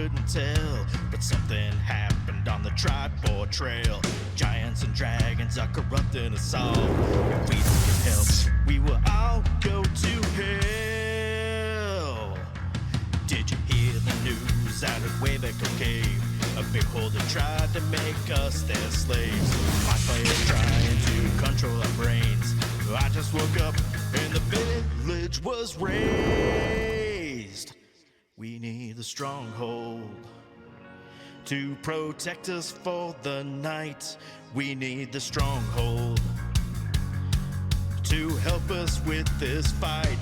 couldn't tell, but something happened on the Tribord Trail. Giants and dragons are corrupting us all. If we don't get help, we will all go to hell. Did you hear the news out of Waybaker Cave? A beholder tried to make us their slaves. My players trying to control our brains. I just woke up and the village was razed. We need the Stronghold to protect us for the night. We need the Stronghold to help us with this fight.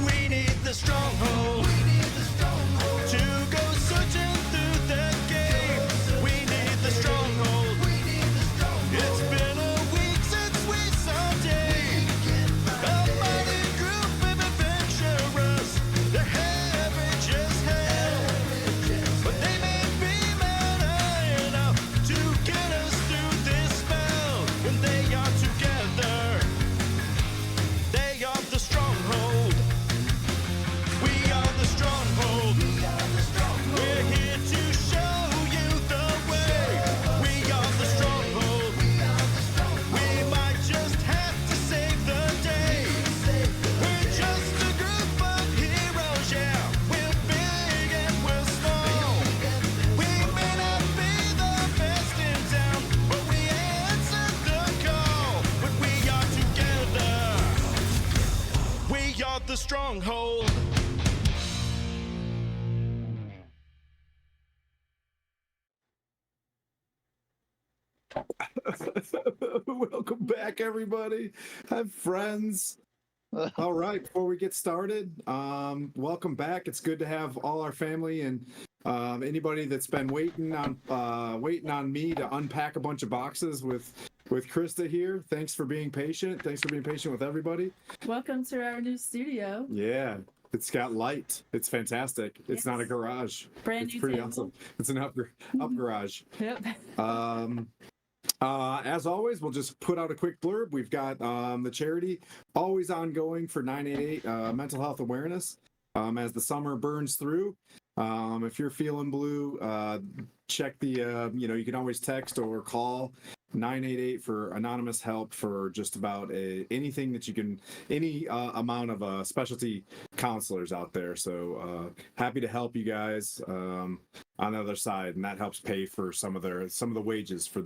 We need the Stronghold. We need the Stronghold to go searching through the game. We need the Stronghold. We need the Stronghold. It's been a week since we saw day. A mighty group of adventurers. They're heavy just hell, but they may be mad enough to get us through this spell. When they are together, they are the Stronghold. We are the Stronghold. We're here to show you the way. We are the Stronghold. We might just have to save the day. We're just a group of heroes, yeah. We're big and we're small. We may not be the best in town, but we answered the call. When we are together, we are the Stronghold. Welcome back, everybody. Have friends. All right, before we get started, welcome back. It's good to have all our family and anybody that's been waiting on me to unpack a bunch of boxes with Krista here. Thanks for being patient. Thanks for being patient with everybody. Welcome to our new studio. Yeah, it's got light. It's fantastic. It's not a garage. Brand It's new pretty table. awesome. It's an up garage. Yep. As always, we'll just put out a quick blurb. We've got the charity always ongoing for 988 mental health awareness as the summer burns through. If you're feeling blue, check the, you can always text or call 988 for anonymous help for just about anything that you can, any amount of specialty counselors out there. So happy to help you guys on the other side, and that helps pay for some of the wages for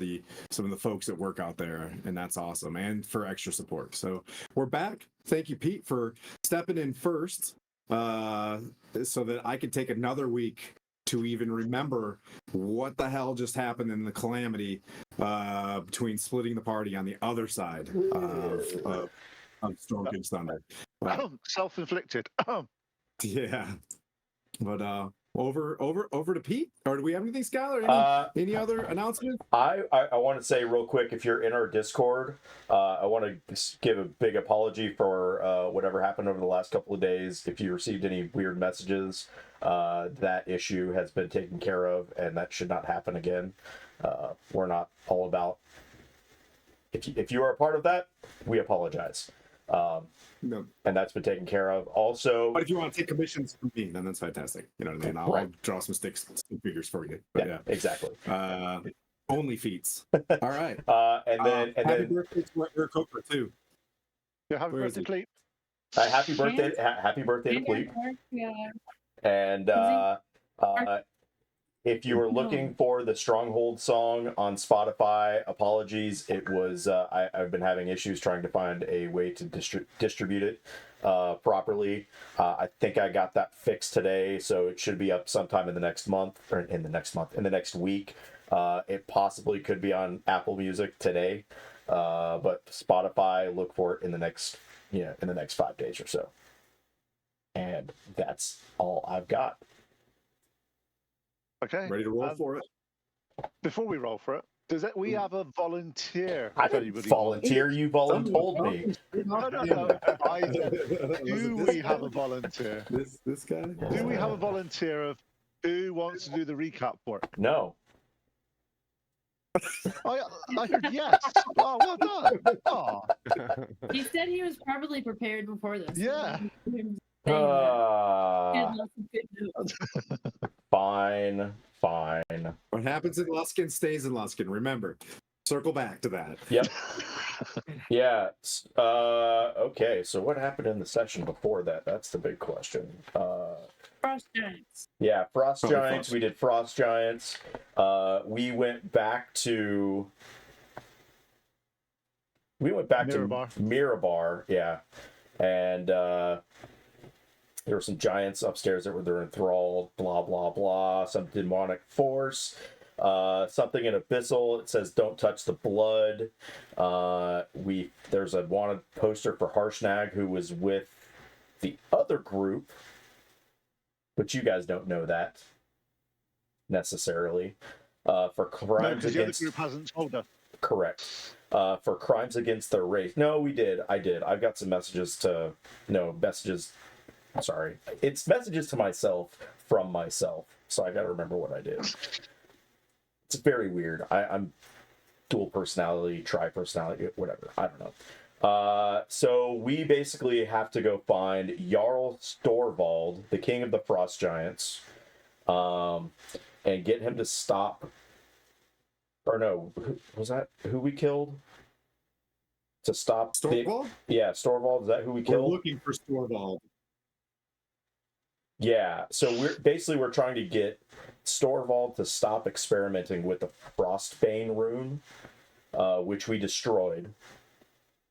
some of the folks that work out there, and that's awesome, and for extra support. So we're back. Thank you, Pete, for stepping in first so that I could take another week to even remember what the hell just happened in the calamity between splitting the party on the other side of Storm King's Thunder. Self-inflicted. Yeah, but over to Pete. Or do we have anything, Skylar? Any other announcements? I want to say real quick, if you're in our Discord, I want to give a big apology for whatever happened over the last couple of days. If you received any weird messages, that issue has been taken care of, and that should not happen again. We're not all about. If you are a part of that, we apologize. No. And that's been taken care of. Also, But if you want to take commissions from me, then that's fantastic. You know what I mean? I'll draw some stick figures for you. But yeah, exactly. Only feats. All right. And then happy birthday to Eric Coker too. Yeah, happy Where is birthday, he? Cleet. happy birthday, happy birthday to Cleet. Yeah. And if you were looking for the Stronghold song on Spotify, apologies. It was I've been having issues trying to find a way to distribute it properly. I think I got that fixed today, so it should be up sometime in the next month, or in the next week. It possibly could be on Apple Music today, but Spotify, look for it in the next 5 days or so. And that's all I've got. Okay. Ready to roll for it? Before we roll for it, we have a volunteer? I didn't volunteer. You voluntold me. No. Do we have a volunteer? This guy? Do we have a volunteer of who wants to do the recap work? No. I heard yes. Oh, well done. Oh. He said he was probably prepared before this. Yeah. Saying that. Ah, And lots of good notes. fine. What happens in Luskin stays in Luskin. Remember, circle back to that. Yep. Yeah. Okay. So what happened in the session before that? That's the big question. Frost Giants. Yeah, Frost Probably Giants. Frost. We did Frost Giants. We went back to Mirabar. Mirabar. Yeah, and there were some giants upstairs that were enthralled. Blah blah blah. Some demonic force. Something in Abyssal. It says don't touch the blood. There's a wanted poster for Harshnag who was with the other group, but you guys don't know that necessarily. For No, crimes because the other against group hasn't told us. correct. For crimes against their race. No, we did. I did. I've got some messages to messages. Sorry, it's messages to myself from myself. So I got to remember what I did. It's very weird. I'm dual personality, tri-personality, whatever. I don't know. So we basically have to go find Jarl Storvald, the king of the Frost Giants, and get him to stop. Or no, was that who we killed? To stop Storvald? Yeah, Storvald. Is that who we We're killed? looking for Storvald. Yeah. So we're trying to get Storvald to stop experimenting with the Frostbane rune, which we destroyed.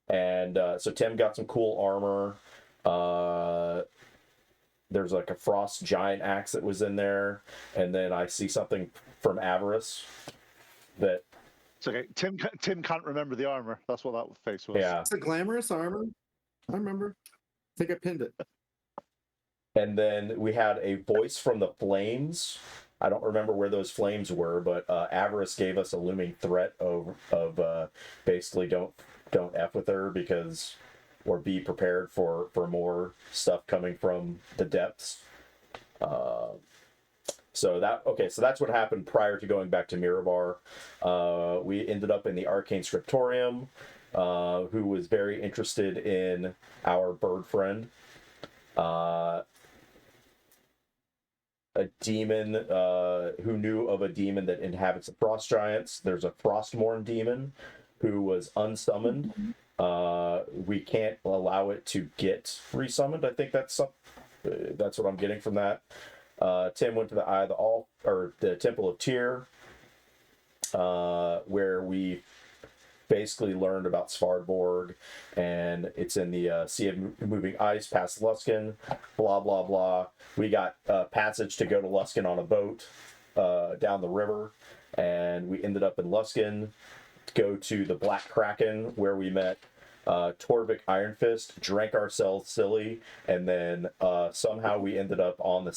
And so Tim got some cool armor. There's like a frost giant axe that was in there, and then I see something from Avarice that It's okay. Tim can't remember the armor. That's what that face was. yeah. It's a glamorous armor. I remember. I think I pinned it. And then we had a voice from the flames. I don't remember where those flames were, but Avarice gave us a looming threat of basically don't F with her because or be prepared for more stuff coming from the depths. So that's what happened prior to going back to Mirabar. We ended up in the Arcane Scriptorium, who was very interested in our bird friend. A demon who knew of a demon that inhabits the frost giants. There's a Frostmourne demon who was unsummoned. We can't allow it to get resummoned. I think that's what I'm getting from that. Tim went to the Eye of the Temple of Tyr, where we basically learned about Svardborg, and it's in the Sea of Moving Ice past Luskin, blah, blah, blah. We got passage to go to Luskin on a boat down the river, and we ended up in Luskin, go to the Black Kraken, where we met Torvik Ironfist, drank ourselves silly, and then somehow we ended up in the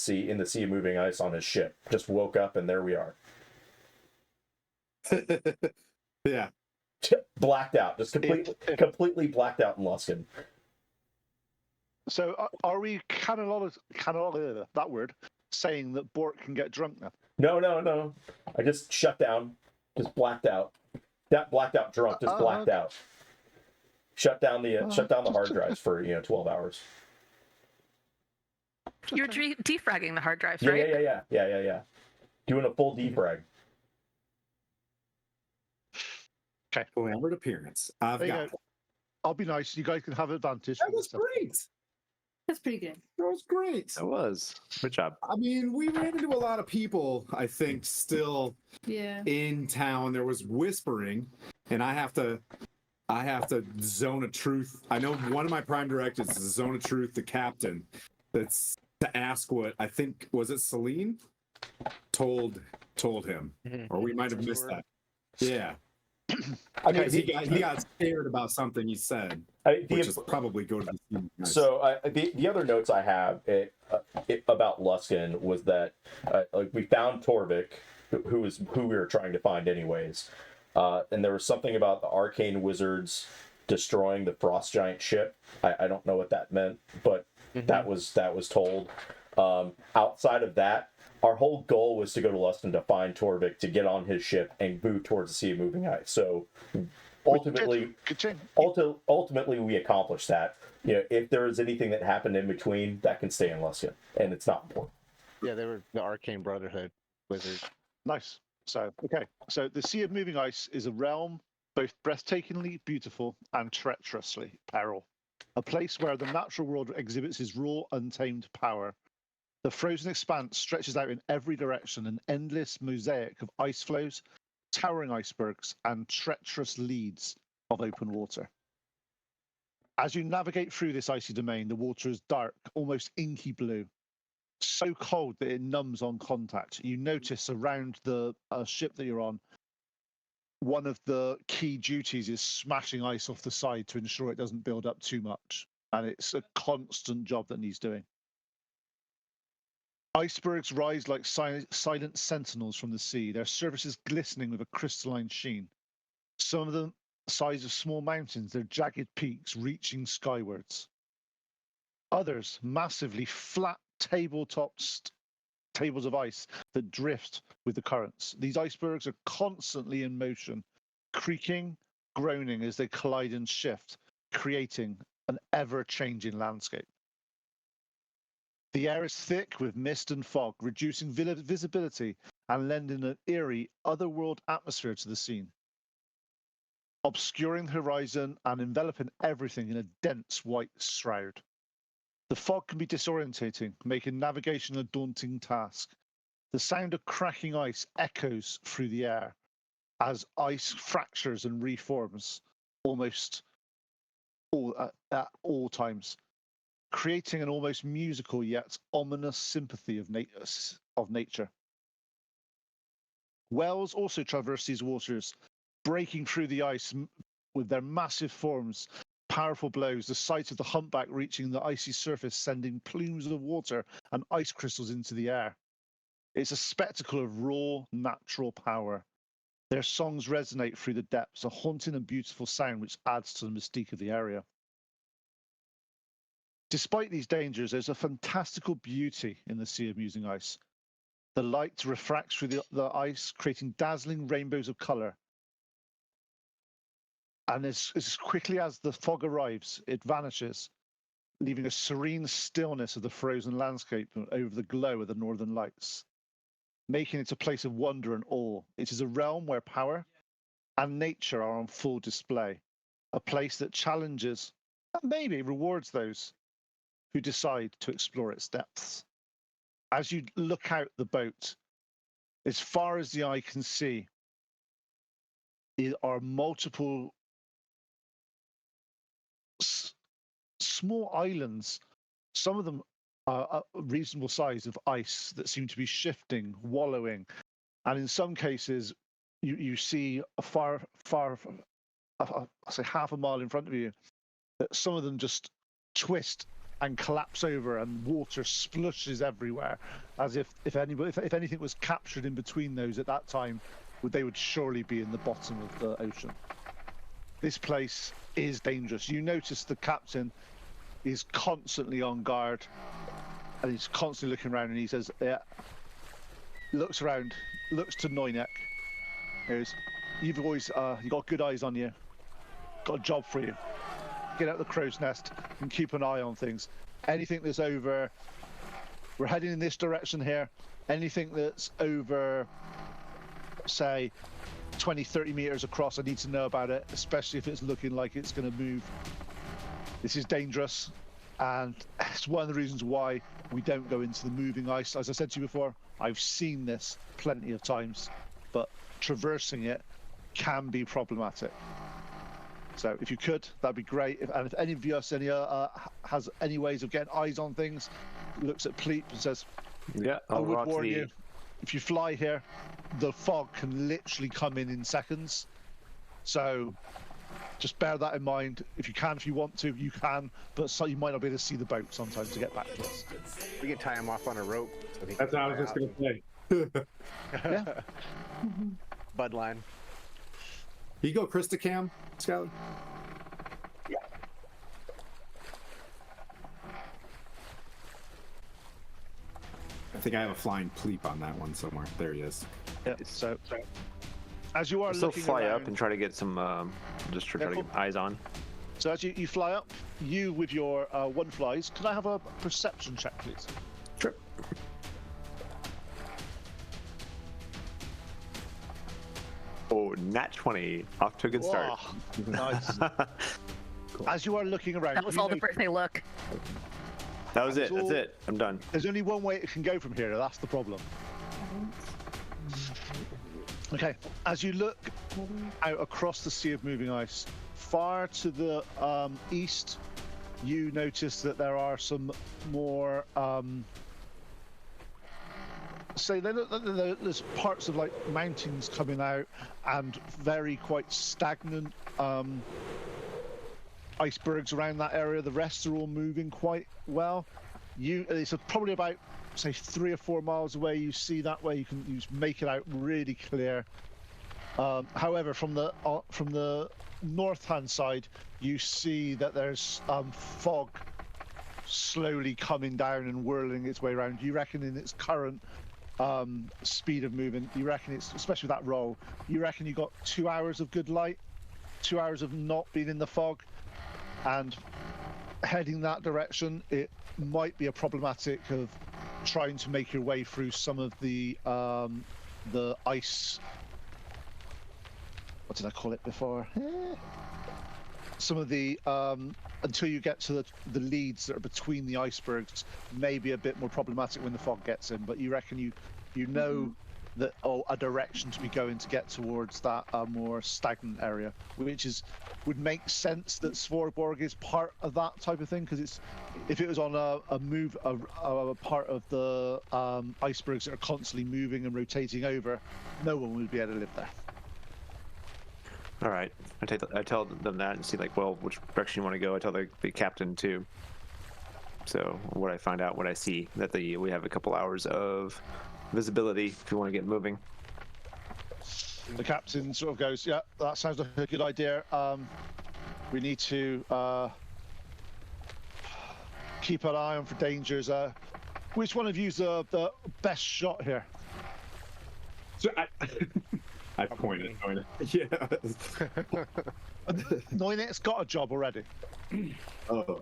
Sea of Moving Ice on his ship. Just woke up, and there we are. Yeah. Blacked out, just completely blacked out in Luskin. So are we that word saying that Bork can get drunk now? No. I just shut down, just blacked out. That blacked out drunk, just blacked out. Shut down the hard drives for 12 hours. You're defragging the hard drives, Yeah, right? yeah. Doing a full defrag. Glamored appearance. I've There you got go. it. I'll be nice. You guys can have advantage. That was great. That's pretty good. That was great. It was. Good job. I mean, we ran into a lot of people, I think, still Yeah. in town. There was whispering, and I have to zone of truth. I know one of my prime directives is zone of truth, the captain. That's to ask what I think was it Celine told him, or we might have missed that. Yeah. I mean, Because he got scared about something he said, which is probably go to the scene. Nice. So the other notes I have about Luskin was that we found Torvik, who we were trying to find anyways, and there was something about the arcane wizards destroying the frost giant ship. I don't know what that meant, but that was told. Outside of that, our whole goal was to go to Luskin to find Torvik, to get on his ship and move towards the Sea of Moving Ice. So ultimately, Ka-ching. ultimately, we accomplished that. You know, if there is anything that happened in between, that can stay in Lucian, and it's not important. Yeah, they were the Arcane Brotherhood wizard. Nice. So, okay. So the Sea of Moving Ice is a realm both breathtakingly beautiful and treacherously peril. A place where the natural world exhibits its raw, untamed power. The frozen expanse stretches out in every direction, an endless mosaic of ice flows, towering icebergs, and treacherous leads of open water. As you navigate through this icy domain, the water is dark, almost inky blue, so cold that it numbs on contact. You notice around the ship that you're on, one of the key duties is smashing ice off the side to ensure it doesn't build up too much. And it's a constant job that needs doing. Icebergs rise like silent sentinels from the sea, their surfaces glistening with a crystalline sheen. Some of them the size of small mountains, their jagged peaks reaching skywards. Others, massively flat tables of ice that drift with the currents. These icebergs are constantly in motion, creaking, groaning as they collide and shift, creating an ever-changing landscape. The air is thick with mist and fog, reducing visibility and lending an eerie, otherworld atmosphere to the scene, obscuring the horizon and enveloping everything in a dense white shroud. The fog can be disorientating, making navigation a daunting task. The sound of cracking ice echoes through the air as ice fractures and reforms almost at all times, creating an almost musical yet ominous sympathy of nature. Whales also traverse these waters, breaking through the ice with their massive forms, powerful blows, the sight of the humpback reaching the icy surface, sending plumes of water and ice crystals into the air. It's a spectacle of raw, natural power. Their songs resonate through the depths, a haunting and beautiful sound which adds to the mystique of the area. Despite these dangers, there's a fantastical beauty in the Sea of Musing Ice. The light refracts through the ice, creating dazzling rainbows of color. And as quickly as the fog arrives, it vanishes, leaving a serene stillness of the frozen landscape over the glow of the northern lights, making it a place of wonder and awe. It is a realm where power and nature are on full display, a place that challenges and maybe rewards those who decide to explore its depths. As you look out the boat, as far as the eye can see, there are multiple small islands, some of them are a reasonable size, of ice that seem to be shifting, wallowing, and in some cases, you see a far, I'll say half a mile in front of you, that some of them just twist and collapse over, and water splushes everywhere, as if anything was captured in between those at that time, they would surely be in the bottom of the ocean. This place is dangerous. You notice the captain is constantly on guard, and he's constantly looking around, and he says, "Yeah." Looks around, looks to Noynek. Goes, "You've always you got good eyes on you. Got a job for you. Get out the crow's nest and keep an eye on things. Anything that's over, we're heading in this direction here. Anything that's over, say, 20, 30 meters across, I need to know about it, especially if it's looking like it's going to move. This is dangerous, and it's one of the reasons why we don't go into the moving ice. As I said to you before, I've seen this plenty of times, but traversing it can be problematic. So if you could, that'd be great. And if any of you has any ways of getting eyes on things, looks at Pleep and says, Yeah, I would warn you, if you fly here, the fog can literally come in seconds. So just bear that in mind. If you can, if you want to, you can, but so you might not be able to see the boat sometimes to get back to us. We can tie him off on a rope. So That's what I was just going to say. Yeah. Bud line. You go Christicam, Skylar? Yeah. I think I have a flying Pleep on that one somewhere. There he is. Yeah. So As you are I'll still looking fly around, up and try to get some, just try to cool. get eyes on. so as you fly up, you with your one flies, could I have a perception check, please? Sure. Oh, nat 20. Off to a good start. Whoa, nice. As you are looking around, That was you all the know birthday look. That was It's it. That's all- it. I'm done. there's only one way it can go from here. That's the problem. Okay, as you look out across the sea of moving ice, far to the east, you notice that there are some more. There's parts of like mountains coming out and very quite stagnant icebergs around that area. The rest are all moving quite well. It's probably about say 3 or 4 miles away. You see that way, you make it out really clear. However, from the north hand side, you see that there's fog slowly coming down and whirling its way around. You reckon in its current speed of movement, you reckon it's, especially with that roll, you reckon you got 2 hours of good light, 2 hours of not being in the fog, and heading that direction, it might be a problematic of trying to make your way through some of the ice. What did I call it before? Some of the until you get to the leads that are between the icebergs, may be a bit more problematic when the fog gets in. But you reckon you know that a direction to be going to get towards that more stagnant area, which would make sense that Svorborg is part of that type of thing, because if it was on a part of the icebergs that are constantly moving and rotating over, no one would be able to live there. All right. I tell them that and see like, well, which direction you want to go. I tell the captain too. So what I find out, what I see, that we have a couple hours of visibility if you want to get moving. The captain sort of goes, yeah, that sounds like a good idea. We need to keep an eye on for dangers. Which one of you's the best shot here? So I pointed. Yeah. Noinet's got a job already. Oh.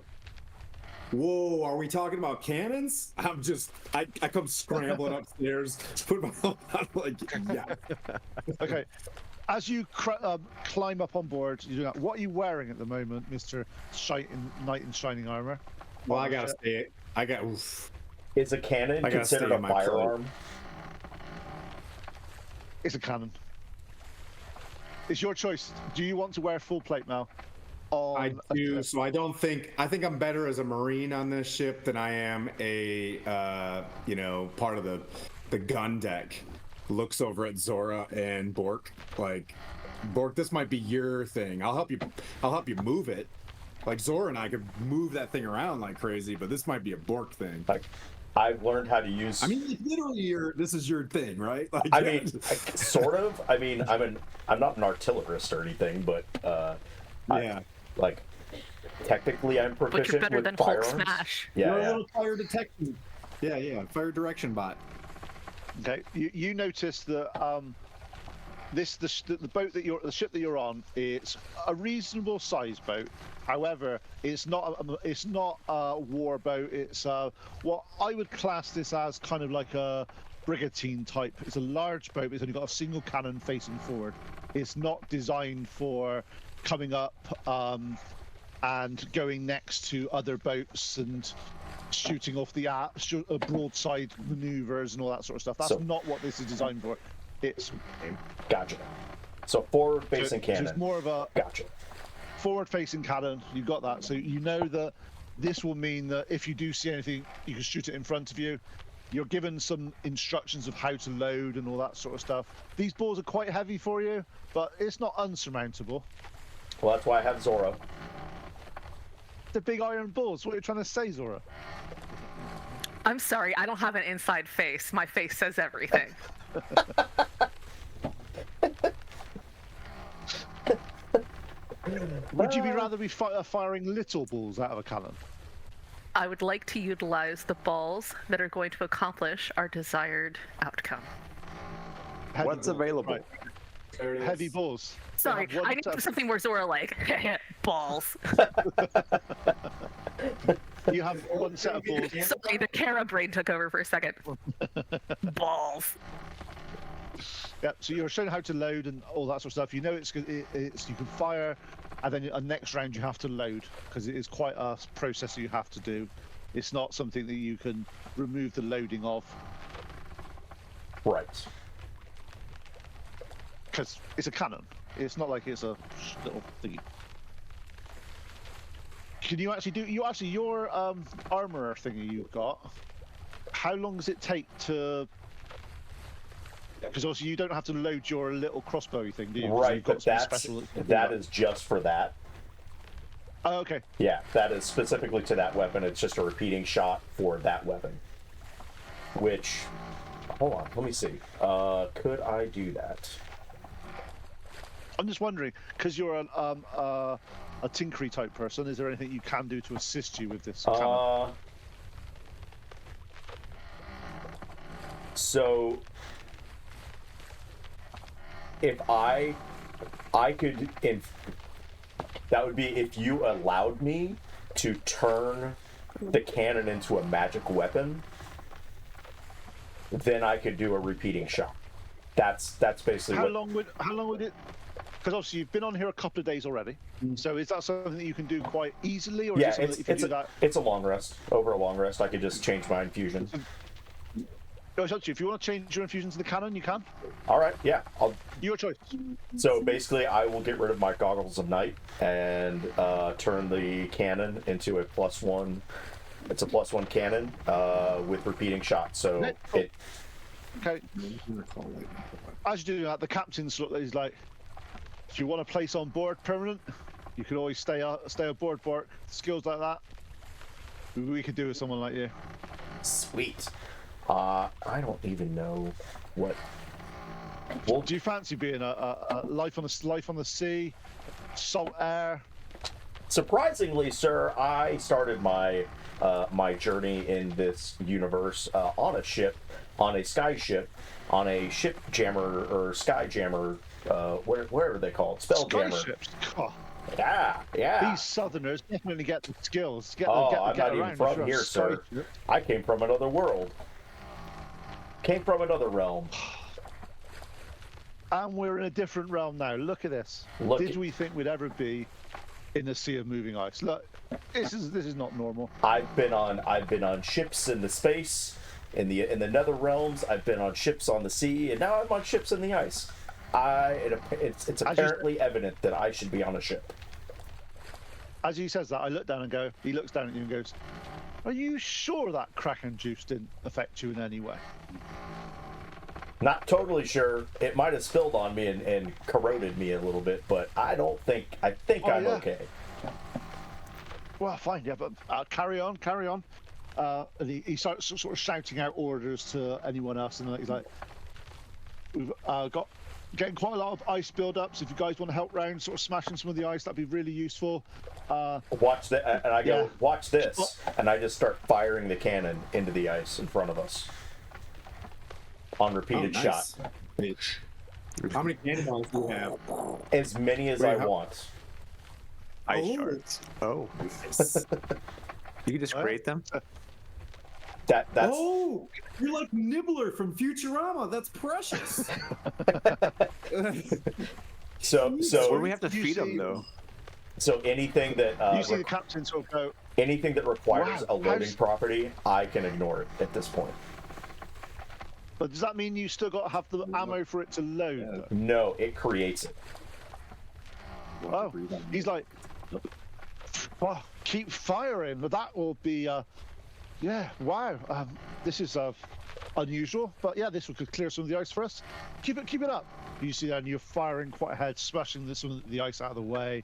Whoa, are we talking about cannons? I come scrambling upstairs, put my phone on, like, yeah. Okay. As you climb up on board, you do that. What are you wearing at the moment, Mr. Knight in Shining Armor? Well, I gotta stay. Oof. Is a cannon I gotta considered stay a in my firearm? It's a cannon. It's your choice. Do you want to wear full plate now? I do, so I think I'm better as a Marine on this ship than I am a part of the gun deck. Looks over at Zora and Bork, like, Bork, this might be your thing. I'll help you move it. Like, Zora and I could move that thing around like crazy, but this might be a Bork thing. Like, I've learned how to use. I mean, like, literally, this is your thing, right? Like, I mean, sort of. I mean, I'm not an artillerist or anything, but yeah. Like, technically, I'm proficient But you're better with than firearms. Hulk Smash. Yeah, You're yeah. a little fire detection. Yeah, fire direction bot. Okay, you notice that the boat the ship that you're on, it's a reasonable sized boat. However, it's not a war boat. It's what I would class this as kind of like a brigantine type. It's a large boat, but it's only got a single cannon facing forward. It's not designed for coming up and going next to other boats and shooting off the broadside maneuvers and all that sort of stuff. That's not what this is designed for. It's Gotcha. So forward-facing cannon. It's more of a Gotcha. forward-facing cannon. You got that, so you know that this will mean that if you do see anything, you can shoot it in front of you. You're given some instructions of how to load and all that sort of stuff. These balls are quite heavy for you, but it's not unsurmountable. Well, that's why I have Zora. The big iron balls. What are you trying to say, Zora? I'm sorry, I don't have an inside face. My face says everything. Would you rather be firing little balls out of a cannon? I would like to utilize the balls that are going to accomplish our desired outcome. What's available? Right. There it is. heavy balls. They Sorry, have one I need set- something more Zora like balls. You have one set of balls. Sorry, the Kara brain took over for a second. Balls. Yeah, so you're shown how to load and all that sort of stuff. You know it's you can fire, and then next round you have to load because it is quite a process that you have to do. It's not something that you can remove the loading of Right. because it's a cannon. It's not like it's a little thingy. Can you actually do your armor thingy you've got? How long does it take to? Because obviously you don't have to load your little crossbow thing, do you? 'Cause Right, you've got but something that's special that is just for that. Oh, okay. Yeah, that is specifically to that weapon. It's just a repeating shot for that weapon. Which, hold on, let me see. Could I do that? I'm just wondering, because you're a tinkery type person, is there anything you can do to assist you with this cannon? So if I could, that would be if you allowed me to turn the cannon into a magic weapon, then I could do a repeating shot. That's basically How long would it? Because obviously you've been on here a couple of days already. So is that something that you can do quite easily, or Yeah, is it something that if you do that? it's a long rest. Over a long rest, I could just change my infusion. No, it's up to you. If you want to change your infusion to the cannon, you can. All right, yeah. Your choice. So basically, I will get rid of my goggles of night and turn the cannon into a +1. It's a +1 cannon with repeating shots. So it. Okay. As you do that, the captain's is like, if you want a place on board permanent, you can always stay aboard, Bort. Skills like that, we could do with someone like you. Sweet. I don't even know what. Well, Do you fancy being a life on the sea, salt air? surprisingly, sir, I started my my journey in this universe on a ship, on a sky ship, on a ship jammer or sky jammer. Where are they called? Spell jammer. Skyships. Oh, Yeah. these southerners definitely get the skills. I'm not even from here, sir. I came from another world. Came from another realm. And we're in a different realm now. Look at this. Did we think we'd ever be in the sea of moving ice? Look, this is not normal. I've been on ships in the space, in the nether realms. I've been on ships on the sea, and now I'm on ships in the ice. It's apparently evident that I should be on a ship. As he says that, I look down and go. He looks down at you and goes, "Are you sure that Kraken juice didn't affect you in any way?" Not totally sure. It might have spilled on me and corroded me a little bit, but I think I'm okay. Well, fine, yeah, but carry on. And he starts sort of shouting out orders to anyone else, and he's like, "We've got getting quite a lot of ice build-ups. If you guys want to help round, sort of smashing some of the ice, that'd be really useful." Watch that, and I go, Yeah. "Watch this," and I just start firing the cannon into the ice in front of us on repeated shot. Wait, how many cannonballs do you have? As many as I want. Ice shards. Oh. You can just create them? That's Oh, you're like Nibbler from Futurama. That's precious. so Where do we have to You feed them, see- though? so anything that You see the captain sort of go, anything that requires Wow, a loading how's- property, I can ignore it at this point. but does that mean you still got to have the ammo for it to load? Though? No, it creates it. Oh, he's like, "Well, keep firing." But that will be, yeah, wow. This is unusual, but yeah, this could clear some of the ice for us. Keep it up. You see, and you're firing quite ahead, smashing some of the ice out of the way.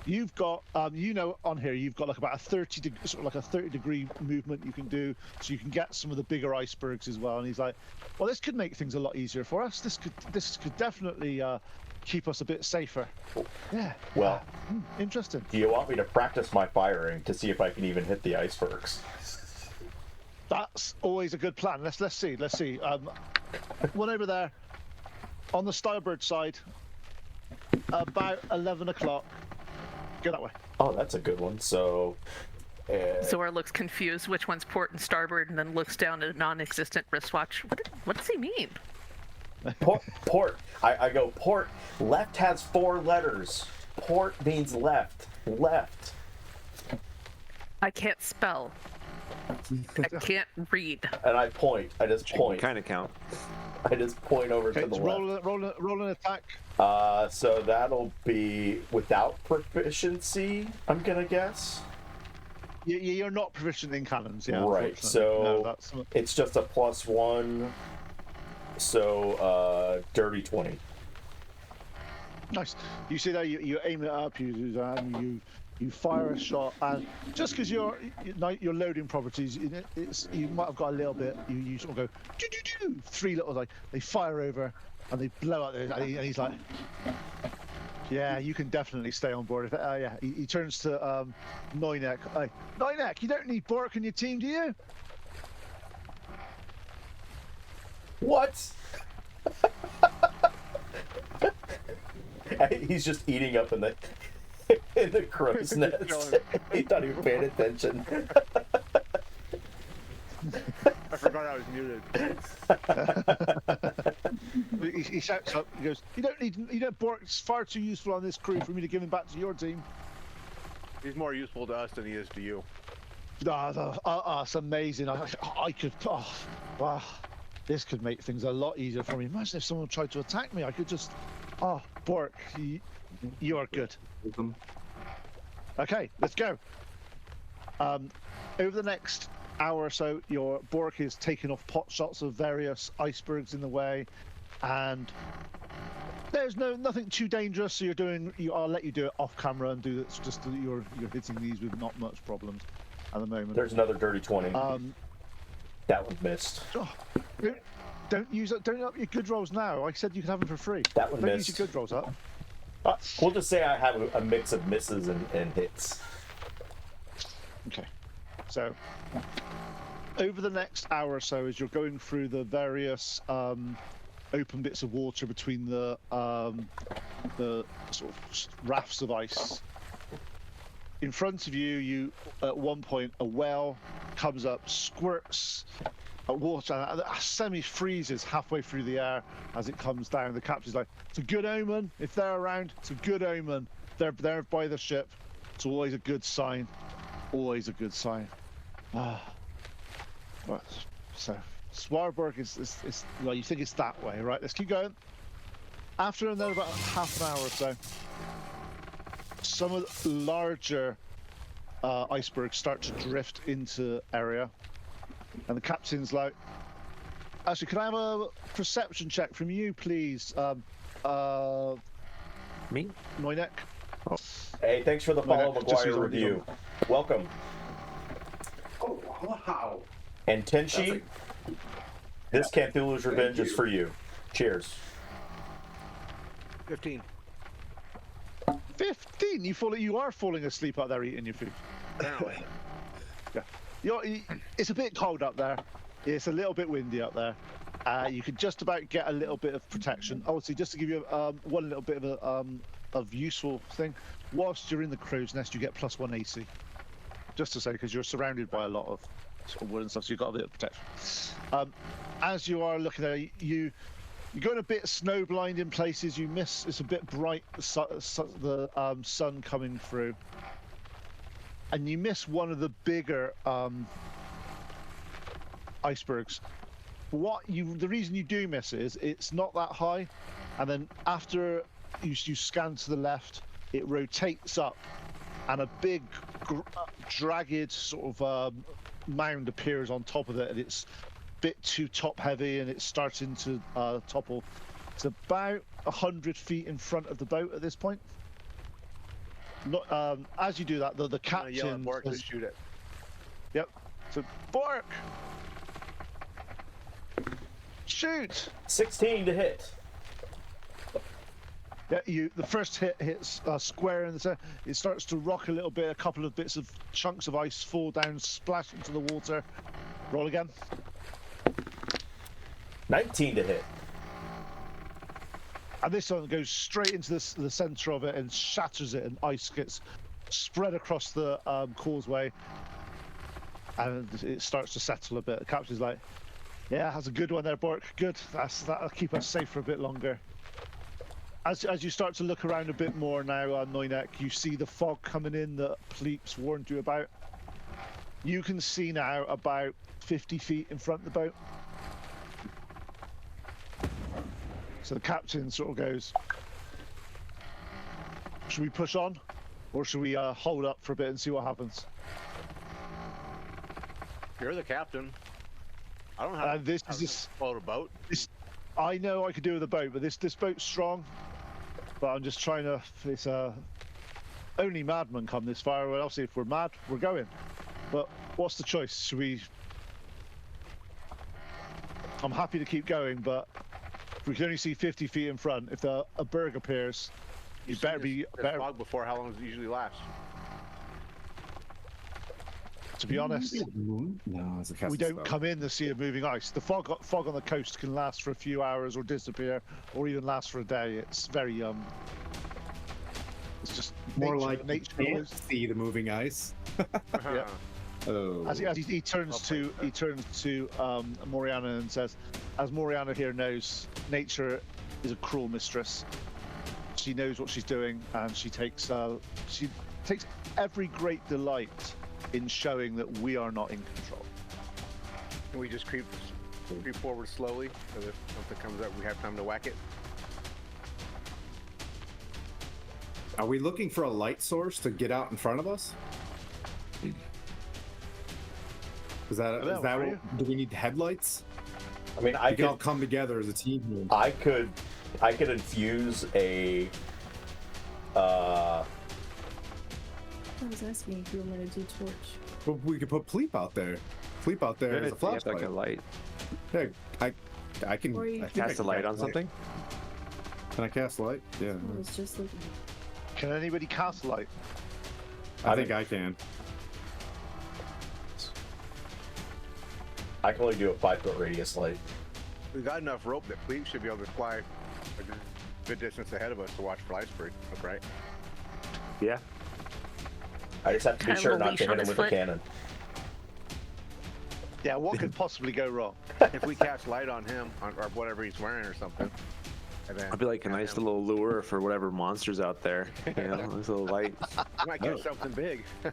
You've got, on here, you've got like about a 30-degree movement you can do, so you can get some of the bigger icebergs as well. And he's like, "Well, this could make things a lot easier for us. This could definitely keep us a bit safer." Yeah. Well, Interesting. do you want me to practice my firing to see if I can even hit the icebergs? That's always a good plan. Let's see. One over there, on the starboard side, about 11 o'clock. Go that way. Oh, that's a good one. So, Zora looks confused which one's port and starboard, and then looks down at a non-existent wristwatch. What does he mean? port. I go port. Left has 4 letters. Port means left. Left. I can't spell. I can't read. And I point. I just point. Kind of count. I just point over to the left. Roll an attack. So that'll be without proficiency, I'm gonna guess. You're not proficient in cannons, yeah. Right. unfortunately. So No, that's it's just a +1. So dirty 20. nice. You see there, you aim it up, you do that, and you fire a shot, and just because your loading properties, you might have got a little bit. You sort of go doo, doo, doo, 3 little, like they fire over and they blow out there, and he's like, yeah, you can definitely stay on board. Yeah, he turns to Noinek. Noinek, you don't need Bork in your team, do you? What? He's just eating up in the crow's nest. He's not even paying attention. I forgot I was muted. He shouts up. He goes, "You don't need Bork's far too useful on this crew for me to give him back to your team." He's more useful to us than he is to you. It's amazing. I could. Wow, this could make things a lot easier for me. Imagine if someone tried to attack me. I could just. Bork, you are good. Okay, let's go. Over the next hour or so, your Bork is taking off pot shots of various icebergs in the way, and there's nothing too dangerous. So I'll let you do it off camera and do it. It's just that you're hitting these with not much problems at the moment. There's another dirty 20. That one missed. Don't up your good rolls now. I said you could have them for free. That one don't missed. Use your good rolls up. We'll just say I have a mix of misses and hits. Okay. So, over the next hour or so, as you're going through the various open bits of water between the sort of rafts of ice, in front of you, at one point, a well comes up, squirts water, and semi-freezes halfway through the air as it comes down. The captain's like, "It's a good omen. If they're around, it's a good omen. They're by the ship. It's always a good sign. Always a good sign." Well, so Swarborg is well, you think it's that way, right? Let's keep going. After another about half an hour or so, some of the larger icebergs start to drift into area, and the captain's like, "Actually, can I have a perception check from you, please?" Me? Noinek. Oh. Hey, thanks for the follow Just McGuire use review. Welcome. Oh, wow. And Tenchi, this Cthulhu's Revenge is for you. Cheers. 15. 15. You are falling asleep out there eating your food. Apparently. Yeah. It's a bit cold up there. It's a little bit windy up there. You could just about get a little bit of protection. Obviously, just to give you one little bit of useful thing, whilst you're in the crow's nest, you get +1 AC. Just to say, because you're surrounded by a lot of sort of wood and stuff, so you've got a bit of protection. As you are looking there, you're going a bit snowblind in places. You miss. It's a bit bright. The sun coming through, and you miss one of the bigger icebergs. The reason you do miss it is it's not that high, and then after you scan to the left, it rotates up, and a big dragged sort of mound appears on top of it, and it's a bit too top heavy, and it's starting to topple. It's about 100 feet in front of the boat at this point. As you do that, the captain Yell at Bork to shoot it. Yep. So Bork, shoot! 16 to hit. Yeah, the first hit hits square in the center. It starts to rock a little bit. A couple of bits of chunks of ice fall down, splash into the water. Roll again. 19 to hit. And this one goes straight into the center of it and shatters it, and ice gets spread across the causeway, and it starts to settle a bit. The captain's like, "Yeah, that's a good one there, Bork. Good. That'll keep us safe for a bit longer." As you start to look around a bit more now, Noinek, you see the fog coming in that Pleeps warned you about. You can see now about 50 feet in front of the boat. So the captain sort of goes, "Should we push on, or should we hold up for a bit and see what happens?" You're the captain. I don't have This is this. float a boat. I know I could do with a boat, but this boat's strong. But I'm just trying to. It's only madmen come this far. Well, obviously, if we're mad, we're going. But what's the choice? Should we? I'm happy to keep going, but if we can only see 50 feet in front, if a berg appears, you better be better. Fog before how long does it usually last? To be honest, No, it's a we don't come in the sea of moving ice. The fog on the coast can last for a few hours or disappear, or even last for a day. It's very it's just more nature, like nature. you can't see the moving ice. Yeah. Oh. As he turns to Moriana and says, "As Moriana here knows, nature is a cruel mistress. She knows what she's doing, and she takes every great delight in showing that we are not in control." Can we just creep forward slowly so that if something comes up, we have time to whack it? Are we looking for a light source to get out in front of us? Is that what, do we need headlights? I mean, We can all come together as a team here. I could infuse a. I was asking if you were going to do torch. But we could put Pleep out there. Pleep out there as a You have flashlight. like a light. Hey, I can. Or you I think can I Cast can a light cast on something. Can I cast light? Yeah. I was just looking. Can anybody cast light? I think I can. I can only do a 5-foot radius light. We've got enough rope that Fleet should be able to fly a good distance ahead of us to watch for ice break. Look, right? Yeah. I just have to be Tie a sure little not to leash on hit him his with a foot. cannon. Yeah, what could possibly go wrong? If we cast light on him or whatever he's wearing or something, and then I'd be like a nice little lure for whatever monsters out there. You know, this little light. we might catch something big. I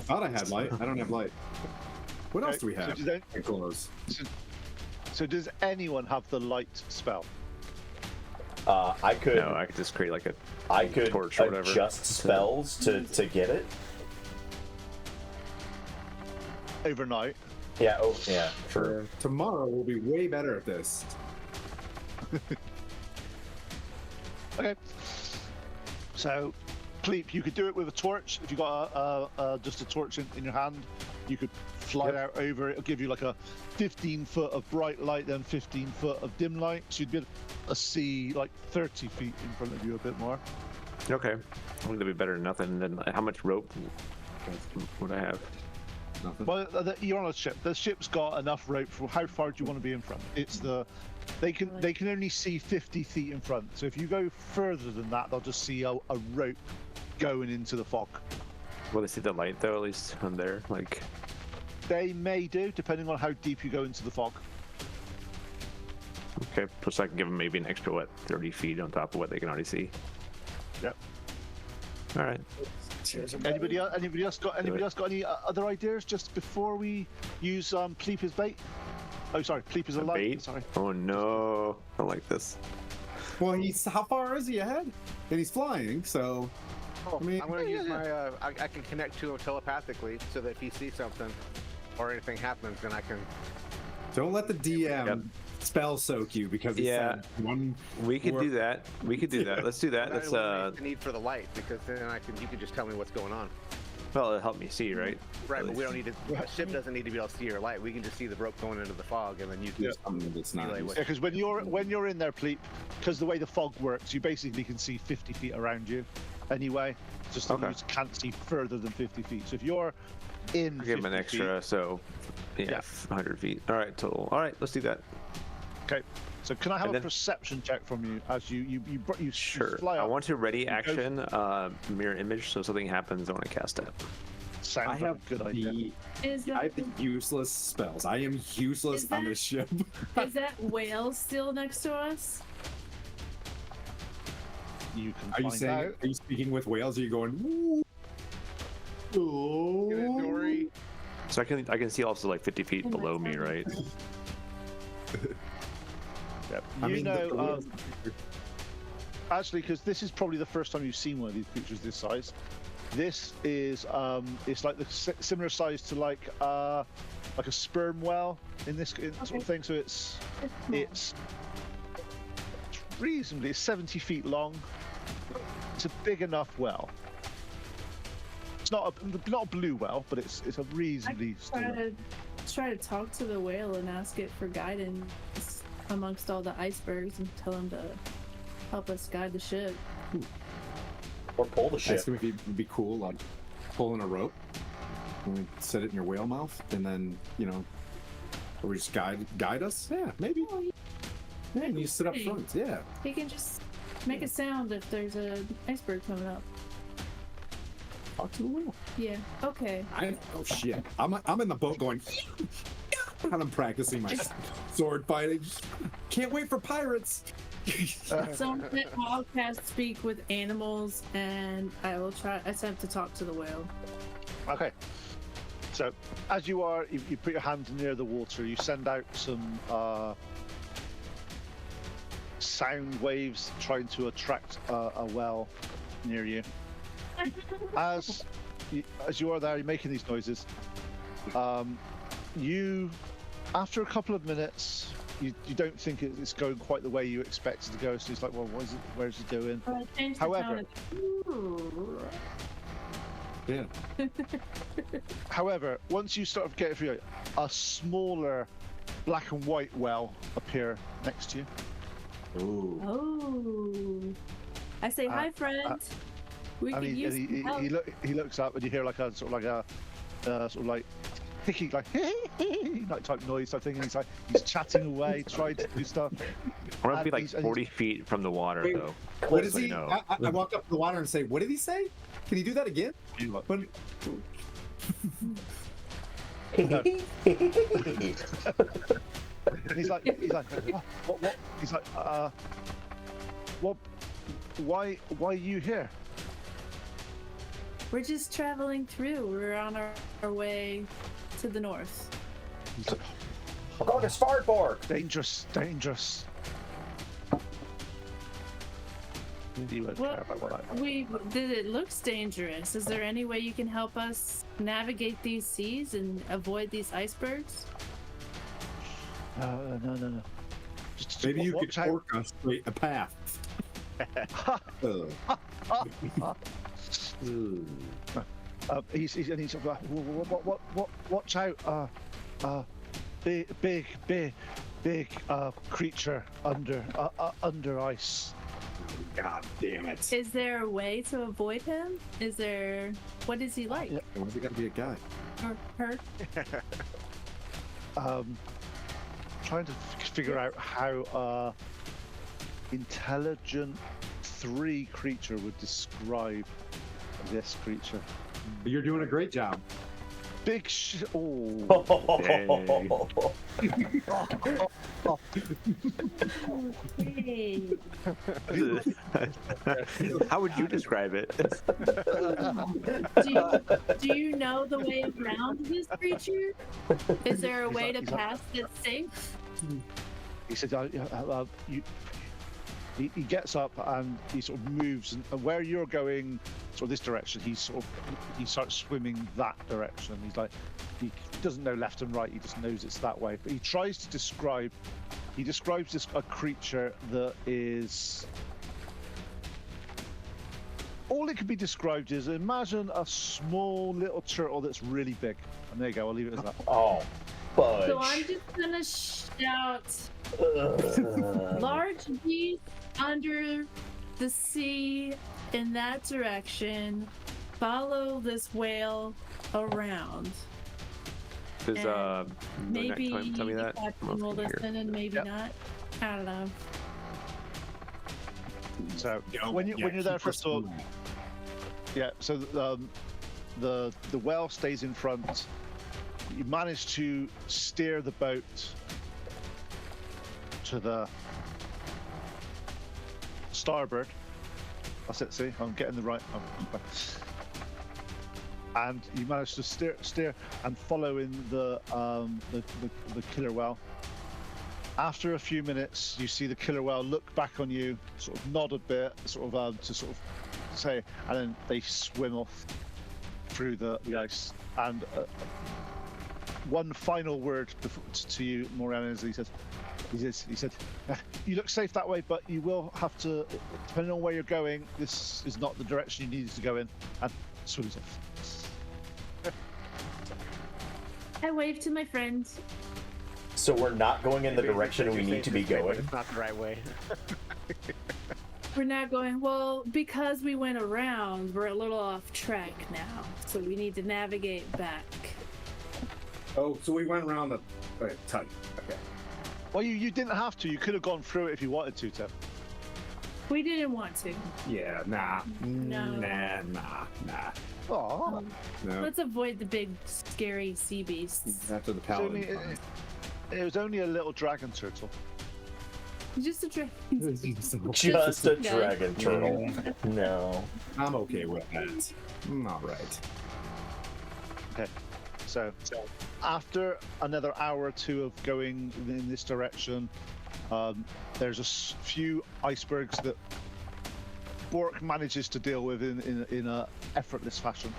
thought I had light. I don't have light. What else do we have? So, Close. so does anyone have the light spell? I could. No, I could just create like a I could torch or whatever. adjust spells to get it. Overnight. Yeah. Oh, yeah. Sure. Tomorrow we'll be way better at this. Okay. So, Cleep, you could do it with a torch. If you got just a torch in your hand, you could fly out over it. It'll give you like a 15 foot of bright light, then 15 foot of dim light. So you'd be able to see like 30 feet in front of you a bit more. Okay. I think that'd be better than nothing. Then how much rope would I have? Nothing. Well, you're on a ship. The ship's got enough rope for how far do you want to be in front? It's they can only see 50 feet in front. So if you go further than that, they'll just see a rope going into the fog. Will they see the light though? At least on there, like. They may do, depending on how deep you go into the fog. Okay, plus I can give them maybe an extra 30 feet on top of what they can already see. Yep. All right. Anybody else got any other ideas just before we use Pleep as bait? Oh, sorry, Pleep as a light. Bait? Sorry. Oh no, I don't like this. Well, how far is he ahead? And he's flying, so. Oh, I mean, I'm going to use my. I can connect to him telepathically so that if he sees something or anything happens, then I can. Don't let the DM Yep. spell soak you because he Yeah. said one. We could word. do that. We could do that. Let's do that. That Let's eliminates the need for the light because then you can just tell me what's going on. well, it'll help me see, right? Right, but we don't need to. The ship doesn't need to be able to see your light. We can just see the rope going into the fog, and then you can. Something that's not. Relay used. what- Yeah, because when you're in there, Pleep, because the way the fog works, you basically can see 50 feet around you. Anyway, just that Okay. you just can't see further than 50 feet. So if you're in, Give them an 50 feet, extra, so yeah, Yeah. 100 feet. All right, total. All right, let's do that. okay. So can I have And a then- perception check from you as you Sure. fly I up? want to ready You go- action mirror image, so if something happens, I want to cast it. Sounds I like have a good idea. Is I that, have the useless spells. I am useless Is on that- this ship. is that whale still next to us? You can Are you find saying? out. Are you speaking with whales? Or are you going? "Ooh, Get it, ooh"? Dory. So I can see also like 50 feet Oh my below me, God. right? Yep. I You mean, know, the whales- actually, because this is probably the first time you've seen one of these creatures this size. This is it's like the similar size to like a sperm whale in this sort of thing. So it's reasonably, it's 70 feet long. It's a big enough well. It's not a blue whale, but it's a reasonably. Try to talk to the whale and ask it for guidance amongst all the icebergs and tell him to help us guide the ship. Or pull the ship. Ask him if he'd be cool, like pulling a rope. And we set it in your whale mouth, and then or we just guide us. Yeah, maybe. Yeah, and you sit up front. Yeah. He can just make a sound if there's an iceberg coming up. Talk to the whale. Yeah. Okay. Oh shit! I'm in the boat going. And I'm practicing my sword fighting. Can't wait for pirates. So I'll cast speak with animals, and I will attempt to talk to the whale. Okay. So, as you put your hand near the water, you send out some sound waves trying to attract a whale near you. As you are there, you're making these noises. After a couple of minutes, you don't think it's going quite the way you expect it to go. So it's like, well, what is it? Where is it doing? However- Yeah. However, once you sort of get through, a smaller black and white whale appear next to you. Ooh. Oh. I say, hi, friend. We And can use some help. he looks up, and you hear like a sort of like a sort of like ticking, like like type noise type thing, and he's chatting away, trying to do stuff. I want to be And like he's- and 40 feet from the water, Wait, though. What Just is so you he? know. I walk up to the water and say, "What did he say? Can you do that again?" he's like, But and he's like, what? He's like, what? Why are you here? We're just traveling through. We're on our way to the north. He's like, We're going to Svartborg. dangerous. You won't care about what I- It looks dangerous. Is there any way you can help us navigate these seas and avoid these icebergs? No. Just maybe you could watch out. orc us straight a path. He's like, what? Watch out! Big creature under ice. God damn it! Is there a way to avoid him? What is he like? Yeah. Why's it gotta be a guy? Or her? Trying to figure out how intelligent 3 creature would describe this creature. You're doing a great job. Big oh. Hey. How would you describe it? Do you know the way around this creature? Is there a way to he's like- pass that's safe? He said, he gets up and he sort of moves, and where you're going, sort of this direction, he starts swimming that direction. He's like, he doesn't know left and right. He just knows it's that way. But he tries to describe. He describes this a creature that is. All it can be described is, imagine a small little turtle that's really big. And there you go. I'll leave it as that. Oh, fudge. So I'm just gonna shout, large beast under the sea in that direction. Follow this whale around. Does And maybe tell me the that? captain I'm will over here. listen and maybe Yep. not. I don't know. So Yeah, when yeah, you're there, keep first of all, us- yeah. So the well stays in front. You manage to steer the boat to the starboard. That's it. See, I'm getting the right. And you manage to steer and follow in the killer whale. After a few minutes, you see the killer whale look back on you, sort of nod a bit, sort of to sort of say, and then they swim off through the ice. And one final word to you, Morana, is he said, you look safe that way, but you will have to, depending on where you're going, this is not the direction you needed to go in, and swims off. I waved to my friends. So we're not going in the direction we need to be going. It's not the right way. We're not going, well, because we went around, we're a little off track now. So we need to navigate back. Oh, so we went around the tight. Okay. Well, you didn't have to. You could have gone through it if you wanted to, Tim. We didn't want to. Yeah, nah. No. Nah. Oh, No. Let's avoid the big, scary sea beasts. After the it's only, paladin. it was only a little dragon turtle. Just a dragon. Just a Yeah. dragon turtle. No. I'm okay with that. All right. Okay, so after another hour or two of going in this direction, there's a few icebergs that Bork manages to deal with in a effortless fashion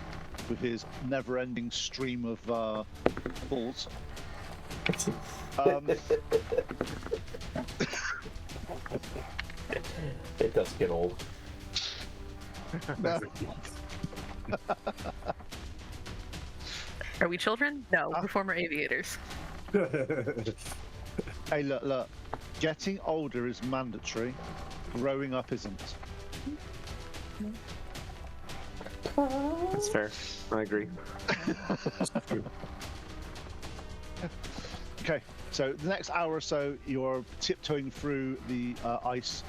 with his never-ending stream of balls. It does get old. No. Are we children? No, we're former aviators. Hey, look. Getting older is mandatory. Growing up isn't. That's fair. I agree. Okay, so the next hour or so, you're tiptoeing through the ice.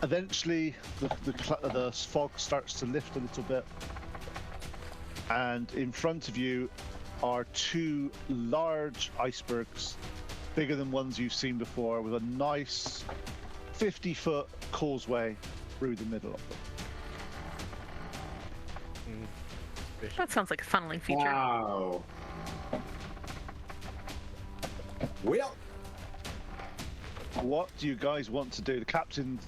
Eventually, the fog starts to lift a little bit, and in front of you are two large icebergs, bigger than ones you've seen before, with a nice 50-foot causeway through the middle of them. That sounds like a funneling feature. Wow. Well, What do you guys want to do? The captain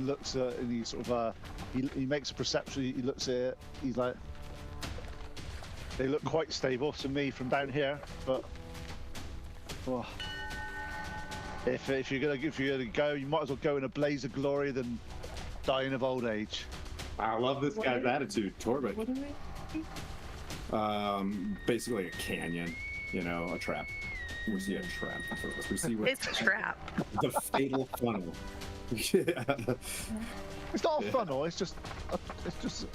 looks at and he sort of he makes a perception. He looks at it. He's like, they look quite stable to me from down here, but oh, if you're gonna go, you might as well go in a blaze of glory than dying of old age. I love this guy's attitude, Torbeck. What are we? Basically a canyon, a trap. We see a trap first. We see what It's a trap. the fatal funnel. Yeah. It's not a funnel. It's just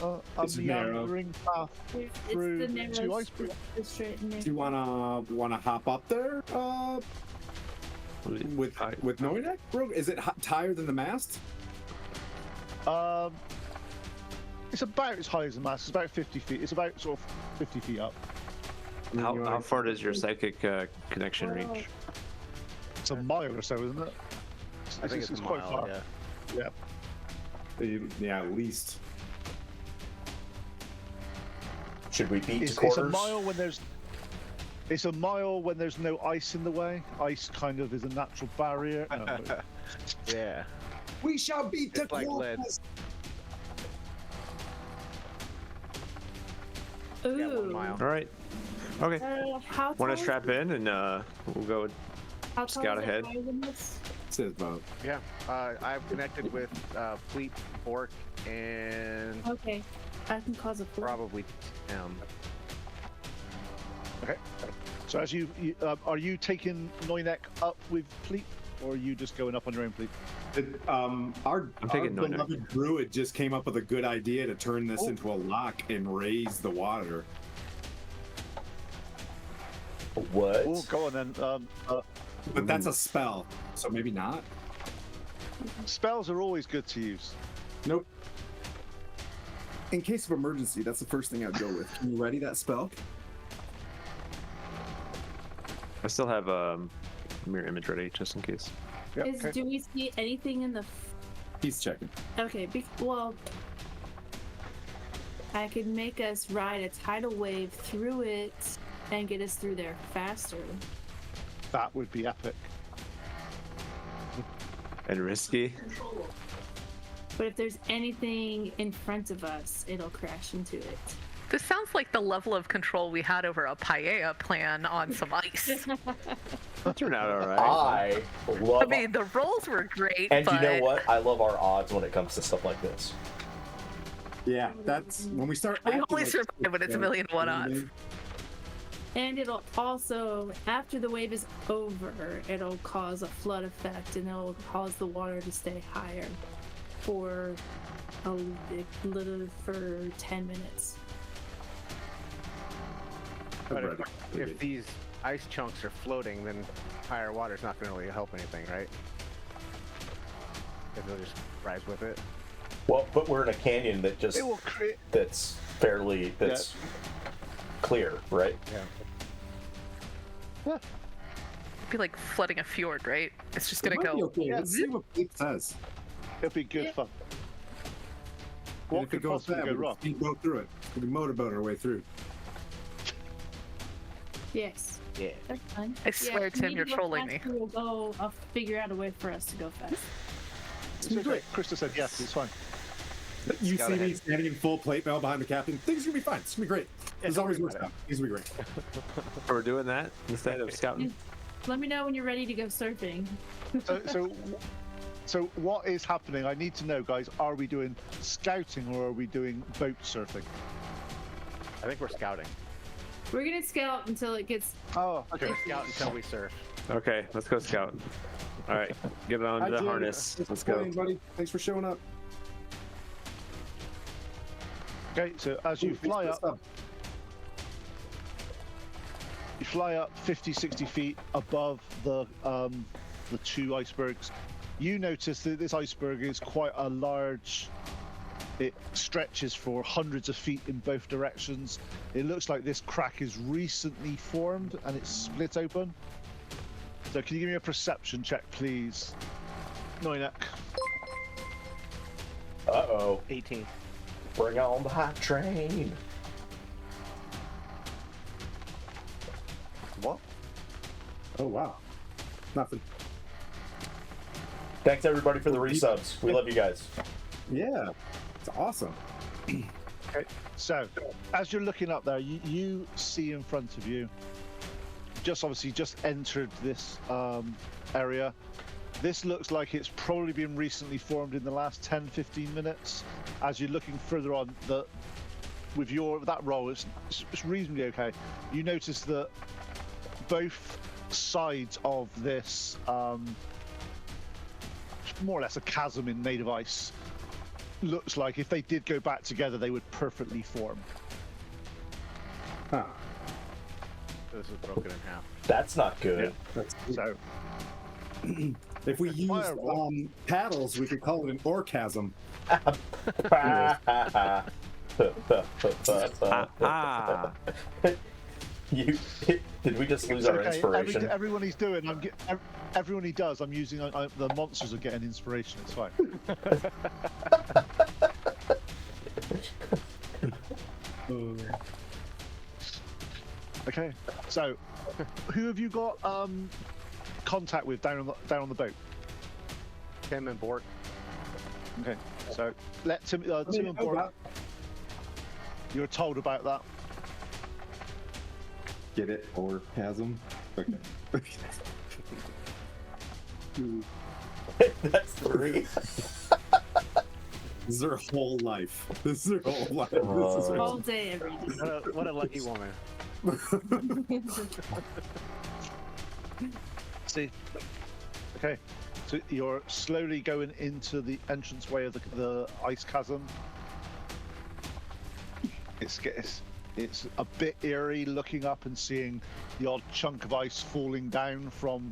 a It's narrow. meandering path It's through the two narrow, icebergs. the straight and Do narrow. you wanna hop up there? With Noinek? Bro, is it higher than the mast? It's about as high as the mast. It's about 50 feet. It's about sort of 50 feet up. How far does your psychic connection reach? It's a mile or so, isn't it? I think it's a quite mile, far. yeah. Yeah, at least. Should we beat to It's a quarters? mile when there's. It's a mile when there's no ice in the way. Ice kind of is a natural barrier. No, Yeah. We shall beat It's like lead. Ooh. Yeah, 1 mile. All right. Okay. How Want tall to is strap in and we'll go. How scout tall is it ahead. higher than this? Says about. Yeah. I've connected with Fleet, Bork, and Okay. I can cause a flood. probably Tim. okay. So as you are you taking Noinek up with Fleet, or are you just going up on your own Fleet? Our taking Noinek. beloved druid just came up with a good idea to turn this into a lock and raise the water. What? Oh, go on then. But that's a spell, so maybe not. Spells are always good to use. Nope. In case of emergency, that's the first thing I'd go with. Can you ready that spell? I still have mirror image ready just in case. Yep, okay. Do we see anything in the? He's checking. Okay. Well, I could make us ride a tidal wave through it and get us through there faster. That would be epic. And risky. But if there's anything in front of us, it'll crash into it. This sounds like the level of control we had over a paella plan on some ice. That turned out all right. I love. I mean, the rolls were great, and but you know what? I love our odds when it comes to stuff like this. Yeah, that's when we start. we acting only like survive when it's 1,000,000 to 1 odds. And it'll also, after the wave is over, it'll cause a flood effect and it'll cause the water to stay higher for a little for 10 minutes. But if these ice chunks are floating, then higher water's not going to really help anything, right? If they'll just rise with it. Well, but we're in a canyon that just It will create. that's fairly clear, right? Yeah. It'd be like flooding a fjord, right? It's just gonna go. Okay. Let's see what Pete says. It'll be good fun. And What if it could goes possibly bad, go we wrong? can go through it. We can motorboat our way through. Yes, Yeah. that's fine. I swear, if we Tim, need you're to go trolling me. faster, I'll figure out a way for us to go fast. It's okay. Krista said yes, it's fine. You Scout see me ahead. standing in full plate mail behind the captain. Things are gonna be fine. It's gonna be great. This don't always worry works about out. Things will be great. We're doing that instead of scouting. Let me know when you're ready to go surfing. So what is happening? I need to know, guys. Are we doing scouting or are we doing boat surfing? I think we're scouting. We're gonna scout until it gets. Oh, okay. We're scout until we surf. Okay, let's go scout. All right, get on Hi, the Jim. harness. Thanks Let's for go. playing, buddy. Thanks for showing up. Okay, so as you Ooh, fly thanks up, you fly up 50, 60 feet above the two icebergs. You notice that this iceberg is quite a large. It stretches for hundreds of feet in both directions. It looks like this crack is recently formed and it's split open. So can you give me a perception check, please? Noinek. Uh-oh. 18. Bring on the hot train. What? Oh wow. Nothing. Thanks everybody for the resubs. We love you guys. Yeah. It's awesome. Okay, so as you're looking up there, you see in front of you, obviously just entered this area. This looks like it's probably been recently formed in the last 10-15 minutes. As you're looking further on, with that roll, it's reasonably okay. You notice that both sides of this, more or less a chasm in made of ice, looks like if they did go back together, they would perfectly form. Huh. This is broken in half. That's not good. That's So if we use Fireball. paddles, we could call it an orchasm. You did we just lose it's our okay. inspiration? Everyone he's doing, everyone he does, I'm using. The monsters are getting inspiration. It's fine. Okay, so who have you got contact with down on the boat? Tim and Bort. Okay, so let Tim and Bort. You're told about that. Get it? Orchasm? Okay. That's 3. This is their whole life. This is their whole life. This is All day, every day. What a lucky woman. See. Okay, so you're slowly going into the entranceway of the ice chasm. It's a bit eerie looking up and seeing the odd chunk of ice falling down from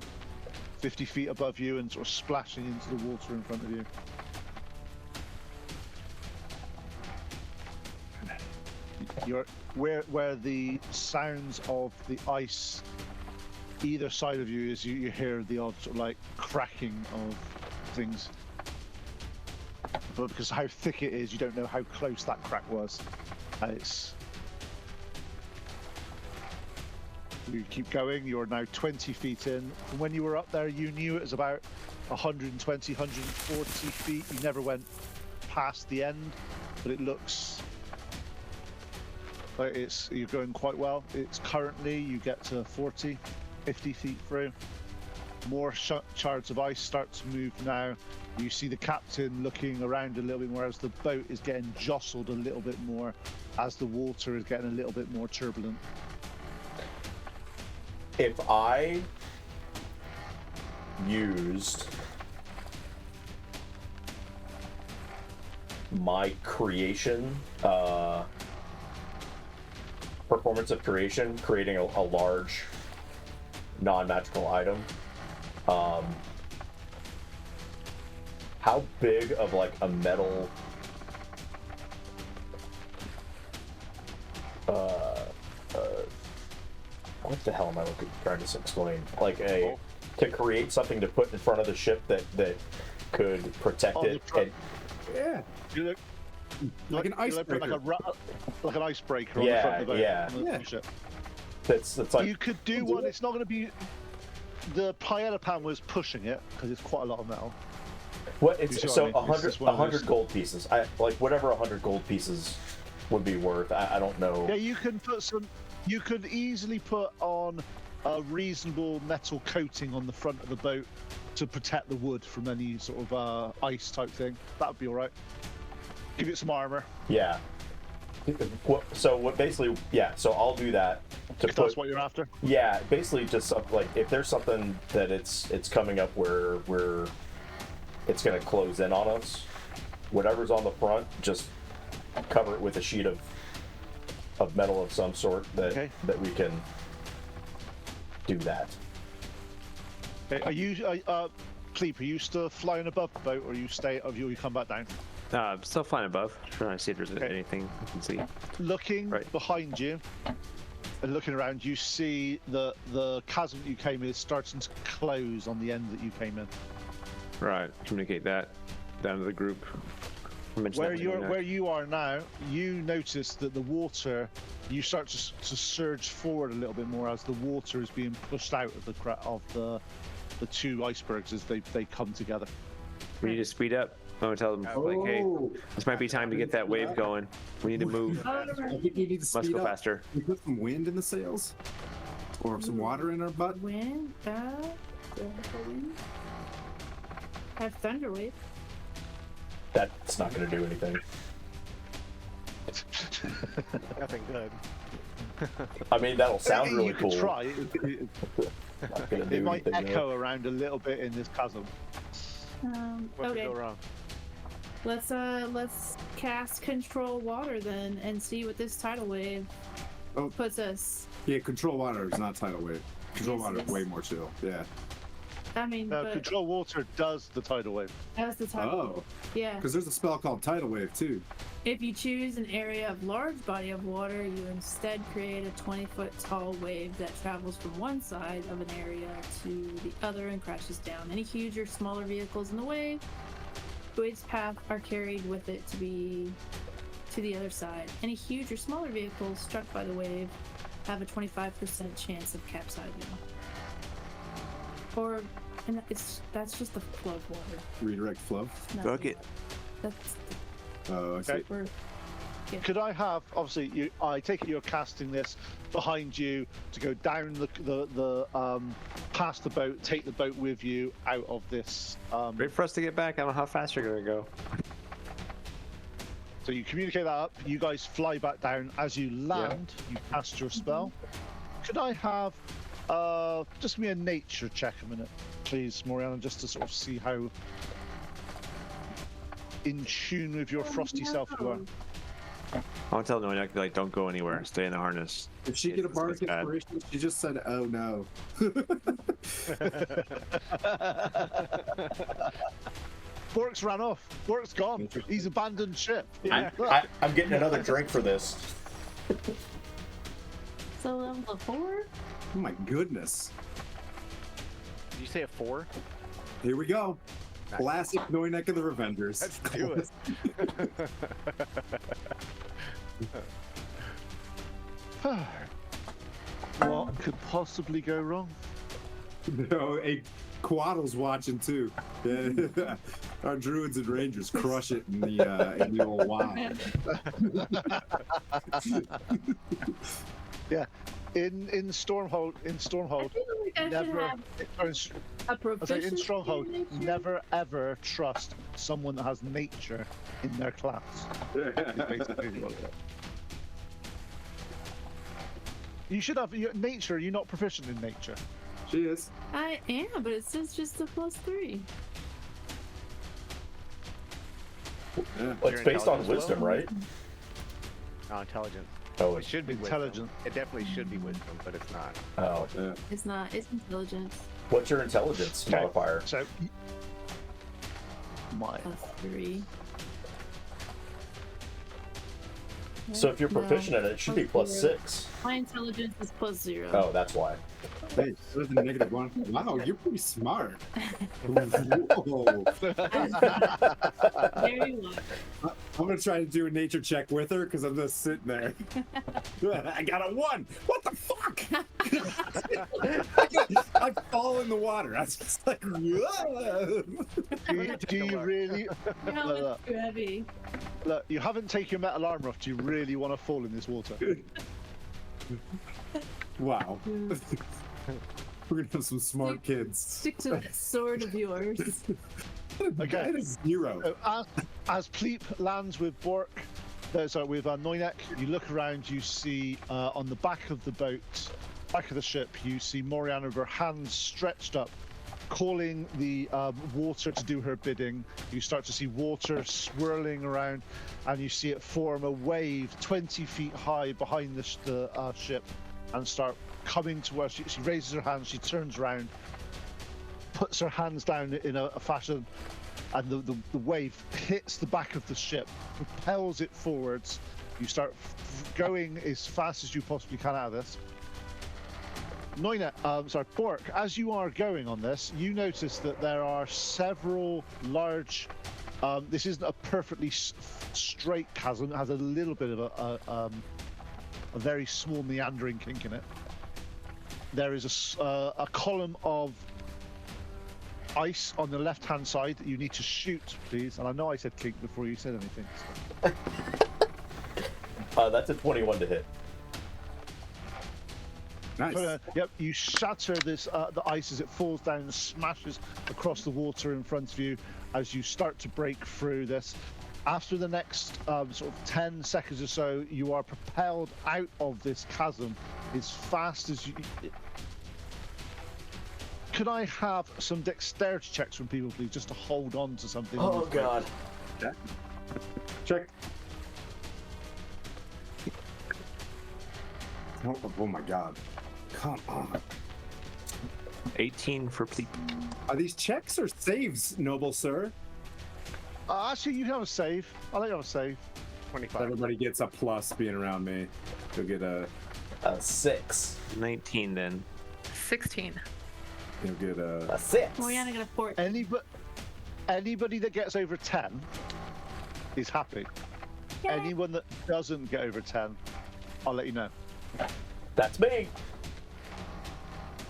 50 feet above you and sort of splashing into the water in front of you. You're where the sounds of the ice either side of you is you hear the odd sort of like cracking of things. But because how thick it is, you don't know how close that crack was. It's you keep going. You're now 20 feet in. From when you were up there, you knew it was about 120, 140 feet. You never went past the end, but it looks like you're going quite well. It's currently you get to 40, 50 feet through. More shards of ice start to move now. You see the captain looking around a little bit more as the boat is getting jostled a little bit more as the water is getting a little bit more turbulent. If I used my creation, performance of creation, creating a large non-magical item, how big of like a metal what the hell am I trying to explain? Like to create something to put in front of the ship that could protect it. And, Yeah. You look Like an icebreaker. Like an icebreaker on the front of the boat. Yeah. On the ship. that's like You could do one. It's not going to be. The paella pan was pushing it because it's quite a lot of metal. what You it's see what so I mean? It's 100 just one of those- gold pieces. I like whatever 100 gold pieces would be worth. I don't know. Yeah, you can put some. You could easily put on a reasonable metal coating on the front of the boat to protect the wood from any sort of ice type thing. That would be all right. Give it some armor. Yeah. So what basically? Yeah. So I'll do that to If put. that's what you're after. Yeah, basically just like if there's something that it's coming up where it's gonna close in on us, whatever's on the front, just cover it with a sheet of metal of some sort that we can do that. Okay, are you, Pleep, are you still flying above the boat, or you stay, or you come back down? I'm still flying above, trying to see if there's anything I can see. Looking Right. behind you and looking around, you see the chasm that you came in is starting to close on the end that you came in. Right, communicate that down to the group. Mention that when you're Where you are now, you notice that the water, you start to surge forward a little bit more as the water is being pushed out of the two icebergs as they come together. We need to speed up. I'm gonna tell them like, hey, this might be time to get that wave going. We need to move. I think we need to Must speed go up. faster. We put some wind in the sails, or some water in our butt. Wind, wind. I have thunder wave. That's not gonna do anything. Nothing good. I mean, that'll sound really you cool. could try. Not gonna do It might anything, echo though. around a little bit in this chasm. What Okay, could go wrong? let's cast control water then and see what this tidal wave puts us. Yeah, control water is not tidal wave. Control Yes, water yes. is way more chill. Yeah. I mean, but Control water does the tidal wave. that's the tidal. Oh, Yeah. because there's a spell called tidal wave too. If you choose an area of large body of water, you instead create a 20-foot tall wave that travels from one side of an area to the other and crashes down. Any huge or smaller vehicles in the wave's path are carried with it to the other side. Any huge or smaller vehicles struck by the wave have a 25% chance of capsizing. And that's just the flow of water. Redirect flow. Nothing. Fuck it. That's I see. Okay. Could I have, obviously, I take it you're casting this behind you to go down the past the boat, take the boat with you out of this. Wait for us to get back. I don't know how fast you're gonna go. So you communicate that up. You guys fly back down. As you land, you cast your spell. Could I have just give me a nature check a minute, please, Moriana, just to sort of see how in tune with your frosty self you are. I'll tell Noyak, like, don't go anywhere. Stay in the harness. If she get a bardic bad. inspiration, she just said, "Oh no." Bork's ran off. Bork's gone. He's abandoned ship. I'm getting another drink for this. So level 4? Oh my goodness. Did you say a 4? Here we go. Nice. Classic Noynek of the Revengers. Let's do it. What could possibly go wrong? No, a Quaddle's watching too. Yeah. Our druids and rangers crush it in the old WoW. Yeah. In Stormhold, I feel like I should never. have a I say in proficiency Stronghold, in nature. never ever trust someone that has nature in their class. You should have nature. You're not proficient in nature. She is. I am, but it says just a +3. Yeah. Well, it's based on intelligence wisdom, level? right? No, intelligence. Oh, It should be Intelligent. wisdom. It definitely should be wisdom, but it's not. oh. Yeah. It's not. It's intelligence. What's your intelligence Okay. modifier? So, my +3. So if you're No, proficient in it, it should be +0. +6. My intelligence is +0. Oh, that's why. Hey, so the -1. Wow, you're pretty smart. Whoa. Very well. I'm gonna try to do a nature check with her because I'm just sitting there. I got a 1. What the fuck? I fall in the water. I was just like, whoa. do you really? No, Look, it's too heavy. look, you haven't taken your metal armor off. Do you really want to fall in this water? Wow. We're gonna have some smart kids. Stick to that sword of yours. Okay. That is 0. As Pleep lands with Bork, with Noynek, you look around. You see on the back of the boat, back of the ship, you see Moriana with her hands stretched up, calling the water to do her bidding. You start to see water swirling around, and you see it form a wave 20 feet high behind the ship, and start coming to where she raises her hands. She turns around, puts her hands down in a fashion, and the wave hits the back of the ship, propels it forwards. You start going as fast as you possibly can out of this. Bork, as you are going on this, you notice that there are several large. This isn't a perfectly straight chasm. It has a little bit of a very small meandering kink in it. There is a column of ice on the left-hand side that you need to shoot, please. And I know I said kink before you said anything. That's a 21 to hit. Nice. Yep, you shatter this the ice as it falls down and smashes across the water in front of you as you start to break through this. After the next sort of 10 seconds or so, you are propelled out of this chasm as fast as you. Could I have some dexterity checks from people, please, just to hold on to something? Oh god. Yeah. Check. Oh my god. Come on. 18 for Pleep. Are these checks or saves, noble sir? Actually, you have a save. I think you have a save. 25. Everybody gets a plus being around me. You'll get a 6. 19 then. 16. you'll get a A 6. Moriana got a 4. Anybody that gets over 10 is happy. Yay. Anyone that doesn't get over 10, I'll let you know. That's me.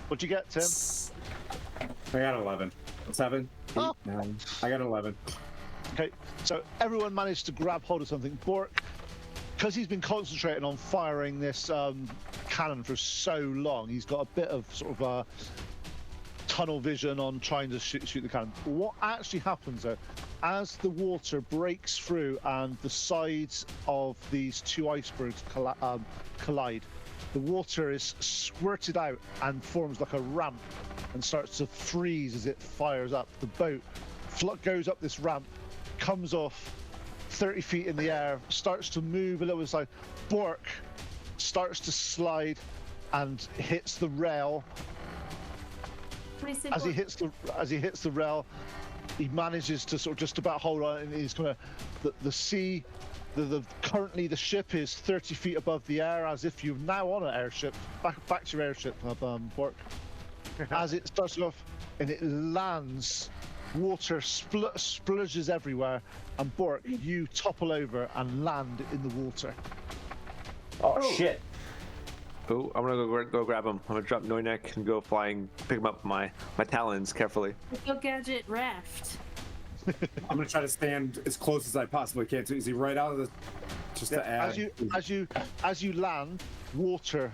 What'd you get, Tim? I got 11. 7, 8, Oh. 9. I got 11. Okay, so everyone managed to grab hold of something. Bork, because he's been concentrating on firing this cannon for so long, he's got a bit of sort of tunnel vision on trying to shoot the cannon. What actually happens though, as the water breaks through and the sides of these two icebergs collide, the water is squirted out and forms like a ramp and starts to freeze as it fires up. The boat goes up this ramp, comes off, 30 feet in the air, starts to move a little. It's like Bork starts to slide and hits the rail. As he hits the rail, he manages to sort of just about hold on, and he's gonna the sea. Currently the ship is 30 feet above the air, as if you're now on an airship. Back to your airship, Bork. As it starts off and it lands, water splurges everywhere, and Bork, you topple over and land in the water. Oh shit! Oh, I'm gonna go grab him. I'm gonna drop Noynek and go flying, pick him up with my talons carefully. Go gadget raft. I'm gonna try to stand as close as I possibly can. So is he right out of the? Just to add. As you land, water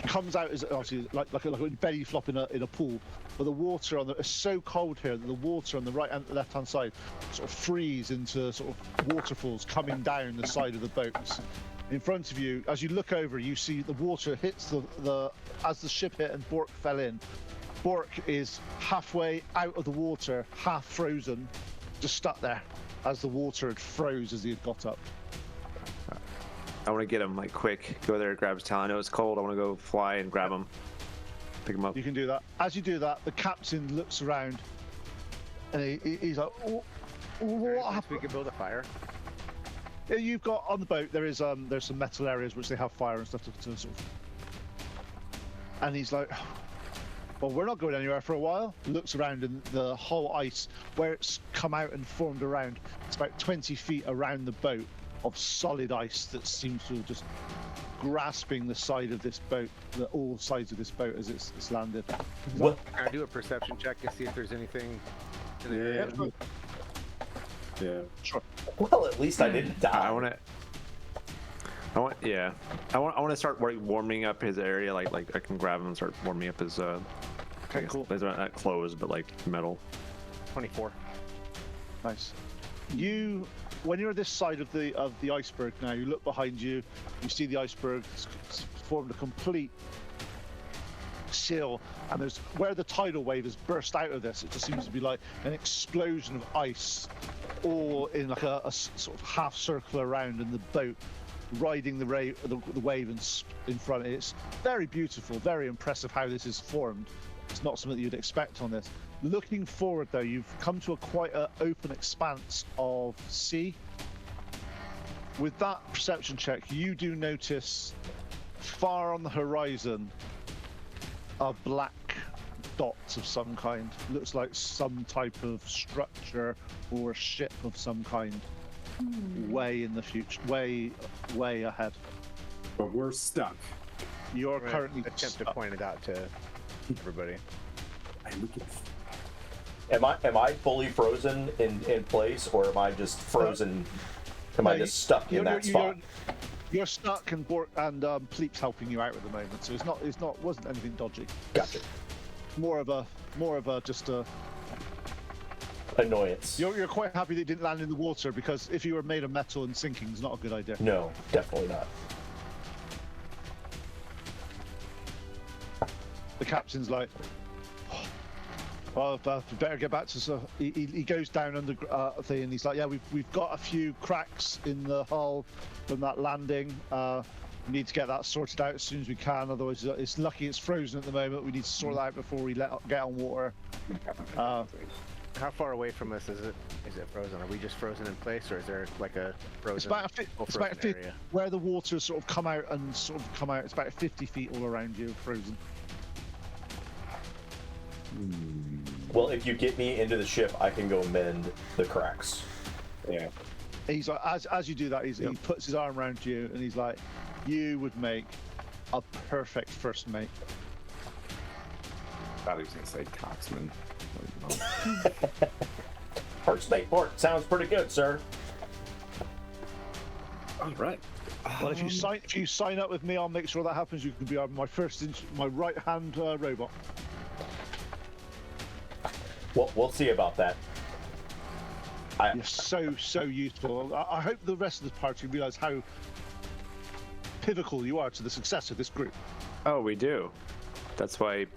comes out as obviously like a belly flop in a pool, but the water it's so cold here that the water on the right and left hand side sort of freeze into sort of waterfalls coming down the side of the boats. In front of you, as you look over, you see the water hits as the ship hit and Bork fell in. Bork is halfway out of the water, half frozen, just stuck there as the water had froze as he had got up. I want to get him like quick. Go there, grab his talon. I know it's cold. I want to go fly and grab him, pick him up. You can do that. As you do that, the captain looks around, and he's like, "What happened?" We can build a fire. Yeah, you've got on the boat. There's some metal areas which they have fire and stuff to sort of. And he's like, "Well, we're not going anywhere for a while." Looks around, and the whole ice where it's come out and formed around, it's about 20 feet around the boat of solid ice that seems to have just grasping the side of this boat, all sides of this boat as it's landed. What? Can I do a perception check to see if there's anything in the area? Yeah. Sure. Well, at least I didn't die. I want to start warming up his area. Like I can grab him and start warming up his. Okay, cool. It's not clothes, but like metal. 24. Nice. When you're this side of the iceberg now, you look behind you, you see the iceberg formed a complete seal, and there's where the tidal wave has burst out of this. It just seems to be like an explosion of ice, all in like a sort of half circle around, and the boat riding the wave in front. It's very beautiful, very impressive how this is formed. It's not something that you'd expect on this. Looking forward though, you've come to quite an open expanse of sea. With that perception check, you do notice far on the horizon are black dots of some kind. Looks like some type of structure or ship of some kind. Way in the future, way ahead. But we're stuck. You're Right. currently Attempt to stuck. point it out to everybody. Am I fully frozen in place, or am I just frozen? Am I just stuck in that spot? You're stuck, and Pleep's helping you out at the moment, so wasn't anything dodgy. Gotcha. More of a just a. Annoyance. You're quite happy that it didn't land in the water, because if you were made of metal and sinking is not a good idea. No, definitely not. The captain's like, well, we better get back to. So he goes down under thing, and he's like, yeah, we've got a few cracks in the hull from that landing. We need to get that sorted out as soon as we can. Otherwise, it's lucky it's frozen at the moment. We need to sort that out before we get on water. How far away from us is it? Is it frozen? Are we just frozen in place, or is there like a frozen? It's about 50, area? where the water sort of come out. It's about 50 feet all around you, frozen. Well, if you get me into the ship, I can go mend the cracks. Yeah. He's like, as you do that, he puts his arm around you, and he's like, you would make a perfect first mate. I thought he was gonna say coxman. First mate port sounds pretty good, sir. All right. Well, if you sign up with me, I'll make sure that happens. You can be my right hand robot. Well, we'll see about that. You're so useful. I hope the rest of the party realize how pivotal you are to the success of this group. Oh, we do. That's why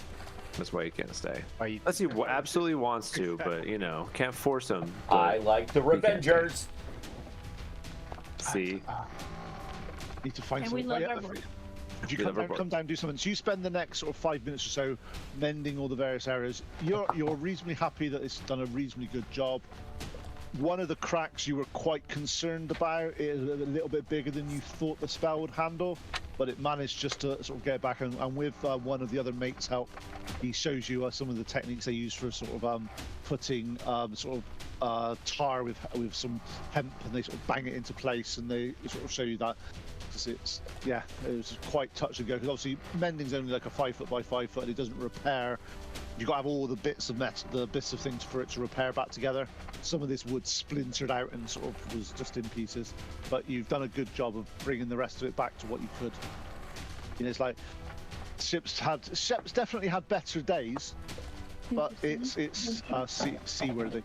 he can't stay. Unless he absolutely wants to, but can't force him. I like the Revengers. See. Need to find And we something. love our If board. if you We come love our down, come down, do something. So you spend the next sort of 5 minutes or so mending all the various areas. You're reasonably happy that it's done a reasonably good job. One of the cracks you were quite concerned about is a little bit bigger than you thought the spell would handle, but it managed just to sort of get back. And with one of the other mates' help, he shows you some of the techniques they use for sort of putting tar with some hemp, and they sort of bang it into place, and they sort of show you that. It was quite touch and go, because obviously mending's only like a 5 foot by 5 foot, and it doesn't repair. You've got to have all the bits of metal, the bits of things for it to repair back together. Some of this wood splintered out and sort of was just in pieces, but you've done a good job of bringing the rest of it back to what you could. You know, it's like ships definitely had better days, but it's seaworthy.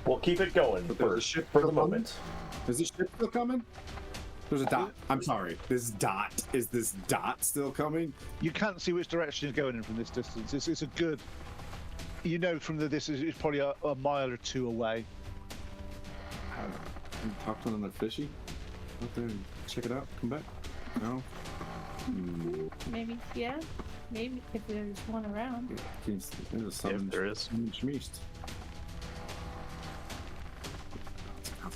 We'll keep it going But there's a for ship the still coming? moment. Is this ship still coming? There's a dot. I'm sorry. Is this dot still coming? You can't see which direction it's going in from this distance. It's a good, you know, from this is probably a mile or two away. Can you talk to another fishy out there and check it out? Come back. No. Maybe, yeah. Maybe if there's one around. There's a If summon. there is. Schmeest.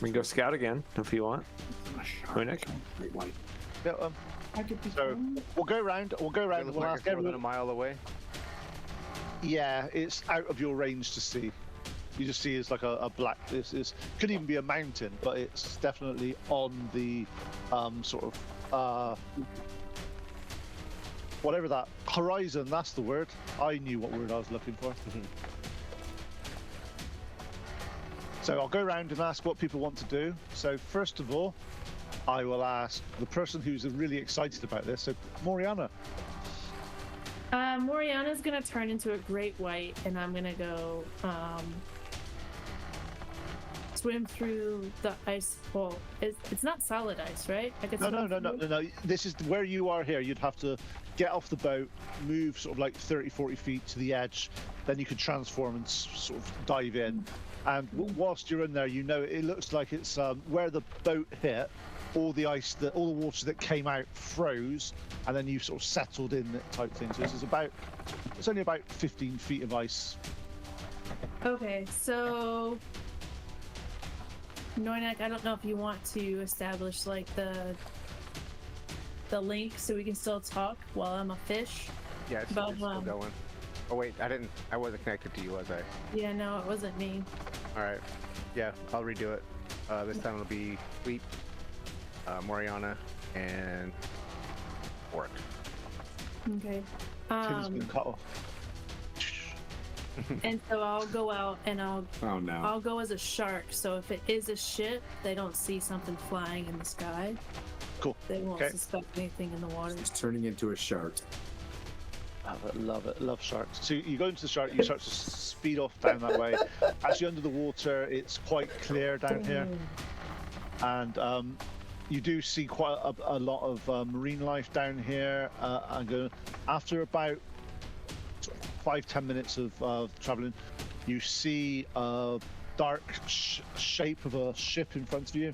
We can go scout again if you want. Nick? Great white. Yeah, I could be so we'll go round. It And looks we'll like ask it's more than a everyone. mile away. Yeah, it's out of your range to see. You just see it's like a black. This could even be a mountain, but it's definitely on the sort of whatever that horizon. That's the word. I knew what word I was looking for. So I'll go around and ask what people want to do. So first of all, I will ask the person who's really excited about this. So Moriana. Moriana's gonna turn into a great white, and I'm gonna go swim through the ice. Well, it's not solid ice, right? I could swim through? No. This is where you are here. You'd have to get off the boat, move sort of like 30, 40 feet to the edge, then you could transform and sort of dive in. And whilst you're in there, you know it looks like it's where the boat hit. All the ice, all the water that came out froze, and then you sort of settled in type thing. So it's only about 15 feet of ice. Okay, so Noinak, I don't know if you want to establish like the link so we can still talk while I'm a fish. Yeah, it's But, still going. Oh wait, I wasn't connected to you, was I? Yeah, no, it wasn't me. All right. Yeah, I'll redo it. This time it'll be Sleep, Moriana, and Orc. Okay. Tim's been cut off. And so I'll go out and Oh no. I'll go as a shark. So if it is a ship, they don't see something flying in the sky. Cool. They won't Okay. suspect anything in the water. It's turning into a shark. Love it. Love sharks. So you go into the shark, you start to speed off down that way. As you're under the water, it's quite clear down here. And you do see quite a lot of marine life down here. After about 5-10 minutes of traveling, you see a dark shape of a ship in front of you.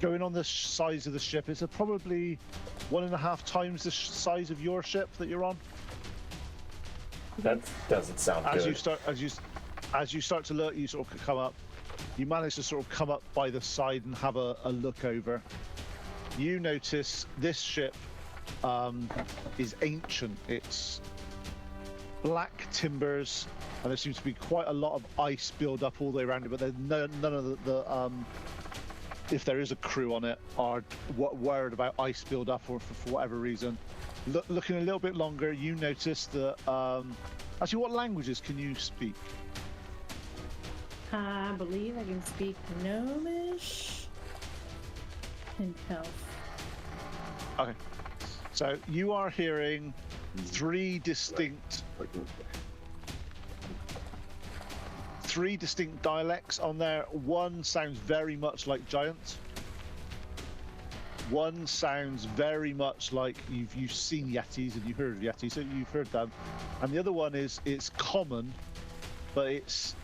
Going on the size of the ship, it's probably 1.5 times the size of your ship that you're on. That doesn't sound As good. you start to look, you sort of come up. You manage to sort of come up by the side and have a look over. You notice this ship is ancient. It's black timbers, and there seems to be quite a lot of ice build up all the way around it. But there's none of the if there is a crew on it, are worried about ice build up or for whatever reason. Looking a little bit longer, you notice that actually, what languages can you speak? I believe I can speak Gnomish and Elf. Okay, so you are hearing 3 distinct dialects on there. One sounds very much like giant. One sounds very much like you've seen Yetis and you've heard of Yetis, so you've heard them. And the other one it's common, but it's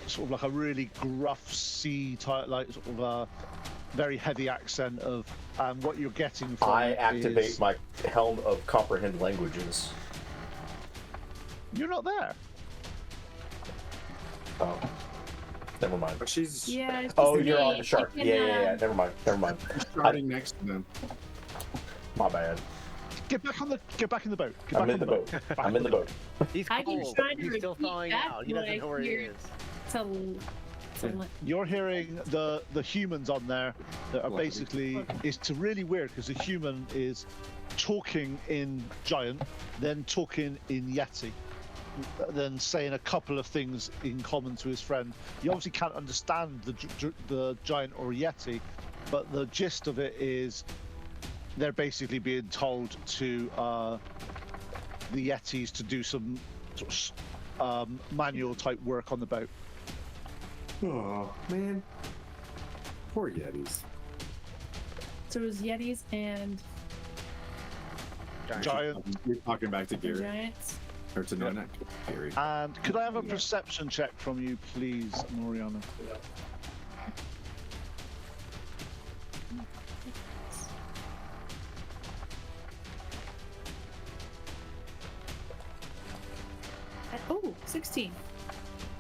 sort of like a really gruff sea type, like sort of very heavy accent of what you're getting from I it activate is- my helm of comprehend languages. You're not there. Oh, never mind. But she's Yeah. It's Oh, just you're me. on the shark. I can, Yeah. Never mind. starting next to them. My bad. Get back in the boat. Get I'm back in the on boat. Back I'm in the boat. He's I can cold. try to He's still repeat thawing back out. He what doesn't I know where he hear is. to You're hearing the humans on there that are What? basically, it's really weird because the human is talking in giant, then talking in Yeti, then saying a couple of things in common to his friend. You obviously can't understand the giant or Yeti, but the gist of it is they're basically being told to the Yetis to do some sort of, manual type work on the boat. Oh man, poor Yetis. So it was Yetis and Giant. We're talking back to Gary giants. or to Nonak. Gary. And could I have a perception check from you, please, Moriana? Oh, 16.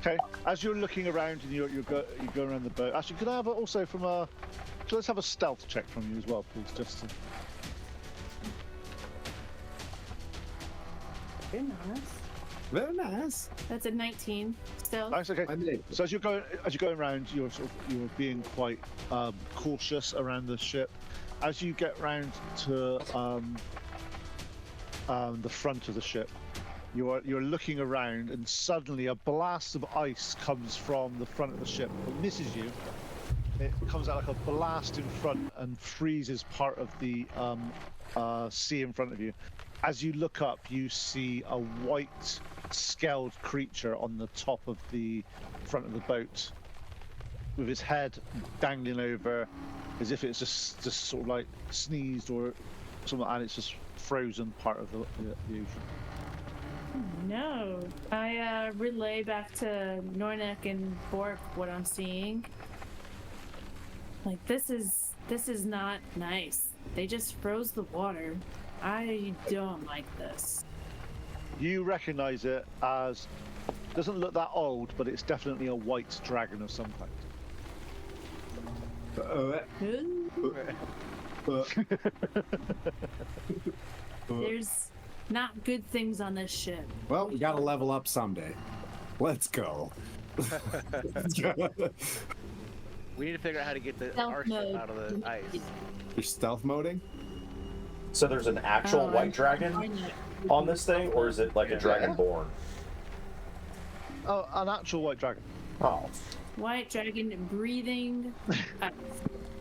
Okay. As you're looking around and you're going around the boat. Actually, could I have also from a? So let's have a stealth check from you as well, please, just to... Very nice. Very nice. That's a 19 still. Nice. Okay. I made it. So as you're going around, you're being quite cautious around the ship. As you get round to the front of the ship, you're looking around, and suddenly a blast of ice comes from the front of the ship. It misses you. It comes out like a blast in front and freezes part of the sea in front of you. As you look up, you see a white, scaled creature on the top of the front of the boat, with his head dangling over, as if it's just sort of like sneezed or something, and it's just frozen part of the ocean. No. I relay back to Nornek and Bork what I'm seeing. Like, this is not nice. They just froze the water. I don't like this. You recognize it as, doesn't look that old, but it's definitely a white dragon of some kind. There's not good things on this ship. Well, we gotta level up someday. Let's go. We need to figure out how to get the Stealth our ship mode. out of the ice. You're stealth moding? So there's an actual white dragon on this thing, or is it like a dragonborn? Oh, an actual white dragon. Oh. White dragon breathing.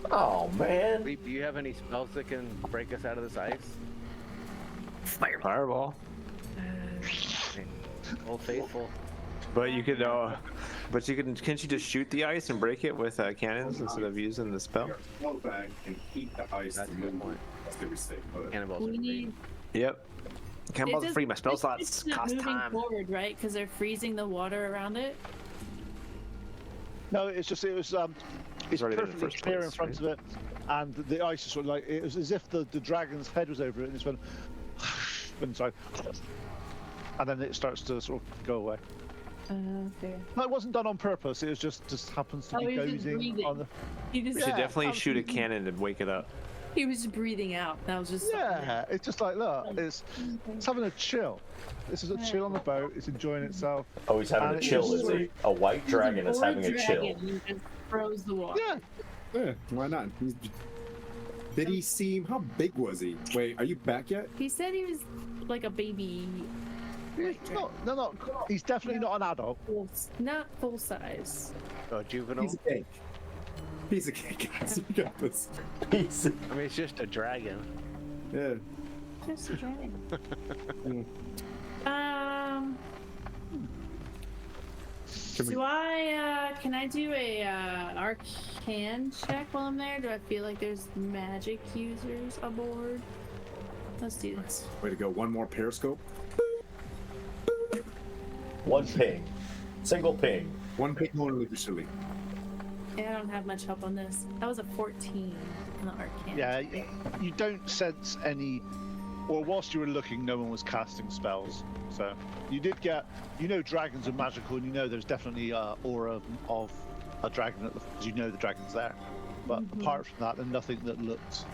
Oh man. Do you have any spells that can break us out of this ice? Fireball. Old Faithful. But you could, can't you just shoot the ice and break it with cannons instead of using the spell? Flow back and heat the ice That's to a good move. point. That's gonna be safe. Cannonballs We are free. need. Yep. Cannonballs are free. My spell It's slots not cost moving time. forward, right? Because they're freezing the water around it. No, it's it's already there in the perfectly first clear place, in front of it, and the ice is sort of like, it was as if the dragon's head was over it, and it's went inside, and then it starts to sort of go away. Okay. No, it wasn't done on purpose. It was just happens to Oh, be he was just dozing breathing. on the. He just, We should Yeah, definitely shoot a absolutely. cannon to wake it up. he was just breathing out. That was just. Yeah, it's just like, look, it's having a chill. This is a chill on the boat. It's enjoying itself. Oh, he's having And a it's chill, just is he? A white dragon is having a chill. He just froze the water. Yeah, Yeah, why not? Did he seem? How big was he? Wait, are you back yet? He said he was like a baby. he's not. He's definitely not an adult. Not full size. Oh, juvenile. Piece of cake. Piece of cake, guys. You got this. He's I mean, it's just a dragon. Yeah. Just a dragon. Mm. Do I can I do a arcane check while I'm there? Do I feel like there's magic users aboard? Let's do this. Way to go. One more periscope. one ping. Single ping. One pick more officially. I don't have much help on this. That was a 14 on the Arcana. Yeah, you don't sense any. Or whilst you were looking, no one was casting spells. So you did get. You know, dragons are magical, and you know there's definitely aura of a dragon because you know the dragon's there. But apart from that, there's nothing that looks.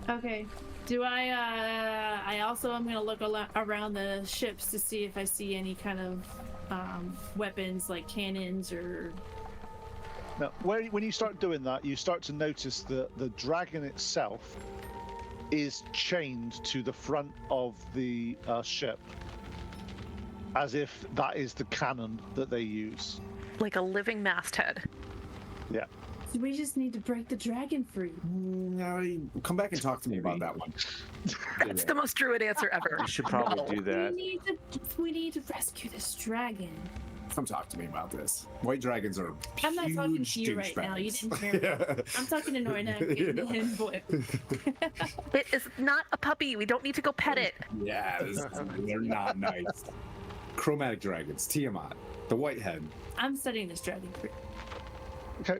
Okay. Do I also am gonna look around the ships to see if I see any kind of weapons like cannons or. Now, when you start doing that, you start to notice that the dragon itself is chained to the front of the ship, as if that is the cannon that they use. Like a living masthead. Yeah. So we just need to break the dragon free. No, come back and talk to me about that one. That's the most druid answer ever. We should probably do that. We need to rescue this dragon. Come talk to me about this. White dragons are I'm not talking to you huge right now. You douchebags. didn't hear me. Yeah. I'm talking to Nornak and Boy. It is not a puppy. We don't need to go pet it. Yeah, they're not nice. Chromatic dragons, Tiamat, the whitehead. I'm studying this dragon free. Okay.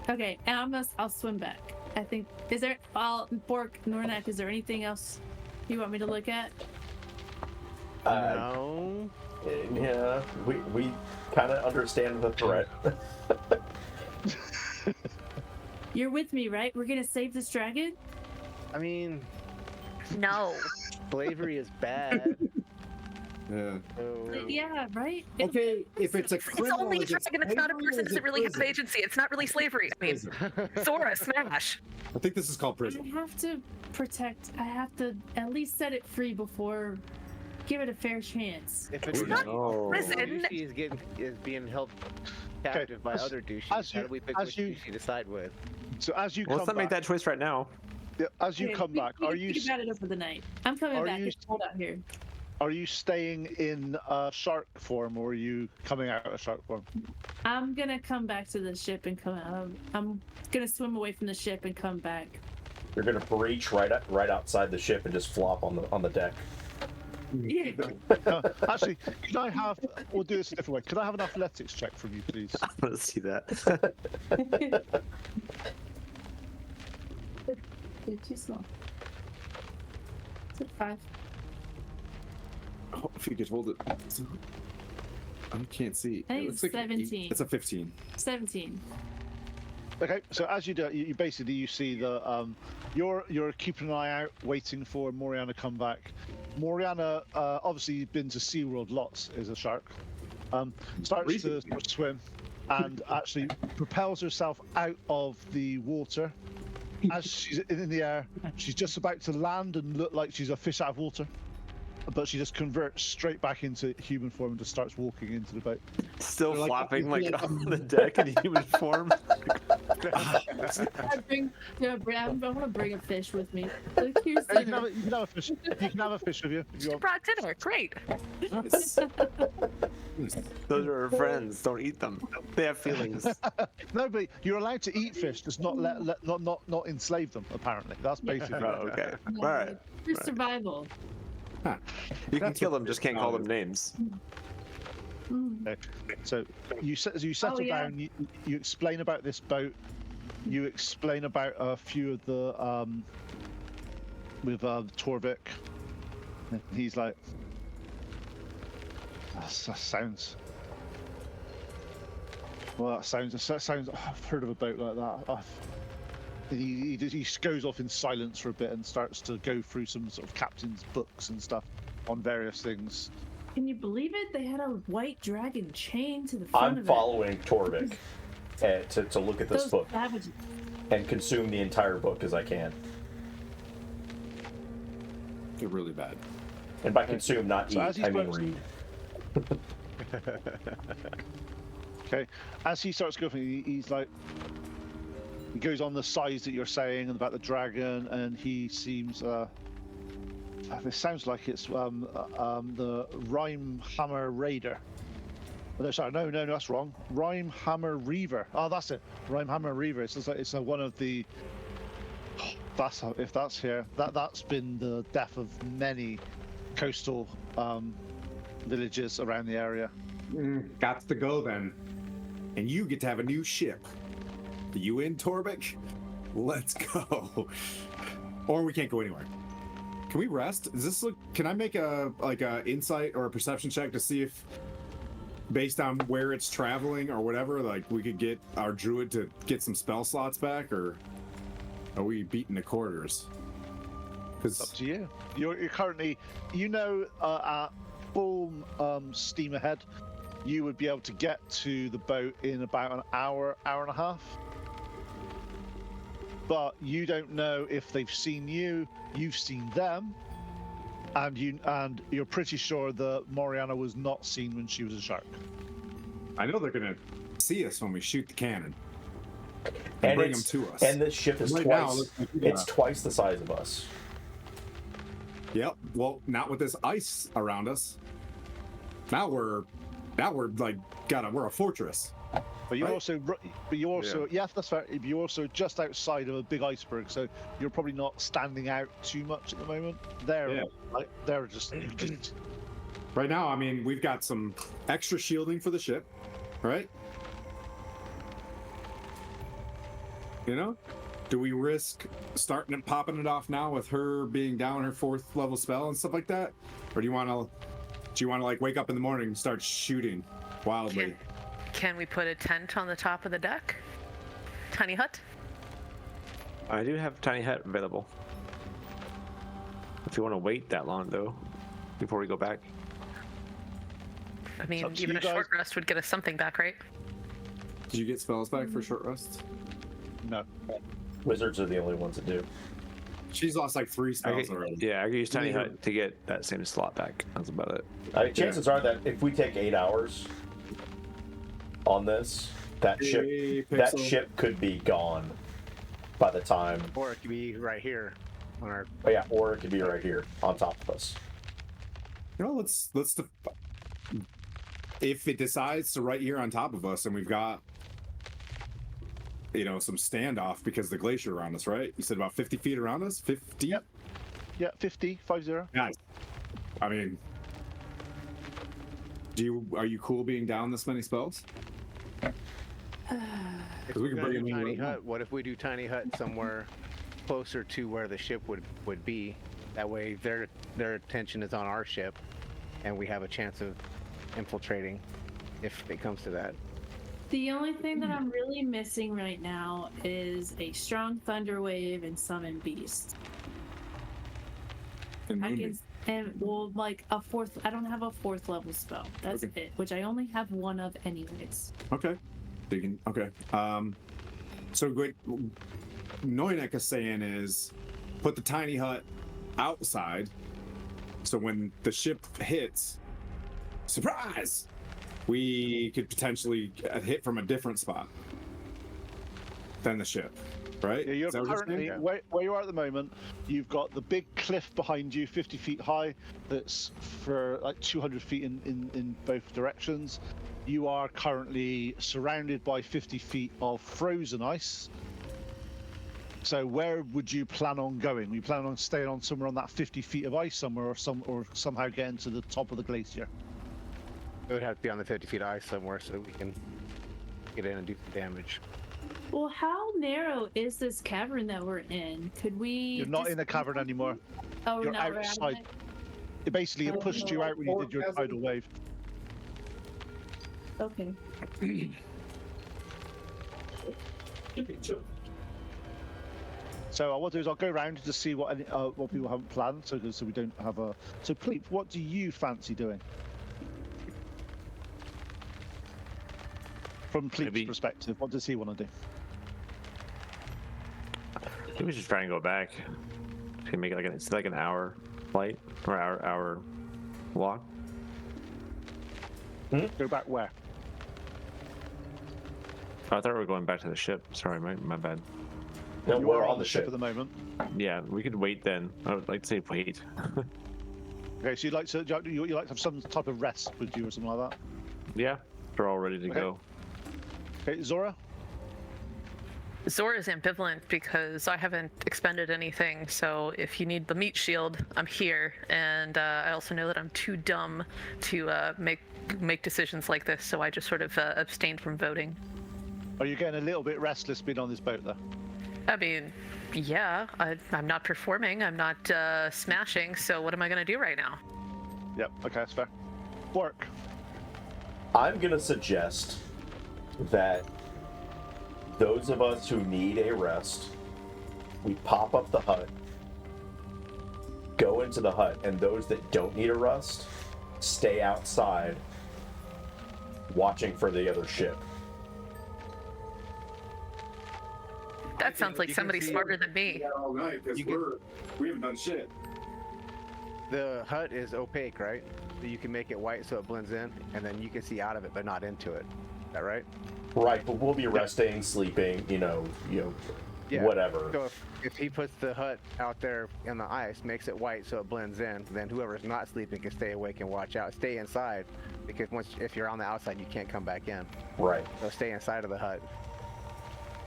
Okay, and I'll swim back. I think Bork, Nornak, is there anything else you want me to look at? No. Yeah, we kind of understand the threat. You're with me, right? We're gonna save this dragon? I mean, No. slavery is bad. Yeah. So... Yeah, right? Okay, if it's a It's criminal, only a is it dragon. It's not a slavery or person. is Doesn't it really have prison? agency. It's not really slavery. I mean, Prison. Sora, smash. I think this is called I prison. have to protect. I have to at least set it free before. Give it a fair chance. If it's not No. prison. Douchey is being held captive by as- other douches, as how you- do we pick as which you- douche to side with? So as you Well, let's come not make back, that choice right now. as you Okay, come we back, can are you think about it over the night. I'm coming are back. you- It's cold out here. are you staying in shark form or are you coming out of shark form? I'm gonna come back to the ship and come out. I'm gonna swim away from the ship and come back. You're gonna breach right outside the ship and just flop on the deck. Yeah. Actually, can I have? We'll do this a different way. Could I have an athletics check from you, please? Let's see that. They're too small. It's a 5. Oh, if you could hold it. I can't see. I think It it's looks like 17. It's a 15. 17. Okay, so as you do, you basically you see the you're keeping an eye out, waiting for Moriana to come back. Moriana obviously been to SeaWorld lots as a shark. Starts to swim and actually propels herself out of the water. As she's in the air, she's just about to land and look like she's a fish out of water. But she just converts straight back into human form and just starts walking into the boat. Still They're like- flopping like on the deck in human form. I want to bring a fish with me. Like, here's You can dinner. have a fish. You can have a fish with you if you You want. brought dinner. Great. Those are our friends. Don't eat them. They have feelings. No, but you're allowed to eat fish, just not not enslave them. Apparently, that's basically. Oh, okay. No, All right. For survival. You can kill them, just can't call them names. Okay. So you settle yeah. down. You explain about this boat. You explain about a few of the with Torvik. And he's like, that sounds. Well, that sounds. I've heard of a boat like that. He goes off in silence for a bit and starts to go through some sort of captain's books and stuff on various things. Can you believe it? They had a white dragon chained to the front I'm of following Torvik to look at it. this Those book savages. and consume the entire book as I can. They're really bad. And by consume, not So eat, as he's I mean going- read. Okay, as he starts going, he's like, he goes on the size that you're saying and about the dragon, and he seems. This sounds like it's the Rhyme Hammer Raider. Oh, no, sorry, no, that's wrong. Rhyme Hammer Reaver. Oh, that's it. Rhyme Hammer Reaver. It's one of the. If that's here, that's been the death of many coastal villages around the area. Got to go then. and you get to have a new ship. Are you in, Torvik? Let's go. Or we can't go anywhere. Can we rest? Does this look? Can I make a insight or a perception check to see if, based on where it's traveling or whatever, like we could get our druid to get some spell slots back, or are we beating the quarters? It's up to you. You're currently, at full steam ahead, you would be able to get to the boat in about an hour and a half. But you don't know if they've seen you, you've seen them, and you're pretty sure that Moriana was not seen when she was a shark. I know they're gonna see us when we shoot the cannon And bring them it's- to us. And this ship is Right now, twice. looks like we It's got- twice the size of us. Yep. Well, not with this ice around us. Now we're like we're a fortress. But you're Right. also, yeah, that's fair. You're also just outside of a big iceberg, so you're probably not standing out too much at the moment. Yeah. They're just Right now, I mean, we've got some extra shielding for the ship, right? You know? Do we risk starting and popping it off now with her being down her 4th level spell and stuff like that? Or do you want to like wake up in the morning and start shooting wildly? Can we put a tent on the top of the deck? Tiny hut? I do have a tiny hut available. If you want to wait that long, though, before we go back. I mean, up to even you a short guys. rest would get us something back, right? Did you get spells back for short rest? no. Wizards are the only ones that do. She's lost like 3 I spells could, already. yeah, I could use tiny Yeah. hut to get that same slot back. That's about it. I mean, chances are that if we take 8 hours on this, that Hey, that Pixel. ship could be gone by the time. Or it could be right here on our. Oh yeah, or it could be right here on top of us. You know, let's if it decides to right here on top of us, and we've got some standoff because the glacier around us, right? You said about 50 feet around us. 50. Yep. Yeah, 50. Nice. I mean, are you cool being down this many spells? If we we're can gonna bring do him in tiny right now. hut, what if we do tiny hut somewhere closer to where the ship would be? That way, their attention is on our ship, and we have a chance of infiltrating if it comes to that. The only thing that I'm really missing right now is a strong thunder wave and summon beast. And I Moonbeam. can, and well, like a 4th. I don't have a 4th level spell. That's Okay. it. Which I only have 1 of, anyways. Okay. Okay. So good. Noinek is saying is put the tiny hut outside, so when the ship hits, surprise, we could potentially hit from a different spot than the ship, right? Yeah, you're Is that what you're currently saying? where you are at the moment. You've got the big cliff behind you, 50 feet high, that's for like 200 feet in both directions. You are currently surrounded by 50 feet of frozen ice. So where would you plan on going? You plan on staying on somewhere on that 50 feet of ice somewhere, or somehow getting to the top of the glacier? It would have to be on the 50 feet ice somewhere so that we can get in and do some damage. Well, how narrow is this cavern that we're in? Could we? You're not in the cavern anymore. Oh, we're You're not. We're out of outside. it? It basically pushed you out when you did your tidal wave. Okay. So what I'll do is I'll go around to see what people haven't planned, so we don't have a. So Pleep, what do you fancy doing? From Pleep's Maybe- perspective, what does he want to do? I think we should try and go back. To make it it's like an hour flight or hour walk. Go back where? Oh, I thought we were going back to the ship. Sorry, my bad. No, You we're are on the ship. at the moment. Yeah, we could wait then. I would like to say wait. Okay, so you'd like to have some type of rest with you or something like that. Yeah, we're all ready to Okay. go. Okay, Zora. Zora's ambivalent because I haven't expended anything, so if you need the meat shield, I'm here. And I also know that I'm too dumb to make decisions like this, so I just sort of abstained from voting. Are you getting a little bit restless being on this boat, though? I mean, yeah, I'm not performing, I'm not smashing, so what am I going to do right now? Yep, okay, that's fair. Work. I'm gonna suggest that those of us who need a rest, we pop up the hut, go into the hut, and those that don't need a rest, stay outside, watching for the other ship. That sounds like you can somebody see- smarter than me. Yeah, all night because we haven't done shit. The hut is opaque, right? So you can make it white so it blends in, and then you can see out of it but not into it. Is that right? Right, but we'll be resting, sleeping, whatever. So if he puts the hut out there in the ice, makes it white so it blends in, then whoever's not sleeping can stay awake and watch out. Stay inside, because if you're on the outside, you can't come back in. Right. So stay inside of the hut.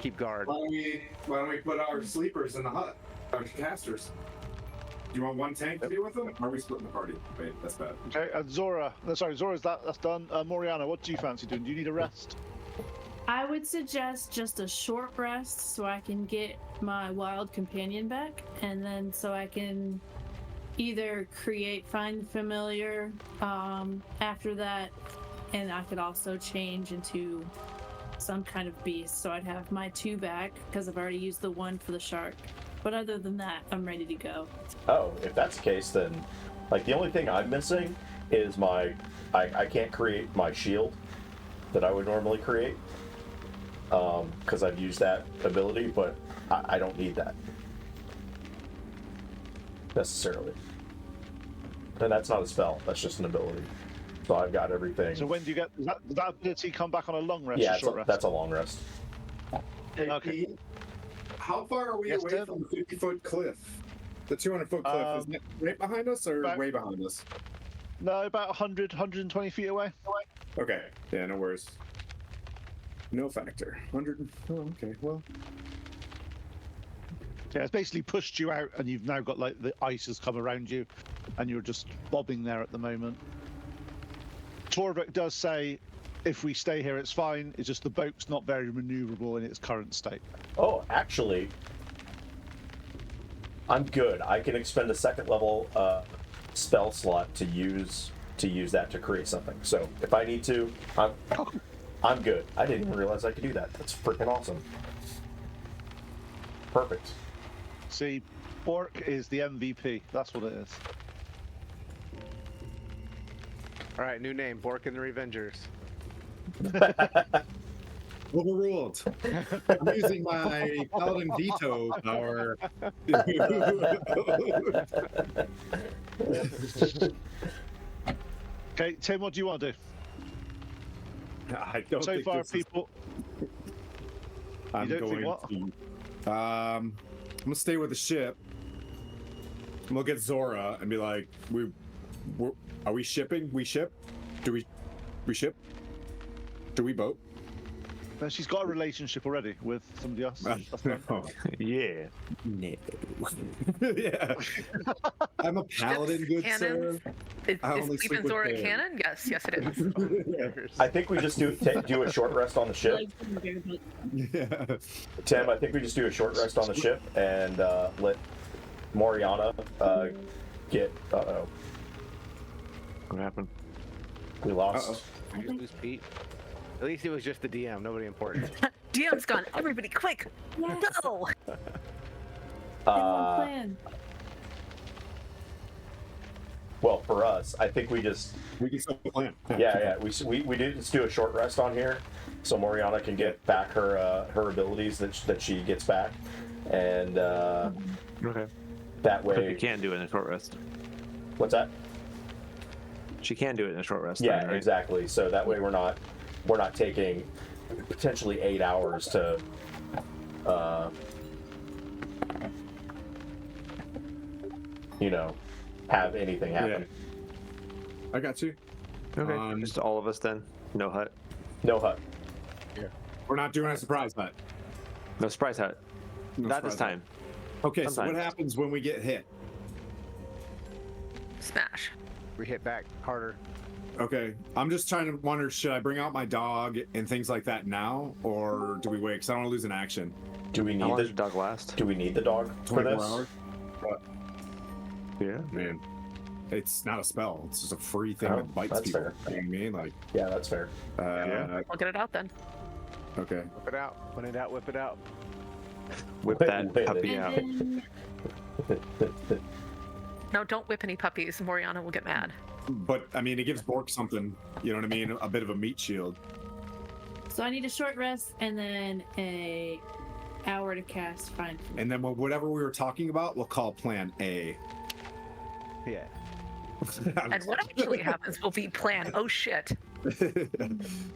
Keep guard. Why don't we put our sleepers in the hut? Our casters. Do you want one tank to be with them? Or are we splitting the party? Wait, that's bad. Okay, Zora's that's done. Moriana, what do you fancy doing? Do you need a rest? I would suggest just a short rest so I can get my wild companion back, and then so I can either find familiar after that, and I could also change into some kind of beast. So I'd have my 2 back because I've already used the 1 for the shark. But other than that, I'm ready to go. Oh, if that's the case, then the only thing I'm missing is I can't create my shield that I would normally create because I've used that ability, but I don't need that necessarily. And that's not a spell, that's just an ability. So I've got everything. So when do you get does that ability come back on a long rest Yeah, or short rest? that's a long rest. Hey, Okay. Pete, how far are we Yes, away Tim? from the 50-foot cliff? The 200-foot cliff, is it right behind us or about- way behind us? No, about 120 feet away. Okay, yeah, no worries. No factor. 100. Oh, okay, well. Yeah, it's basically pushed you out, and you've now got the ice has come around you, and you're just bobbing there at the moment. Torvik does say, if we stay here, it's fine. It's just the boat's not very maneuverable in its current state. Oh, actually, I'm good. I can expend a 2nd level spell slot to use that to create something. So if I need to, I'm good. I didn't even realize I could do that. That's freaking awesome. Perfect. See, Bork is the MVP. That's what it is. All right, new name: Bork and the Revengers. Overruled. I'm using my paladin veto power. Okay, Tim, what do you want to do? I don't So think far, this is- people. I'm don't think going what? to. I'm gonna stay with the ship. And we'll get Zora and be like, are we shipping? We ship? Do we ship? Do we boat? No, she's got a relationship already with somebody else. That's fine. Yeah. No. Yeah. I'm a paladin, good sir. Is I only sleep even with Zora bears. canon? Yes, it is. I think we just do a short rest on the ship. Yeah. Tim, I think we just do a short rest on the ship and let Moriana get. Uh-oh. What happened? We lost. Uh-oh. Who's Pete? At least it was just the DM. Nobody important. DM's gone. Everybody, quick! Yes. No! Plan. Well, for us, I think we just. We can still plan. Yeah. We do just do a short rest on here, so Moriana can get back her abilities that she gets back, and Okay. that But you way. can do it in a short rest. What's that? She can do it in a short rest. Yeah, then, right? exactly. So that way we're not taking potentially 8 hours to have anything happen. I got you. Okay. Just all of us then. No hut. No hut. We're not doing a surprise hut. No surprise hut. No Not this surprise. time. Okay, so what Sometimes. happens when we get hit? Smash. We hit back harder. Okay, I'm just trying to wonder, should I bring out my dog and things like that now, or do we wait? Because I don't want to lose an action. Do we How need long the does your dog last? Do we need the dog for 24 this? hours? Yeah. Man, it's not a spell. It's just a free thing Oh, that bites that's people. fair. You know what I mean? Like, Yeah, that's fair. I'll get it out then. okay. Whip it out. Put it out. Whip it out. Whip Wait, that wait, puppy And out. then No, don't whip any puppies. Moriana will get mad. But I mean, it gives Bork something. You know what I mean? A bit of a meat shield. so I need a short rest and then a hour to cast Find Food. And then whatever we were talking about, we'll call Plan A. Yeah. And what actually happens will be plan. Oh shit. You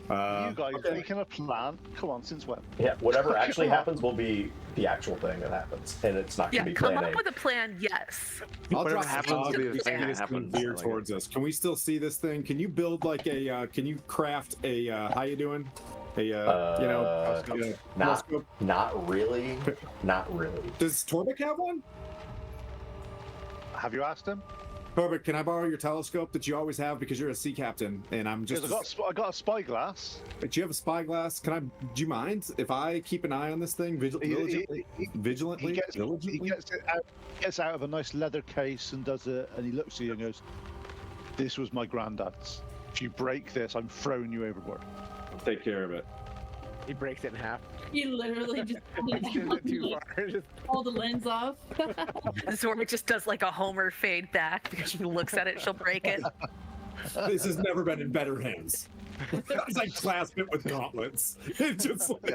guys okay. making a plan? Come on, since when? Yeah, whatever actually happens will be the actual thing that happens, and it's not Yeah, going to be come plan up A. with a plan. Yes. I'll Whatever drop happens the dog will be if the thing you that guys can happens. veer I like towards us. Can we still see this thing? Can you build like a? Can you craft a? How you doing? A not, telescope? not really. Not really. Does Torvik have one? Have you asked him? Torvik, can I borrow your telescope that you always have because you're a sea captain and I'm just? Because I got a spyglass. Do you have a spyglass? Can I? Do you mind if I keep an eye on this thing vigilantly? Vigilantly? He gets Diligently? gets out of a nice leather case and does it, and he looks at you and goes, "This was my granddad's. If you break this, I'm throwing you overboard." Take care of it. He breaks it in half. You literally just Pushes it too far. Just pull the lens off. Zormik just does like a Homer fade back because she looks at it, she'll break it. This has never been in better hands. As I clasp it with gauntlets. It just like,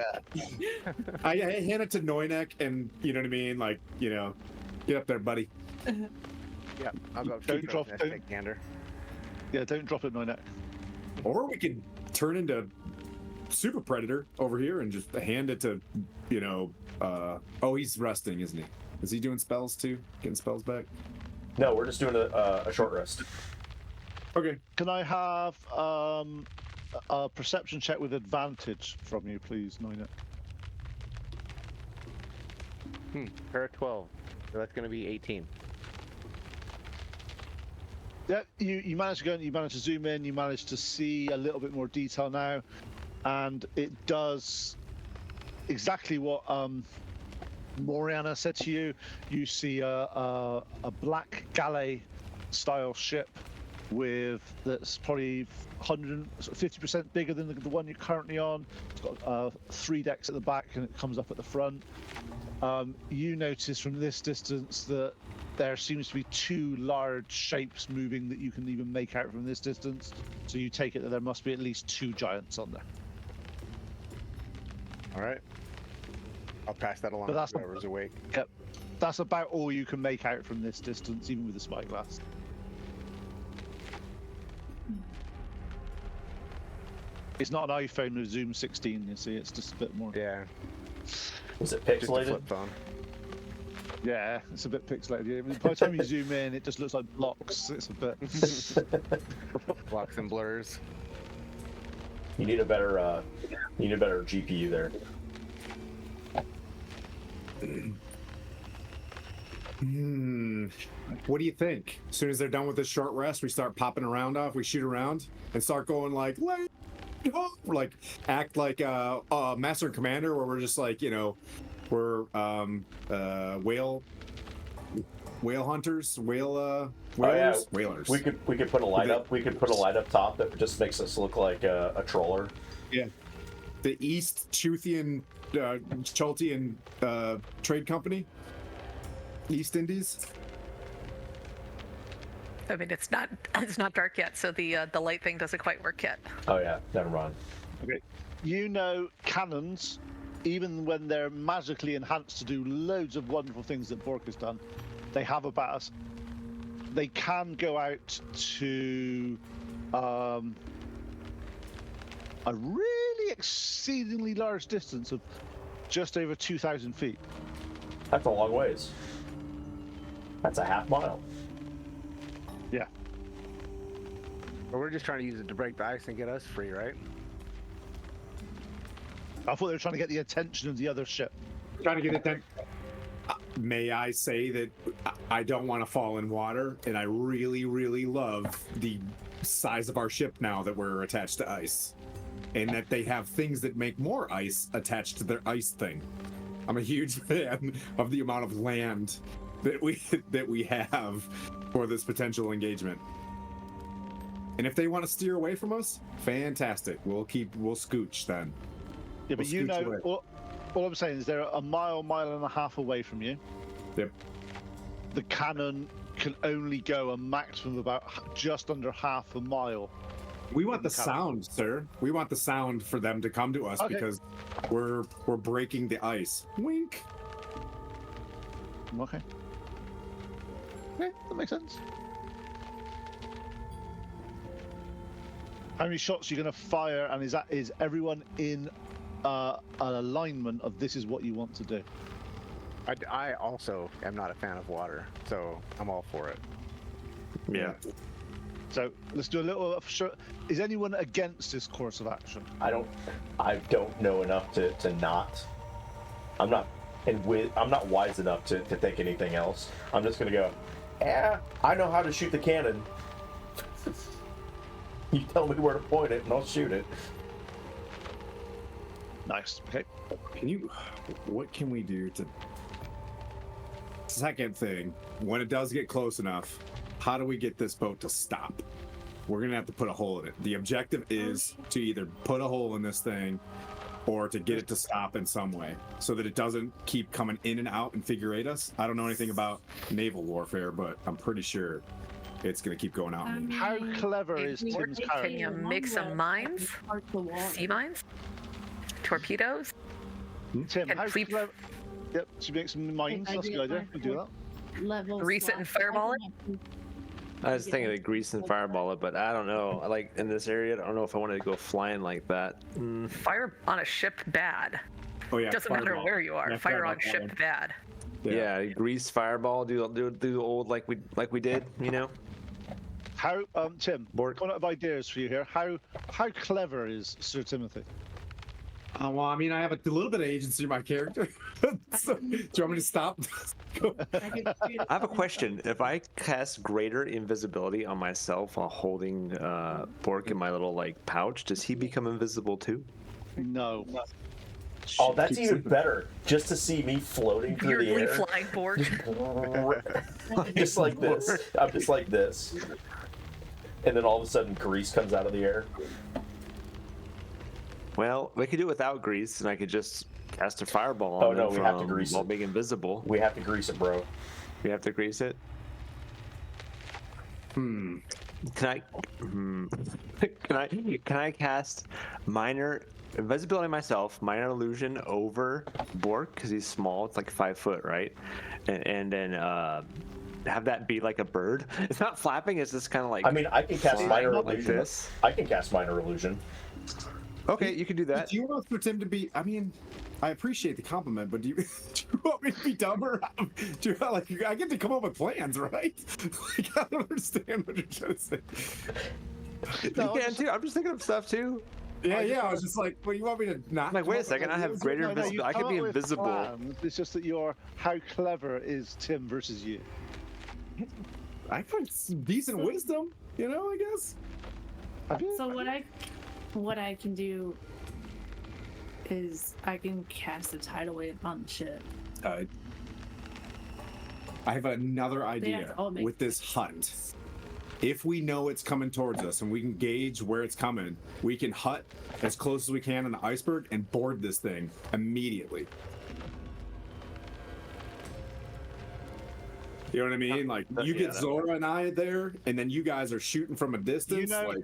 I hand it to Noynek and you know what I mean? Like, you know, get up there, buddy. yeah. I'll go Don't keep drop- it. don't- Take gander. Yeah, don't drop it, Noynek. Or we could turn into Super Predator over here and just hand it to, you know, oh, he's resting, isn't he? Is he doing spells too? Getting spells back? No, we're just doing a short rest. Okay. Can I have a perception check with advantage from you, please, Noynek? Her 12. So that's going to be 18. Yeah, you managed to go and you managed to zoom in, you managed to see a little bit more detail now, and it does exactly what Moriana said to you. You see a black galley style ship with that's probably 150% bigger than the one you're currently on. It's got 3 decks at the back and it comes up at the front. You notice from this distance that there seems to be 2 large shapes moving that you can even make out from this distance. So you take it that there must be at least 2 giants on there. All right. I'll pass that along But to that's- whoever's awake. Yep. That's about all you can make out from this distance, even with the spyglass. It's not an iPhone with Zoom 16, you see, it's just a bit more. Yeah. Is it Just a pixelated? flip phone. Yeah, it's a bit pixelated. Yeah, by the time you zoom in, it just looks like blocks. It's a bit. Blocks and blurs. You need a better GPU there. What do you think? As soon as they're done with this short rest, we start popping around off, we shoot around and start going like, like act like Master and Commander, where we're just like, you know, we're whale hunters, whalers. Whalers. We could put a light up. We could put a light up top that just makes us look like a troller. Yeah. The East Chuthian Chaltian Trade Company. East Indies. I mean, it's not dark yet, so the light thing doesn't quite work yet. Oh yeah, never mind. Okay. You know, cannons, even when they're magically enhanced to do loads of wonderful things that Bork has done, they have about they can go out to a really exceedingly large distance of just over 2,000 feet. That's a long ways. That's a half mile. Yeah. But we're just trying to use it to break the ice and get us free, right? I thought they were trying to get the attention of the other ship. Trying to get it done. May I say that I don't want to fall in water, and I really, really love the size of our ship now that we're attached to ice, and that they have things that make more ice attached to their ice thing. I'm a huge fan of the amount of land that we have for this potential engagement. And if they want to steer away from us, fantastic. We'll scooch then. Yeah, but We'll you scooch know, away. all I'm saying is they're a mile and a half away from you. Yep. The cannon can only go a maximum of about just under half a mile. We want the sound, sir. We want the sound for them to come to us because we're breaking the ice. Wink. Okay. Okay, that makes sense. How many shots are you going to fire, and is everyone in an alignment of this is what you want to do? I also am not a fan of water, so I'm all for it. Yeah. So let's do a little. Is anyone against this course of action? I don't know enough to not. I'm not wise enough to think anything else. I'm just gonna go. Yeah, I know how to shoot the cannon. You tell me where to point it, and I'll shoot it. Nice. Okay. What can we do to? Second thing, when it does get close enough, how do we get this boat to stop? We're gonna have to put a hole in it. The objective is to either put a hole in this thing or to get it to stop in some way so that it doesn't keep coming in and out and figure eight us. I don't know anything about naval warfare, but I'm pretty sure it's gonna keep going out. How clever is Tim's Can character? you make some mines? Sea mines? Torpedoes? Tim, Can how we- clever? Yep, she makes some mines. That's a good idea. We do that. Level Grease it and fireball it? I was thinking of grease and fireball it, but I don't know. Like in this area, I don't know if I wanted to go flying like that. Fire on a ship, bad. Oh yeah, Doesn't matter fireball. where you are. Yeah, Fire on fireball, that ship, one. bad. Yeah, grease fireball. Do the old like we did. You know. How, Tim? Bork. One of ideas for you here. How clever is Sir Timothy? Well, I mean, I have a little bit of agency in my character. So, do you want me to stop? I have a question. If I cast greater invisibility on myself while holding Bork in my little like pouch, does he become invisible too? No. Oh, that's even better. Just to see me floating through the Weirdly air, flying board. just like this. I'm just like this, and then all of a sudden, grease comes out of the air. Well, we could do it without grease, and I could just cast a fireball on Oh, no, them we have to from- grease while it. being invisible. We have to grease it, bro. We have to grease it. Can I? Can I cast minor invisibility myself, minor illusion over Bork because he's small. It's like 5 foot, right? And then have that be like a bird. It's not flapping. It's just kind of like. I mean, I can cast flying minor like illusion. this. I can cast minor illusion. Okay, you can do that. Do you want for Tim to be? I mean, I appreciate the compliment, but do you want me to be dumber? Do you, like I get to come up with plans, right? Like, I don't understand what you're trying to say. You can too. I'm just thinking of stuff too. Yeah, I was just like, well, you want me to not? I'm like, come wait a up with second. I have ideas? greater No, you invisibility. I could come be up with invisible. plans. It's just that how clever is Tim versus you? I put some decent wisdom, I guess. So what I can do is I can cast a tidal wave on the ship. I have another have idea to all make with this hut. If we know it's coming towards us and we can gauge where it's coming, we can hut as close as we can on the iceberg and board this thing immediately. You know what I mean? Like, you get Zora and I there, and then you guys are shooting from a distance. Like,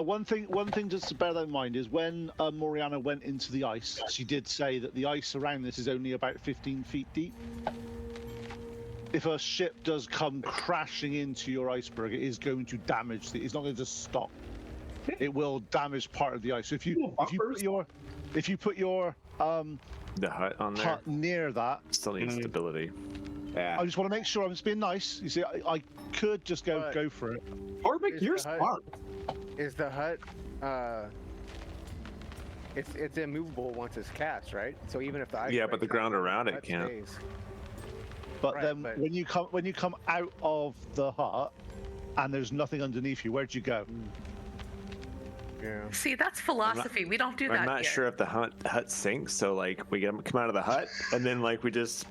One thing just to bear that in mind is when Moriana went into the ice, she did say that the ice around this is only about 15 feet deep. If a ship does come crashing into your iceberg, it is going to damage it's not going to just stop. It will damage part of the ice. So if you put your The hut on there hut near that, still needs stability. yeah. I just want to make sure I'm just being nice. You see, I could just go for it. Harvick, Is you're the hut- smart. Is the hut it's immovable once it's cast, right? So even if the ice Yeah, but the breaks out, ground around it hut can't. stays. But Right, then but- when you come out of the hut and there's nothing underneath you, where'd you go? Yeah. See, that's philosophy. We don't do that I'm not here. sure if the hut sinks, so like we come out of the hut and then like we just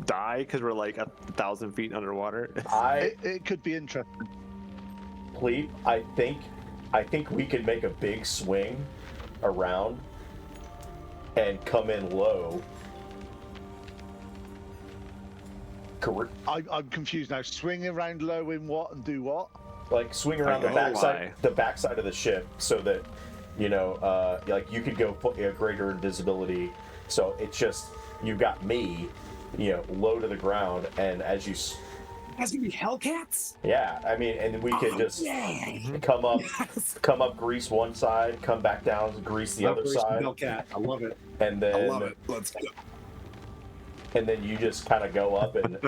die because we're like 1,000 feet underwater. It could be interesting. Pleep, I think we could make a big swing around and come in low. I'm confused now. Swing around low in what and do what? Like swing around Like the backside of the ship, so that like you could go put a greater invisibility. So it's just you got me, low to the ground, and as you. That's gonna be Hellcats. Yeah, I mean, and we could just come up, grease one side, come back down, grease the other side, Hellcat. I love it. and then I love it. Let's go. and then you just kind of go up and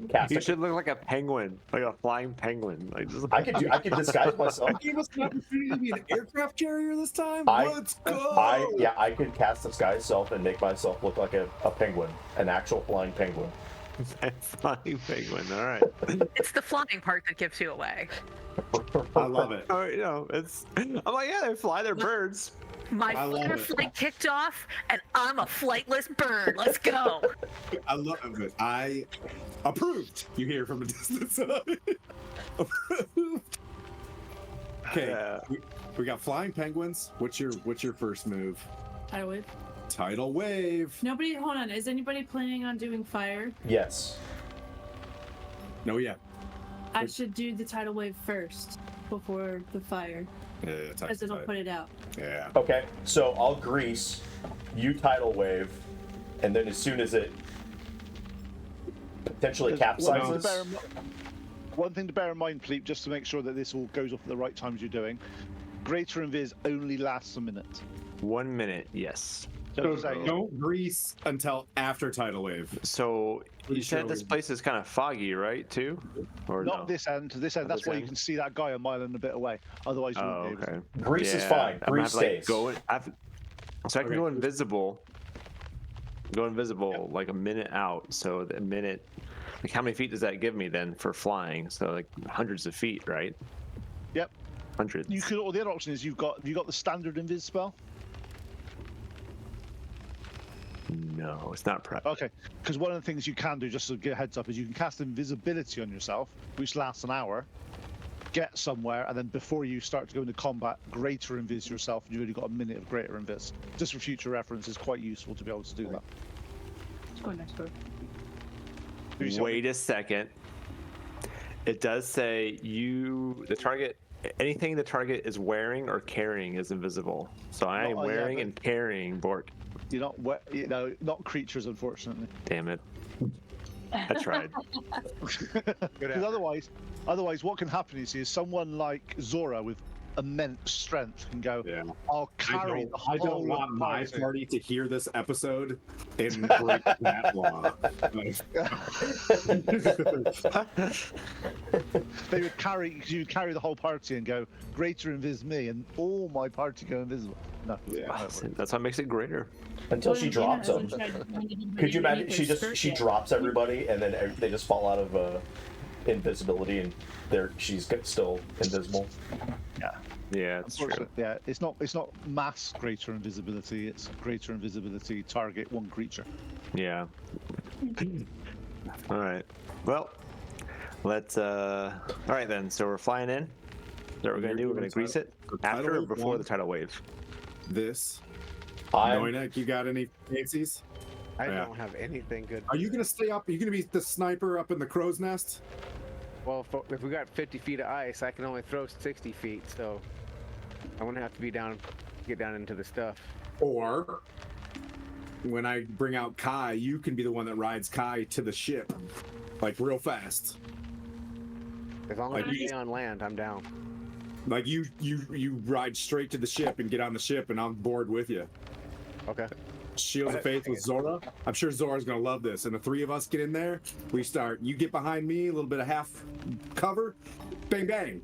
cast. You should look like a penguin, like a flying penguin. Like just... I could disguise myself. Gave us an opportunity to be an aircraft carrier this time. I- Let's go. I could cast disguise self and make myself look like a penguin, an actual flying penguin. flying penguin. All right. It's the flying part that gives you away. I love it. Oh, it's. I'm like, yeah, they fly. They're birds. My I love fighter it. flight kicked off, and I'm a flightless bird. Let's go. I love it. I approved. You hear from a distance. Approved. Okay, Yeah. we got flying penguins. What's your first move? Tidal wave. Tidal wave. Nobody, hold on. Is anybody planning on doing fire? Yes. No, yeah. I should do the tidal wave first before the fire, Yeah, because it'll put it out. Yeah. Okay, so I'll grease, you tidal wave, and then as soon as it potentially capsizes. One thing to bear in mind, Pleep, just to make sure that this all goes off at the right times you're doing. Greater Invis only lasts a minute. 1 minute, yes. So don't grease until after tidal wave. So Pretty you said sure this we- place is kind of foggy, right? Too, or Not no? this end. This end. Not That's this why you end? can see that guy a mile and a bit away. Otherwise, you Oh, wouldn't be able okay. to. Grease is fine. I'm gonna Grease have to, stays. so I can Okay. go invisible. Go invisible like a minute out. So the minute, like how many feet does that give me then for flying? So like hundreds of feet, right? Yep. Hundreds. You could. Or the other option is you've got the standard Invis spell. No, it's not prep. Okay, because one of the things you can do, just to get a heads up, is you can cast invisibility on yourself, which lasts an hour. Get somewhere, and then before you start to go into combat, greater invis yourself, and you've only got a minute of greater invis. Just for future reference, it's quite useful to be able to do that. Let's go next door. Wait a second. It does say the target, anything the target is wearing or carrying is invisible. So I am Oh, yeah, wearing but- and carrying Bork. You're not, not creatures, unfortunately. Damn it. I tried. Because otherwise, what can happen is someone like Zora with immense strength can go, Yeah. I'll carry the whole I don't want of my party." party to hear this episode and break that law. They would carry, you would carry the whole party and go, greater invis me, and all my party go invisible. No, Yeah. That's what makes it greater. Until she Well, drops yeah, them. hasn't tried to find anybody Could you imagine? underneath their skirt She yet. drops everybody, and then they just fall out of invisibility, and she's still invisible. Yeah, it's true. Unfortunately, yeah, it's not mass greater invisibility. It's greater invisibility target one creature. Yeah. All right. Well, let's. All right then. So we're flying in. Is that what we're gonna do? We're gonna grease it tidal after or wave before one. the tidal wave. This. I'm Noinek, you got any fancies? I Yeah. don't have anything good. Are you gonna stay up? Are you gonna be the sniper up in the crow's nest? Well, if we got 50 feet of ice, I can only throw 60 feet, so I'm gonna have to be get down into the stuff. Or when I bring out Kai, you can be the one that rides Kai to the ship, like real fast. As long as Like we you- stay on land, I'm down. Like you ride straight to the ship and get on the ship, and I'm board with you. Okay. Shields of Faith with Zora. I'm sure Zora's gonna love this. And the three of us get in there. We start. You get behind me, a little bit of half cover. Bang bang,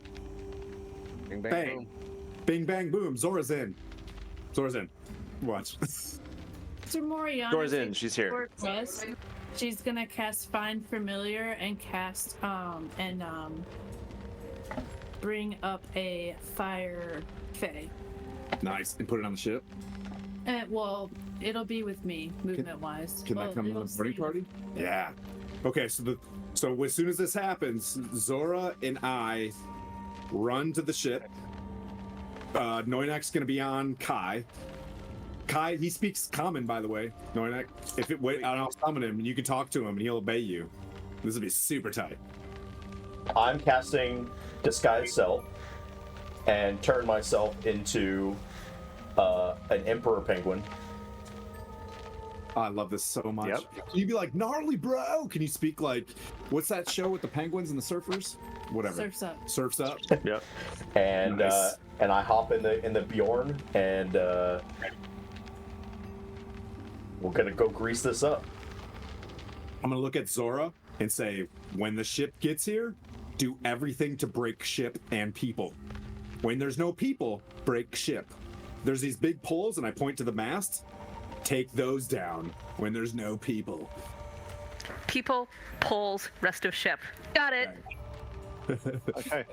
Bang, bang, bang, boom. bing bang boom. Zora's in. Zora's in. Watch. So Moriana. Dora's in. She's here. She's gonna cast Find Familiar and cast bring up a fire fae. Nice. And put it on the ship. Well, it'll be with me, movement-wise. Can that come in the boarding party? Yeah. Okay, so as soon as this happens, Zora and I run to the ship. Noinek's gonna be on Kai. Kai, he speaks common, by the way. Noinek, I'll summon him, and you can talk to him, and he'll obey you. This will be super tight. I'm casting Disguise Self and turn myself into an Emperor Penguin. Oh, I love this so much. Yep. Can you be like, gnarly, bro? Can you speak like, what's that show with the penguins and the surfers? Whatever. Surf's Up. Surf's Up. Yep. And Nice. and I hop in the Bjorn, and we're gonna go grease this up. I'm gonna look at Zora and say, when the ship gets here, do everything to break ship and people. When there's no people, break ship. There's these big poles, and I point to the mast. Take those down when there's no people. People, poles, rest of ship. Got it. Okay.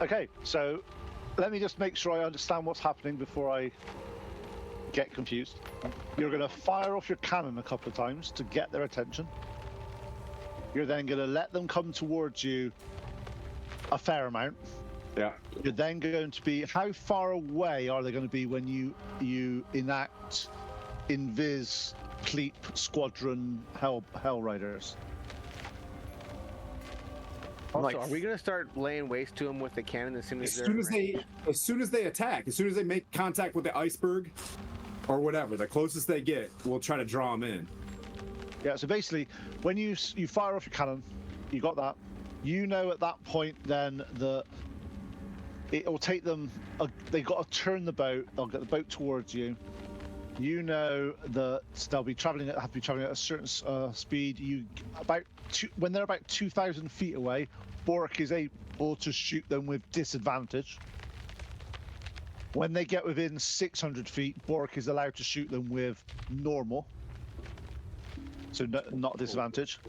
Okay, so let me just make sure I understand what's happening before I get confused. You're going to fire off your cannon a couple of times to get their attention. You're then going to let them come towards you a fair amount. Yeah. You're then going to be, how far away are they going to be when you enact Invis Pleep Squadron Hell Riders? Also, Like- are we gonna start laying waste to them with the cannon as soon as As soon as they attack, as soon as they make contact with the iceberg or whatever, the closest they get, we'll try to draw them in. Yeah, so basically, when you fire off your cannon, you got that. You know at that point then that it will take them. They've got to turn the boat. They'll get the boat towards you. You know that they'll be traveling have to be traveling at a certain speed. When they're about 2,000 feet away, Bork is able to shoot them with disadvantage. When they get within 600 feet, Bork is allowed to shoot them with normal. So not disadvantage.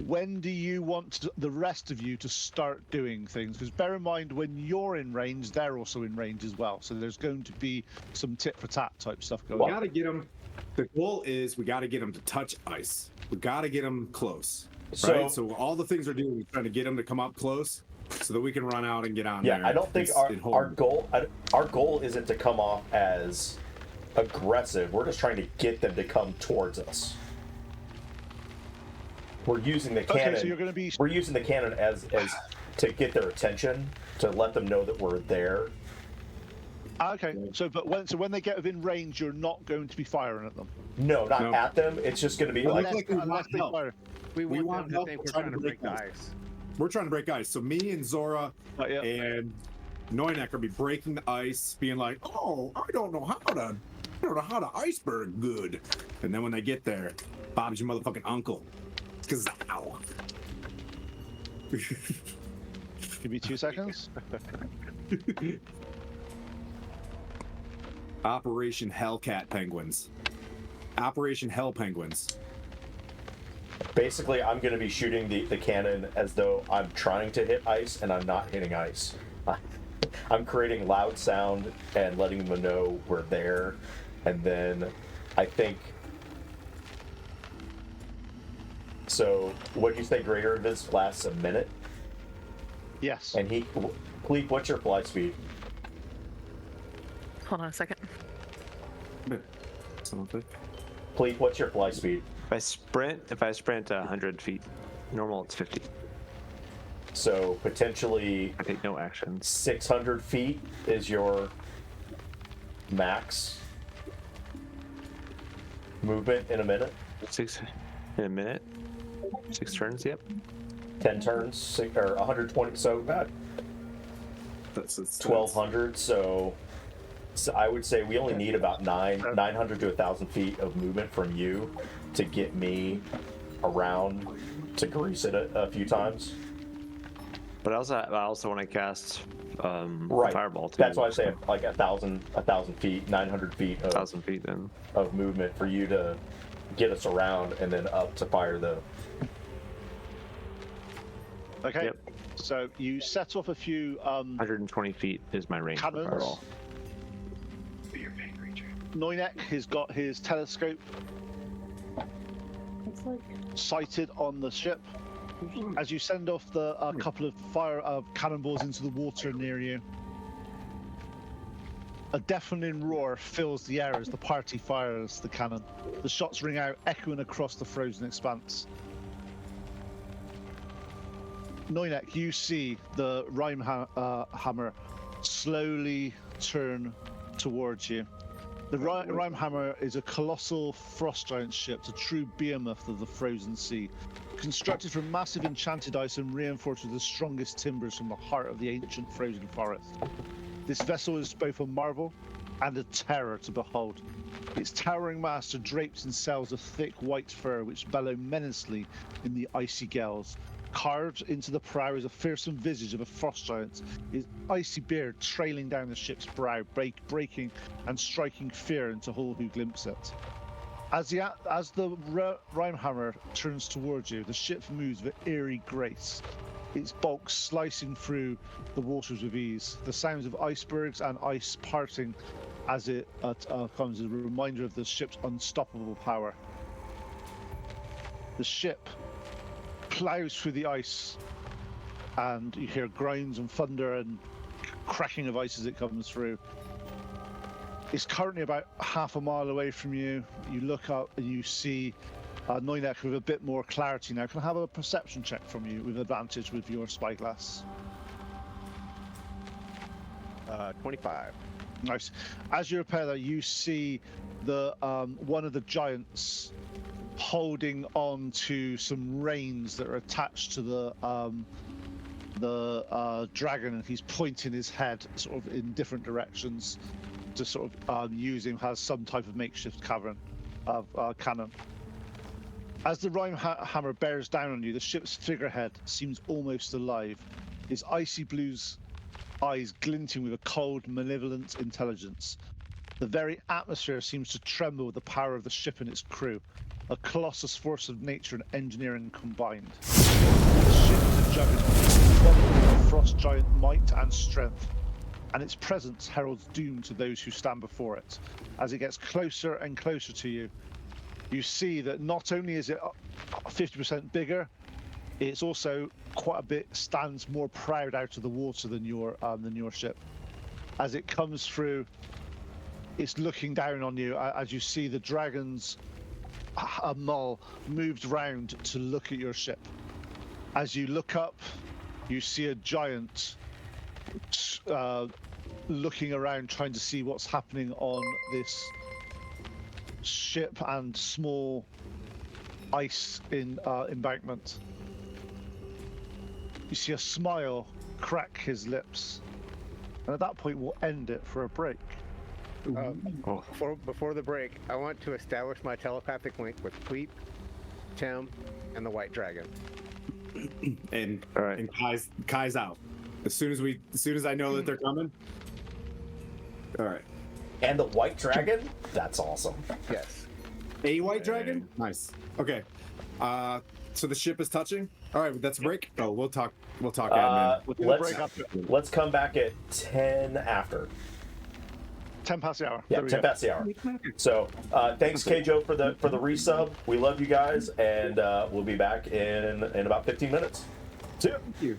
When do you want the rest of you to start doing things? Because bear in mind, when you're in range, they're also in range as well. So there's going to be some tit for tat type stuff going We on. gotta get them. The goal is we gotta get them to touch ice. We gotta get them close. So- Right? So all the things we're doing is trying to get them to come up close, so that we can run out and get on there. Yeah, I don't think and hold our them. goal isn't to come off as aggressive. We're just trying to get them to come towards us. We're using the cannon. Okay, so you're going to be. We're using the cannon as to get their attention, to let them know that we're there. Okay, so when they get within range, you're not going to be firing at them. No, not No. at them. It's just going to be Well, like, like we want unless they help. fire. we we want want them to help, think we're we're trying trying to to break break the ice. ice. We're trying to break ice. So me and Zora Yeah. and Noinek are be breaking the ice, being like, "Oh, I don't know how to iceberg good." And then when they get there, Bob's your motherfucking uncle. Cause ow. Give me 2 seconds. Operation Hellcat Penguins. Operation Hell Penguins. basically, I'm going to be shooting the cannon as though I'm trying to hit ice and I'm not hitting ice. I'm creating loud sound and letting them know we're there. And then I think... So, what do you say Greater Invis lasts a minute? Yes. And he... Please, what's your fly speed? Hold on a second. Please, what's your fly speed? If I sprint 100 feet, normal it's 50. So, potentially I take no actions. 600 feet is your max movement in a minute. 6 in a minute. 6 turns. Yep. 10 turns, or 120, so about That's 1,200. So I would say we only need about 900 to 1,000 feet of movement from you to get me around to grease it a few times. But I also want to cast Right. fireball too. That's why I say like 1,000 feet, 900 feet of 1,000 feet then. of movement for you to get us around and then up to fire the. Okay. Yep. So you set off a few 120 feet is my range for cannons. fireball. Noinek has got his telescope It's like sighted on the ship. As you send off the couple of fire cannonballs into the water near you, a deafening roar fills the air as the party fires the cannon. The shots ring out, echoing across the frozen expanse. Noinek, you see the Rhymehammer slowly turn towards you. The Rhymehammer is a colossal frost giant ship, a true behemoth of the frozen sea, constructed from massive enchanted ice and reinforced with the strongest timbers from the heart of the ancient frozen forest. This vessel is both a marvel and a terror to behold. Its towering mast are draped in sails of thick white fur which bellow menacingly in the icy gales. Carved into the prow is a fearsome visage of a frost giant, his icy beard trailing down the ship's brow, breaking and striking fear into all who glimpse it. As the Rhymehammer turns towards you, the ship moves with eerie grace, its bulk slicing through the waters with ease. The sounds of icebergs and ice parting as it comes as a reminder of the ship's unstoppable power. The ship plows through the ice, and you hear grinds and thunder and cracking of ice as it comes through. It's currently about half a mile away from you. You look up and you see Noinek with a bit more clarity now. Can I have a perception check from you with advantage with your spyglass? 25. Nice. As you repair that, you see the one of the giants holding on to some reins that are attached to the dragon, and he's pointing his head sort of in different directions to sort of use him as some type of makeshift cannon. As the Rhymehammer bears down on you, the ship's figurehead seems almost alive, his icy blue eyes glinting with a cold, malevolent intelligence. The very atmosphere seems to tremble with the power of the ship and its crew, a colossus force of nature and engineering combined. The ship is a juggernaut, one with frost giant might and strength, and its presence heralds doom to those who stand before it. As it gets closer and closer to you, you see that not only is it 50% bigger, it's also quite a bit stands more proud out of the water than your ship. As it comes through, it's looking down on you as you see the dragon's mull moved round to look at your ship. As you look up, you see a giant looking around, trying to see what's happening on this ship and small ice embankment. You see a smile crack his lips, and at that point we'll end it for a break. Before the break, I want to establish my telepathic link with Cleep, Tim, and the White Dragon. And All right. and Kai's out. As soon as I know that they're coming. All right. And the white dragon? That's awesome. Yes. A white dragon? Nice. Okay. So the ship is touching. All right, that's a break. Oh, we'll talk admin. Let's come back at 10 after. 10 past the hour. Yeah, There we 10 go. past the hour. So thanks Kjo for the resub. We love you guys, and we'll be back in about 15 minutes. See ya. Thank you.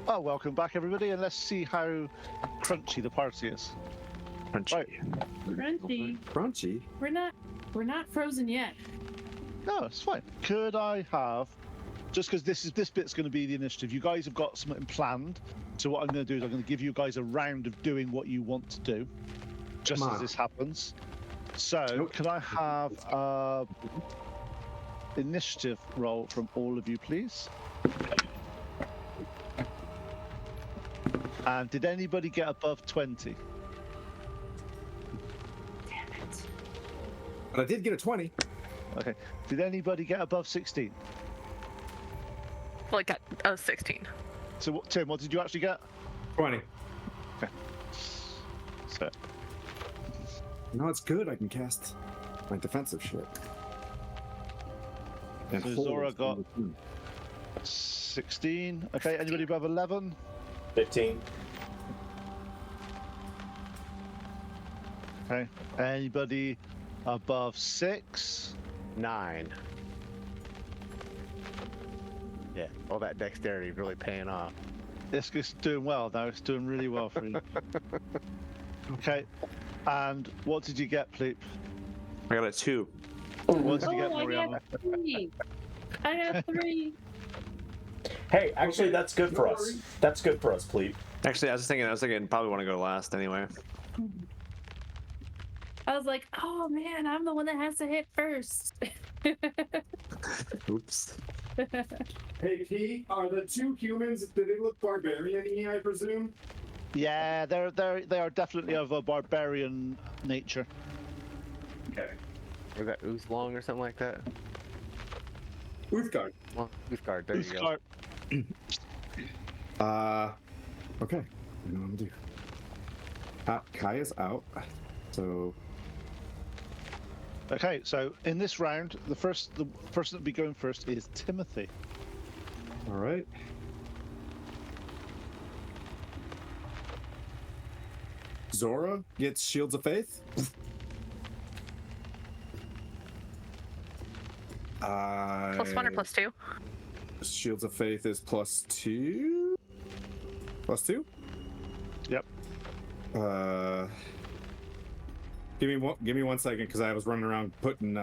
Oh, welcome back, everybody, and let's see how crunchy the party is. Crunchy. Right. Crunchy. Crunchy. We're not frozen yet. No, it's fine. Could I have, just because this bit's going to be the initiative, you guys have got something planned. So what I'm going to do is I'm going to give you guys a round of doing what you want to do, just Come as on. this happens. So Nope. can I have initiative roll from all of you, please? And did anybody get above 20? But I did get a 20. Okay. Did anybody get above 16? Like at 16. So Tim, what did you actually get? 20. So No, it's good. I can cast my defensive shit. And So hold Zora got- in between. 16. Okay, anybody above 11? 15. Okay. Anybody above 6? 9. Yeah, all that dexterity really paying off. It's doing well now. It's doing really well for you. Okay. And what did you get, Pleep? I got a 2. What did you get, Oh, I Mariana? got 3. I got 3. Hey, actually, Okay, that's good no for us. worries. That's good for us, Pleep. Actually, I was thinking probably want to go last anyway. I was like, oh man, I'm the one that has to hit first. Oops. Hey, P, are the 2 humans, do they look barbarian-y, I presume? Yeah, they are definitely of a barbarian nature. Okay. Was that Oozlong or something like that? Uthgard. Well, Oozguard, there you go. Clark, Okay. I know what I'm gonna do. Kaya's out. So, Okay, so in this round, the person that'll be going first is Timothy. all right. Zora gets Shields of Faith. +1 or +2? Shields of Faith is +2. +2? Yep. Give me 1 second because I was running around putting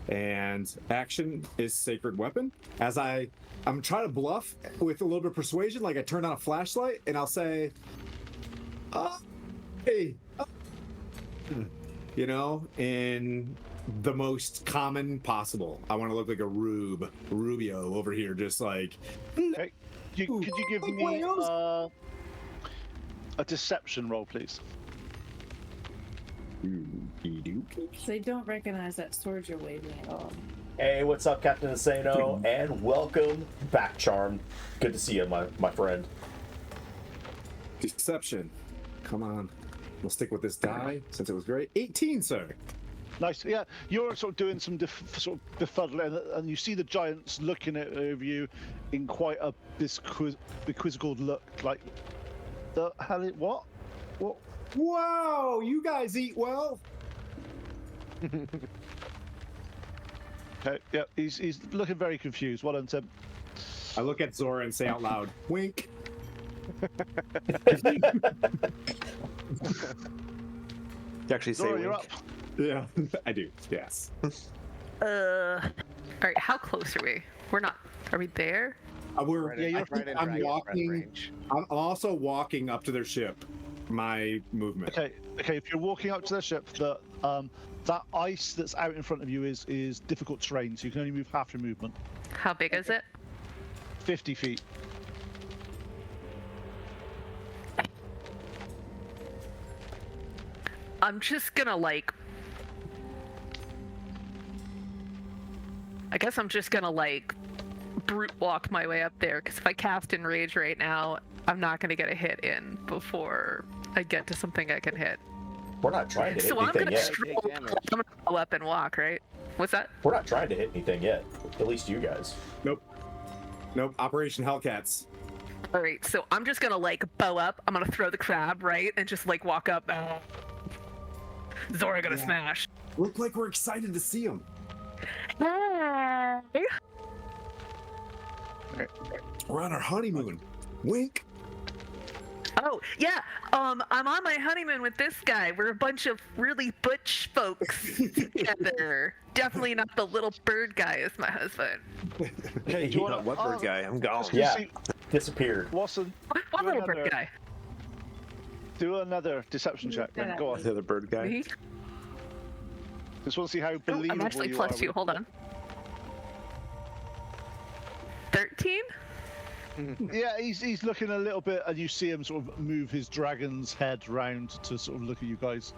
and action is Sacred Weapon. As I'm trying to bluff with a little bit of persuasion, like I turn on a flashlight and I'll say, hey, you know, in the most common possible. I want to look like a Rubio over here, just like. Okay. Could you give like me whales. a deception roll, please? They don't recognize that sword you're waving at all. Hey, what's up, Captain Asano? And welcome back, Charm. Good to see you, my friend. Deception. Come on. We'll stick with this die since it was great. 18, sir. Nice. Yeah, you're sort of doing some sort of befuddling, and you see the giants looking at over you in quite a quizzical look, like the hell? What? What? Whoa, you guys eat well. Okay. Yeah, he's looking very confused. Well done, Tim. I look at Zora and say out loud, wink. You actually say Zora, you're wink. up. Yeah, I do. Yes. All right, how close are we? We're not. Are we there? We're. Right I in- think right in I'm dragon breath walking. range. I'm also walking up to their ship. My movement. Okay. If you're walking up to the ship, that ice that's out in front of you is difficult terrain, so you can only move half your movement. How big is it? 50 feet. I'm just gonna I guess I'm just gonna brute walk my way up there, because if I cast Enrage right now, I'm not gonna get a hit in before I get to something I can hit. We're not trying to hit So I'm anything gonna yet. stroll. Take damage. I'm gonna go up and walk, right? What's that? We're not trying to hit anything yet. At least you guys. Nope. Operation Hellcats. All right, so I'm just gonna bow up. I'm gonna throw the crab, right, and just walk up. Zora gonna Yeah. smash. Look like we're excited to see them. Hey. We're on our honeymoon. Wink. Oh, yeah. I'm on my honeymoon with this guy. We're a bunch of really butch folks together. Definitely not the little bird guy as my husband. Okay, do you Not want what bird guy? I'm gone. Yeah. Disappeared. Watson, What do little bird another, guy? do another deception check. Then go on. The other bird guy. Me? Just want to see how Oh, believable I'm actually you plus are 2. with- Hold on. 13? Yeah, he's looking a little bit, and you see him sort of move his dragon's head round to sort of look at you guys.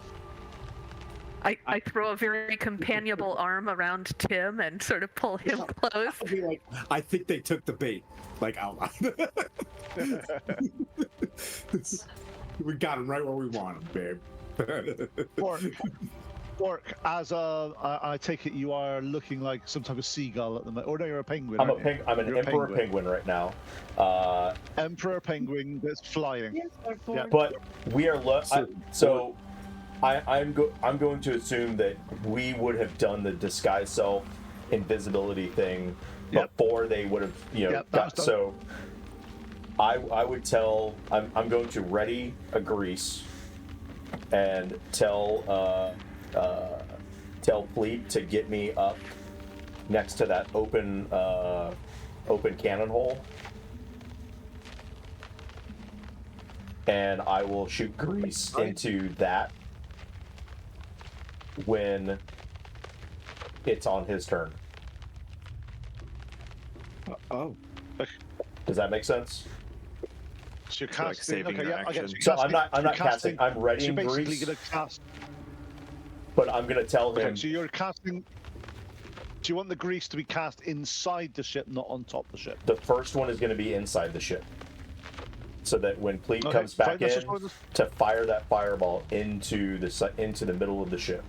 I throw a very companionable arm around Tim and sort of pull him close. I'll be like, I think they took the bait. Like out loud. We got him right where we want him, babe. Orc, as I take it you are looking like some type of seagull at the moment. Or no, you're a penguin. I'm aren't you? I'm an You're a emperor penguin right now. Emperor penguin that's flying. Yeah. But we are I'm going to assume that we would have done the disguise self invisibility thing Yep. before they would have Yep, that was done. so I would tell I'm going to ready a grease and tell Fleet to get me up next to that open cannon hole, and I will shoot grease into that when it's on his turn. Oh. Does that make sense? So you're Like casting. saving Okay, your yeah, I get action. you. So I'm not casting. I'm So readying you're basically grease, gonna cast. but I'm gonna tell him. Okay, so you're casting. Do you want the grease to be cast inside the ship, not on top of the ship? The first one is going to be inside the ship, so that when Pleat Okay, comes fine, back let's in, just go with this. to fire that fireball into the middle of the ship.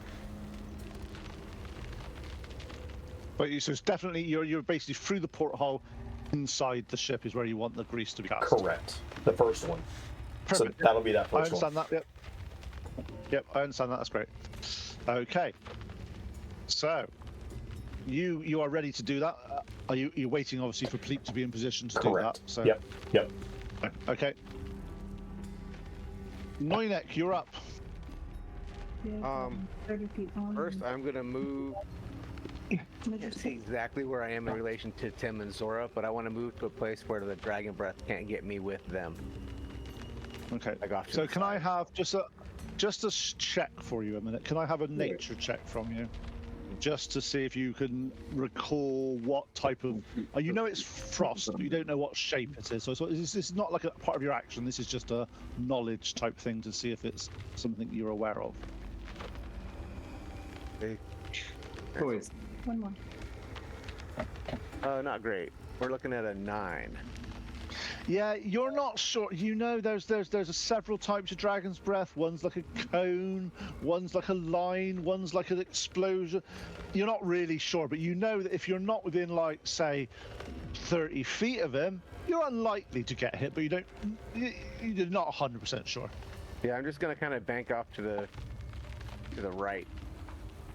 But so it's definitely you're basically through the porthole, inside the ship is where you want the grease to be cast. Correct. The first one. Perfect. So that'll be that I first one. understand that. Yep. Yep, I understand that. That's great. Okay. So, you are ready to do that. Are you're waiting obviously for Pleat to be in position to Correct. do that? So, Yep. Okay. Noinek, you're up. 30 feet on. First, I'm gonna move. Can't see exactly where I am in relation to Tim and Zora, but I want to move to a place where the dragon breath can't get me with them. Okay. Like off to So the can I side. have just a check for you a minute? Can I have a nature check from you? Just to see if you can recall what type of. You know it's frost, but you don't know what shape it is. So this is not like a part of your action. This is just a knowledge type thing to see if it's something you're aware of. One more. Not great. We're looking at a 9. Yeah, you're not sure. You know, there's several types of dragon's breath. One's like a cone, one's like a line, one's like an explosion. You're not really sure, but you know that if you're not within, like, say, 30 feet of him, you're unlikely to get hit. But you're not 100% sure. Yeah, I'm just gonna kind of bank off to the right,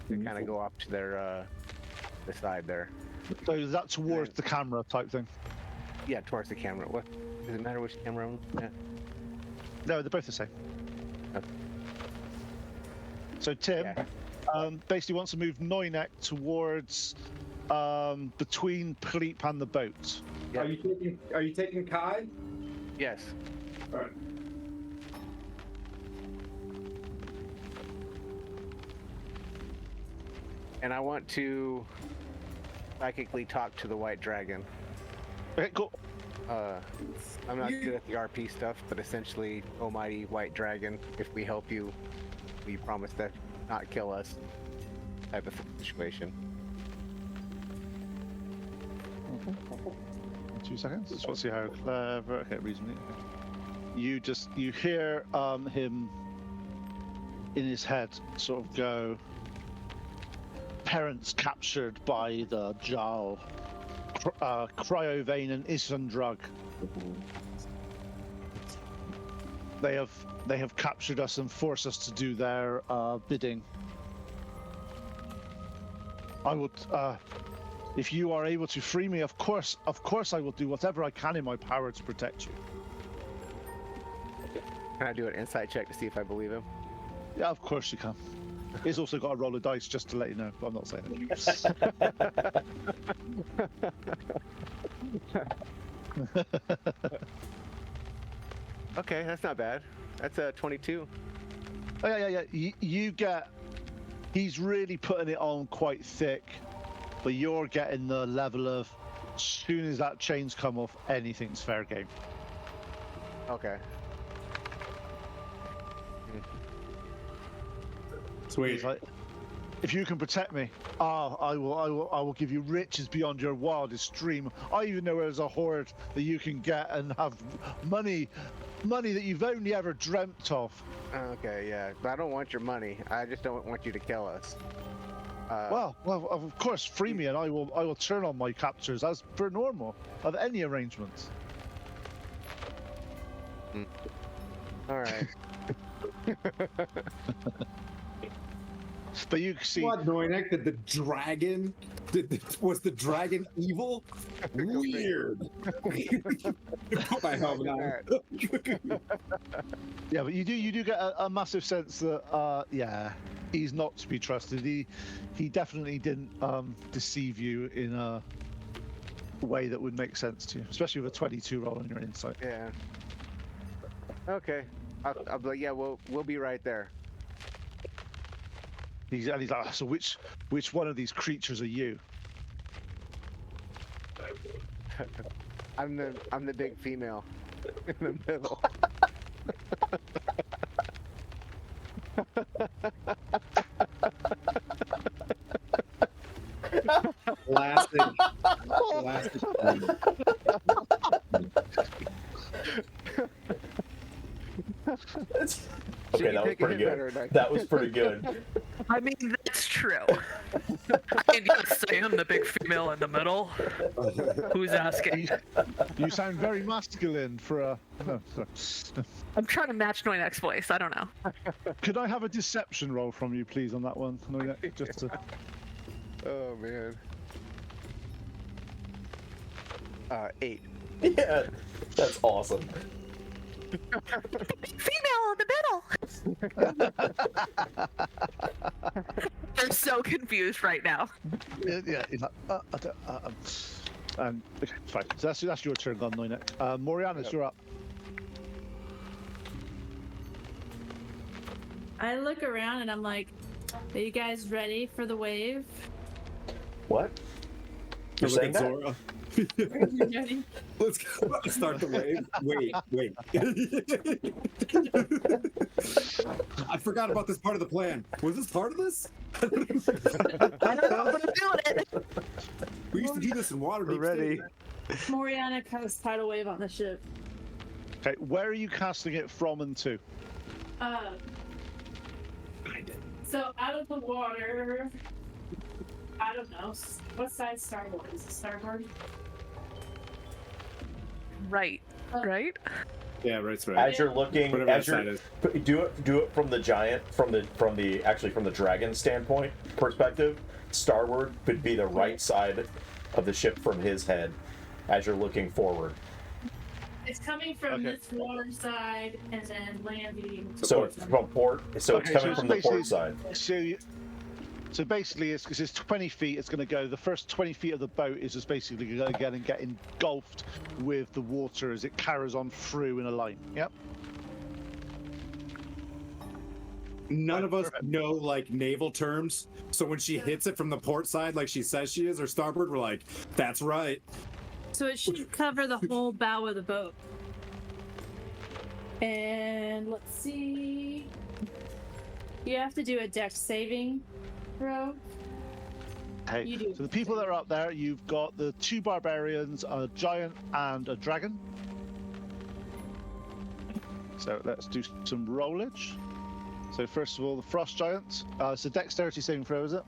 and kind of go off to their the side there. So is that towards the camera type thing? Yeah, towards the camera. What does it matter which camera I'm looking at? No, they're both the same. Okay. So Tim Yeah. basically wants to move Noinek towards between Pleep and the boat. Yeah. Are you taking Kai? Yes. All right. And I want to psychically talk to the white dragon. Okay, cool. I'm not good at the RP stuff, but essentially, almighty white dragon, if we help you, we promise to not kill us type of situation. 2 seconds. Just want to see how clever. Okay, reasonably. You hear him in his head sort of go. Parents captured by the Jarl, Cryovane and Isandrug. They have captured us and forced us to do their bidding. I would If you are able to free me, of course I will do whatever I can in my power to protect you. Can I do an insight check to see if I believe him? Yeah, of course you can. He's also got a roll of dice, just to let you know, but I'm not saying it. Okay, that's not bad. That's a 22. Oh, yeah. You get... He's really putting it on quite thick, but you're getting the level of, as soon as that chain's come off, anything's fair game. Okay. Sweet. He's like, if you can protect me, I will give you riches beyond your wildest dream. I even know there's a hoard that you can get and have money that you've only ever dreamt of. Okay, yeah. But I don't want your money. I just don't want you to kill us. Well, of course, free me, and I will turn on my captures as per normal of any arrangements. All right. But you can see, What, Noinek? Did the dragon? Was the dragon evil? Weird. Put my helmet on. yeah, but you do get a massive sense that yeah, he's not to be trusted. He definitely didn't deceive you in a way that would make sense to you, especially with a 22 roll on your insight. Yeah. Okay. I'll be like, yeah, we'll be right there. He's like, so which one of these creatures are you? I'm the big female in the middle. Classic. Okay, that was pretty good. That was pretty good. I mean, that's true. I mean, yes, I am the big female in the middle. Who's asking? You sound very masculine for a... No, sorry. I'm trying to match Noinek's voice. I don't know. Could I have a deception roll from you, please, on that one? Noinek, just to... Oh man. 8. Yeah, that's awesome. Female in the middle. They're so confused right now. Yeah, he's like, okay, fine. So that's your turn gone, Noinek. Morianis, you're up. I look around and I'm like, are you guys ready for the wave? What? You're saying that? Zora. Ready? Let's go. Start the wave. Wait. I forgot about this part of the plan. Was this part of this? I don't know, but I'm doing it. We used to do this in Waterdeep. Ready. Moriana casts tidal wave on the ship. Okay, where are you casting it from and to? So out of the water, I don't know. What side starboard? Is it starboard? Right. Right? Yeah, right. As you're looking, Whatever as that side you're, is. do it from the giant, from the dragon standpoint perspective. Starward would be the right side of the ship from his head, as you're looking forward. It's coming from Okay. this water side and then landing. So it's from port. So Okay, it's coming from the basically- port side. So basically, it's because it's 20 feet. It's going to go. The first 20 feet of the boat is just basically going to get engulfed with the water as it carries on through in a line. Yep. None of us know like naval terms, so when she hits it from the port side, like she says she is, or starboard, we're like, "That's right." So it should cover the whole bow of the boat. And let's see. You have to do a dex saving throw. Hey, You do. so the people that are up there, you've got the 2 barbarians, a giant, and a dragon. So let's do some rollage. So first of all, the frost giant. It's a dexterity saving throw, is it?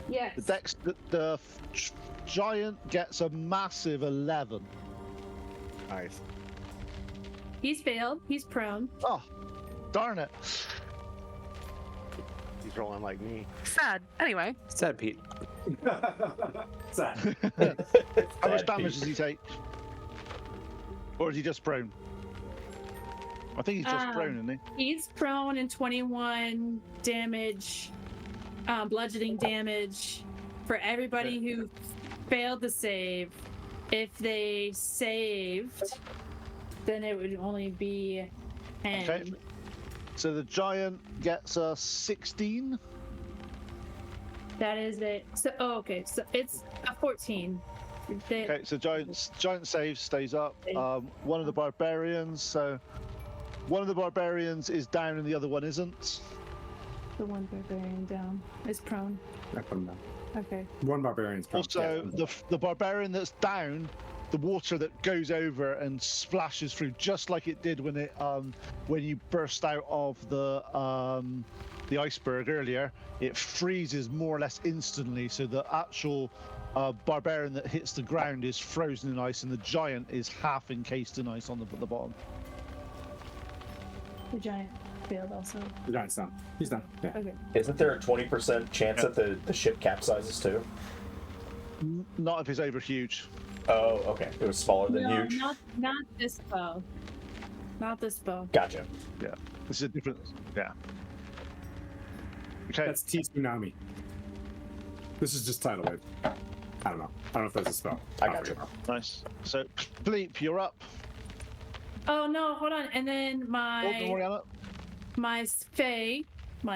Yes. The giant gets a massive 11. Nice. He's failed. He's prone. Oh, darn it. He's rolling like me. Sad. Anyway. Sad Pete. Sad. How much Sad damage Pete. does he take? Or is he just prone? I think he's just prone, isn't he? He's prone and 21 damage, bludgeoning damage for everybody who failed to save. If they saved, then it would only be 10. Okay. So the giant gets a 16. That is it. So, okay. So it's a 14. Okay, so giant save stays up. One of the barbarians. So one of the barbarians is down and the other one isn't. The one barbarian down is prone. I put him down. Okay. One barbarian's prone. Also, the barbarian that's down, the water that goes over and splashes through, just like it did when you burst out of the iceberg earlier. It freezes more or less instantly. So the actual barbarian that hits the ground is frozen in ice, and the giant is half encased in ice on the bottom. The giant failed also. The giant's down. He's down. Yeah. Okay. Isn't there a 20% chance that the ship capsizes too? Not if it's over huge. Oh, okay. It was smaller than No, huge. not this bow. Not this bow. Gotcha. Yeah, this is a different. Yeah. Okay. That's Tsunami. This is just tidal wave. I don't know. I don't know if that's a spell. I got you. Nice. So, Bleep, you're up. Oh no, hold on. And then Oh, don't worry, Anna. my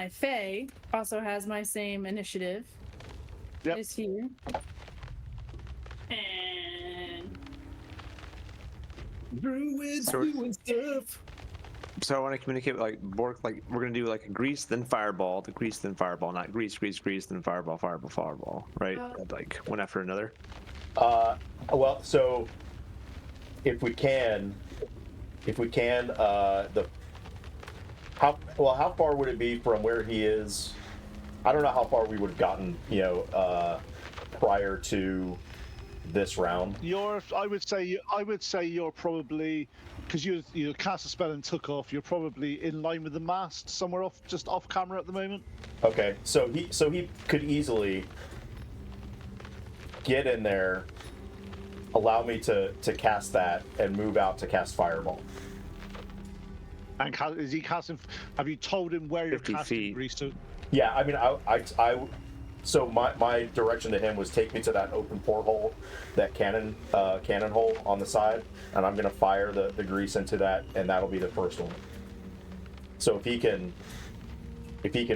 Fae also has my same initiative. Yep. Is here. And Druids So- doing stuff. So I want to communicate with like Bork, like we're gonna do like a grease then fireball, the grease then fireball, not grease, then fireball, right? Like one after another. Well, so if we can, how far would it be from where he is? I don't know how far we would have gotten, prior to this round. I would say you're probably, because you cast a spell and took off. You're probably in line with the mast, somewhere just off camera at the moment. Okay, so he could easily get in there, allow me to cast that, and move out to cast fireball. And is he casting? Have you told him where you're 50 casting feet. grease to? Yeah, I mean, so my direction to him was take me to that open porthole, that cannon hole on the side, and I'm gonna fire the grease into that, and that'll be the first one. So if he can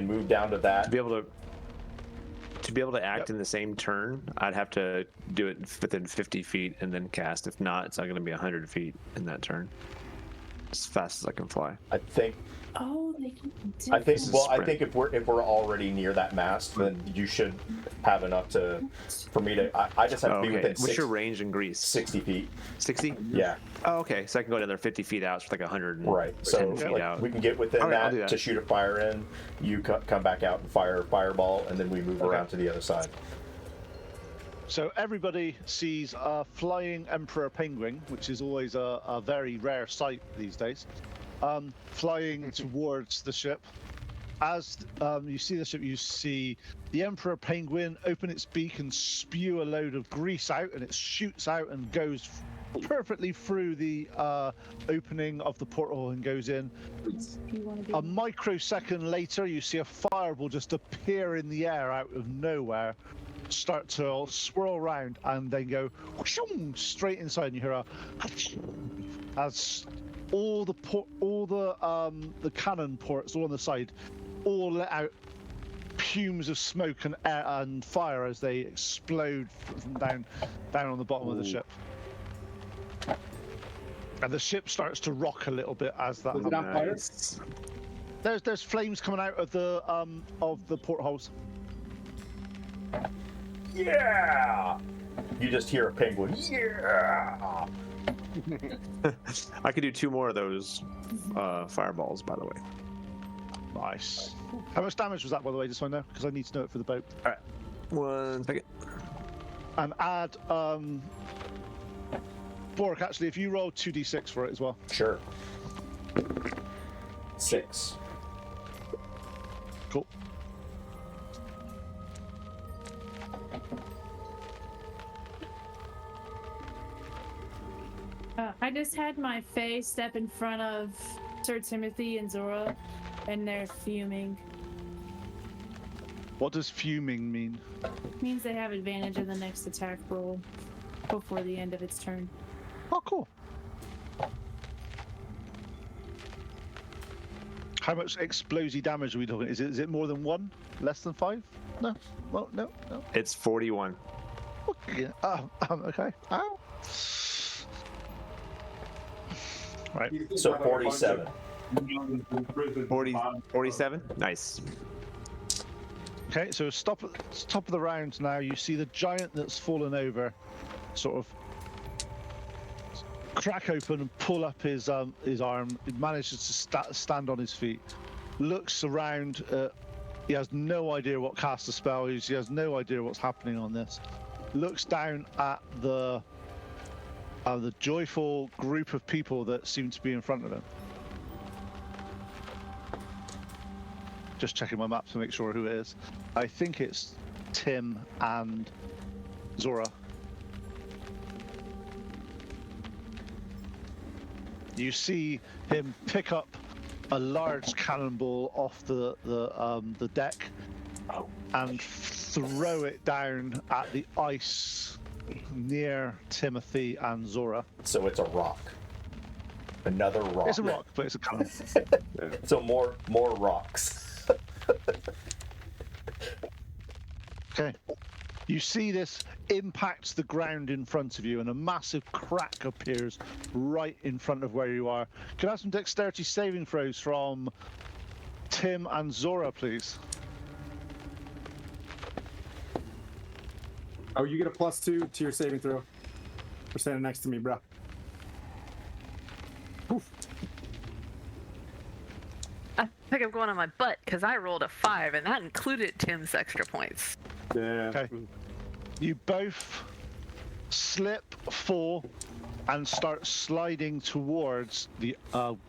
move down to that, To be able to act in the same turn, I'd have to do it within 50 feet and then cast. If not, it's not going to be 100 feet in that turn. As fast as I can fly. I think. oh, they can do I think. that. Well, I sprint. think if we're already near that mast, then you should have enough for me to. I just have to Oh, be okay. within What's your range in grease? 60 feet. 60? Yeah. Oh, okay. So I can go another 50 feet out. It's like 100. Right. So feet like, out. we can get within All right, I'll do that that. to shoot a fire in. You come back out and fire fireball, and then we move around to the other side. So everybody sees a flying emperor penguin, which is always a very rare sight these days, flying towards the ship. As you see the ship, you see the emperor penguin open its beak and spew a load of grease out, and it shoots out and goes perfectly through the opening of the portal and goes in. You want to be A microsecond later, you see a fireball just appear in the air out of nowhere, start to swirl around, and then go whooshum, straight inside. And you hear a as all the cannon ports all on the side all let out fumes of smoke and air and fire as they explode from down on the bottom of the ship. And the ship starts to rock a little bit as that Was it happens. on fire? Nice. There's flames coming out of the portholes. Yeah. You just hear a penguin. Yeah. I could do 2 more of those fireballs, by the way. Nice. How much damage was that, by the way, just so I know? Because I need to know it for the boat. All right. 1 second. And add Bork, actually, if you roll 2d6 for it as well. Sure. 6. Cool. I just had my Fae step in front of Sir Timothy and Zora, and they're fuming. What does fuming mean? Means they have advantage in the next attack roll before the end of its turn. Oh, cool. How much explosive damage are we talking? Is it more than 1? Less than 5? No. Well, no. It's 41. Okay. Okay. Ow. Right. So 47. 47? Nice. Okay, so top of the round now. You see the giant that's fallen over, sort of crack open and pull up his arm. He manages to stand on his feet. Looks around. He has no idea what cast the spell is. He has no idea what's happening on this. Looks down at the joyful group of people that seem to be in front of him. Just checking my map to make sure who it is. I think it's Tim and Zora. You see him pick up a large cannonball off the deck and throw it down at the ice near Timothy and Zora. So it's a rock. Another rock. It's a rock, but it's a cannon. So more rocks. Okay. You see this impact the ground in front of you, and a massive crack appears right in front of where you are. Can I have some dexterity saving throws from Tim and Zora, please? Oh, you get a +2 to your saving throw for standing next to me, bro. Oof. I think I'm going on my butt because I rolled a 5, and that included Tim's extra points. Yeah. Okay. You both slip, fall, and start sliding towards the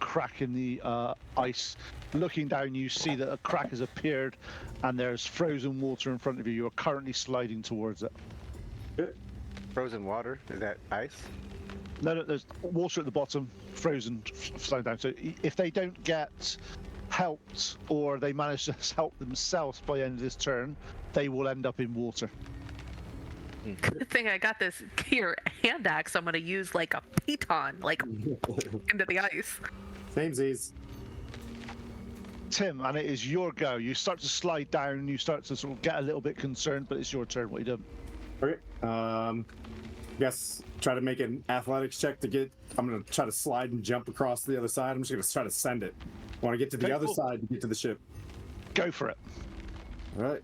crack in the ice. Looking down, you see that a crack has appeared, and there's frozen water in front of you. You are currently sliding towards it. Frozen water? Is that ice? No, there's water at the bottom, frozen, sliding down. So if they don't get helped, or they manage to help themselves by the end of this turn, they will end up in water. Good thing I got this here hand axe. I'm gonna use like a piton, like into the ice. Samesies. Tim, and it is your go. You start to slide down, you start to sort of get a little bit concerned, but it's your turn. What are you doing? Okay. Guess try to make an athletics check to get. I'm gonna try to slide and jump across to the other side. I'm just gonna try to send it. I want to get to the Okay, other cool. side to get to the ship. Go for it. All right.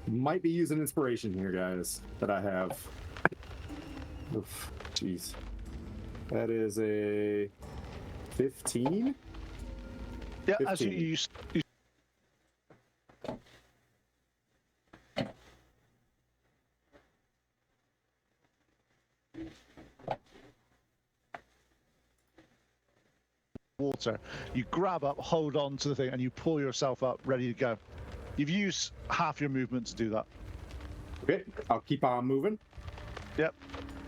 Might be using inspiration here, guys, that I have. Oof, jeez. That is a 15. Yeah, as 15. you water, you grab up, hold on to the thing, and you pull yourself up, ready to go. You've used half your movement to do that. Okay, I'll keep on moving Yep.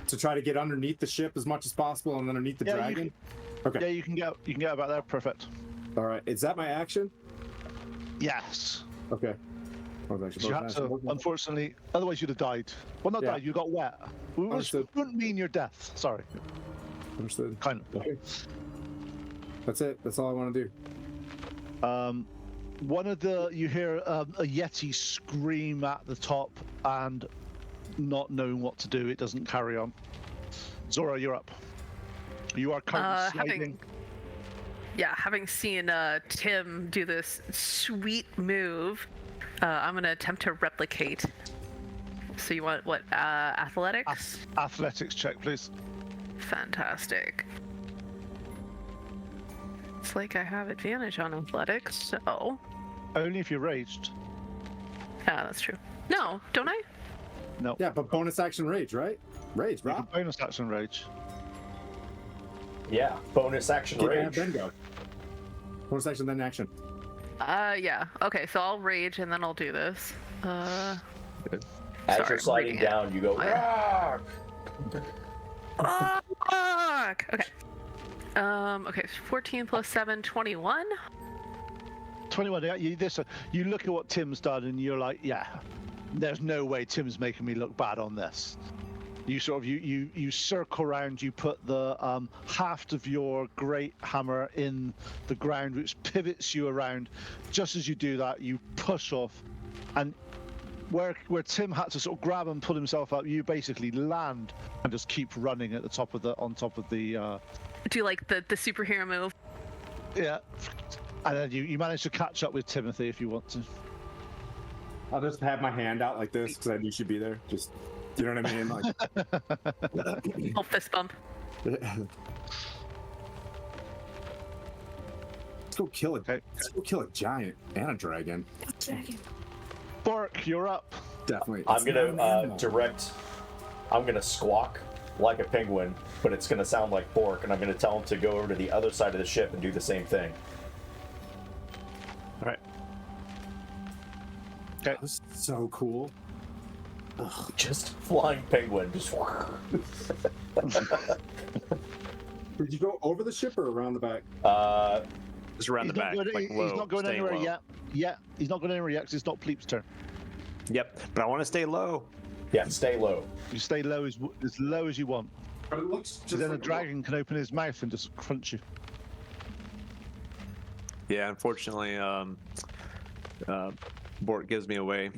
to try to get underneath the ship as much as possible and underneath the Yeah, dragon. Yeah, Okay. you can get about there. Perfect. All right. Is that my action? Yes. Okay. I was actually You had to, unfortunately, otherwise you'd have died. Well, not Yeah. died. You got wet. Which Understood. wouldn't mean your death. Sorry. Understood. Kind of. Okay. That's it. That's all I want to do. One of you hear a Yeti scream at the top, and not knowing what to do, it doesn't carry on. Zora, you're up. You are currently sliding. Having seen Tim do this sweet move, I'm gonna attempt to replicate. So you want what? Athletics? Athletics check, please. Fantastic. It's like I have advantage on athletics, so. Only if you're raged. Yeah, that's true. No, don't I? No. Yeah, but bonus action rage, right? Rage, You bro. can bonus action rage. Yeah, bonus action rage. Then go. Bonus action, then action. Yeah. Okay, so I'll rage and then I'll do this. As Sorry, you're I'm sliding reading it. down, you go. "Rah!" Fuck! Okay. Okay, 14 plus 7, 21. 21. Yeah, you look at what Tim's done, and you're like, yeah, there's no way Tim's making me look bad on this. You sort of you circle around. You put the haft of your great hammer in the ground, which pivots you around. Just as you do that, you push off, and where Tim had to sort of grab and pull himself up, you basically land and just keep running at the top of the Do like the superhero move. Yeah, and then you manage to catch up with Timothy if you want to. I'll just have my hand out like this because I knew she'd be there. Just, you know what I mean? Like, Little fist bump. let's go kill it. Okay. Let's go kill a giant and a dragon. Bork, you're up. Definitely. I'm It's not an gonna animal. I'm gonna squawk like a penguin, but it's gonna sound like Bork, and I'm gonna tell him to go over to the other side of the ship and do the same thing. All right. That was so cool. Just flying penguin. Just. Did you go over the ship or around the back? Just around the back, like low. He's not going staying anywhere low. yet. Yeah, he's not going anywhere yet because it's not Pleep's turn. Yep, but I want to stay low. Yeah, stay low. You stay low as low as you want. But it looks So just then a like dragon can open his mouth and just crunch you. Yeah, unfortunately, Bort gives me away.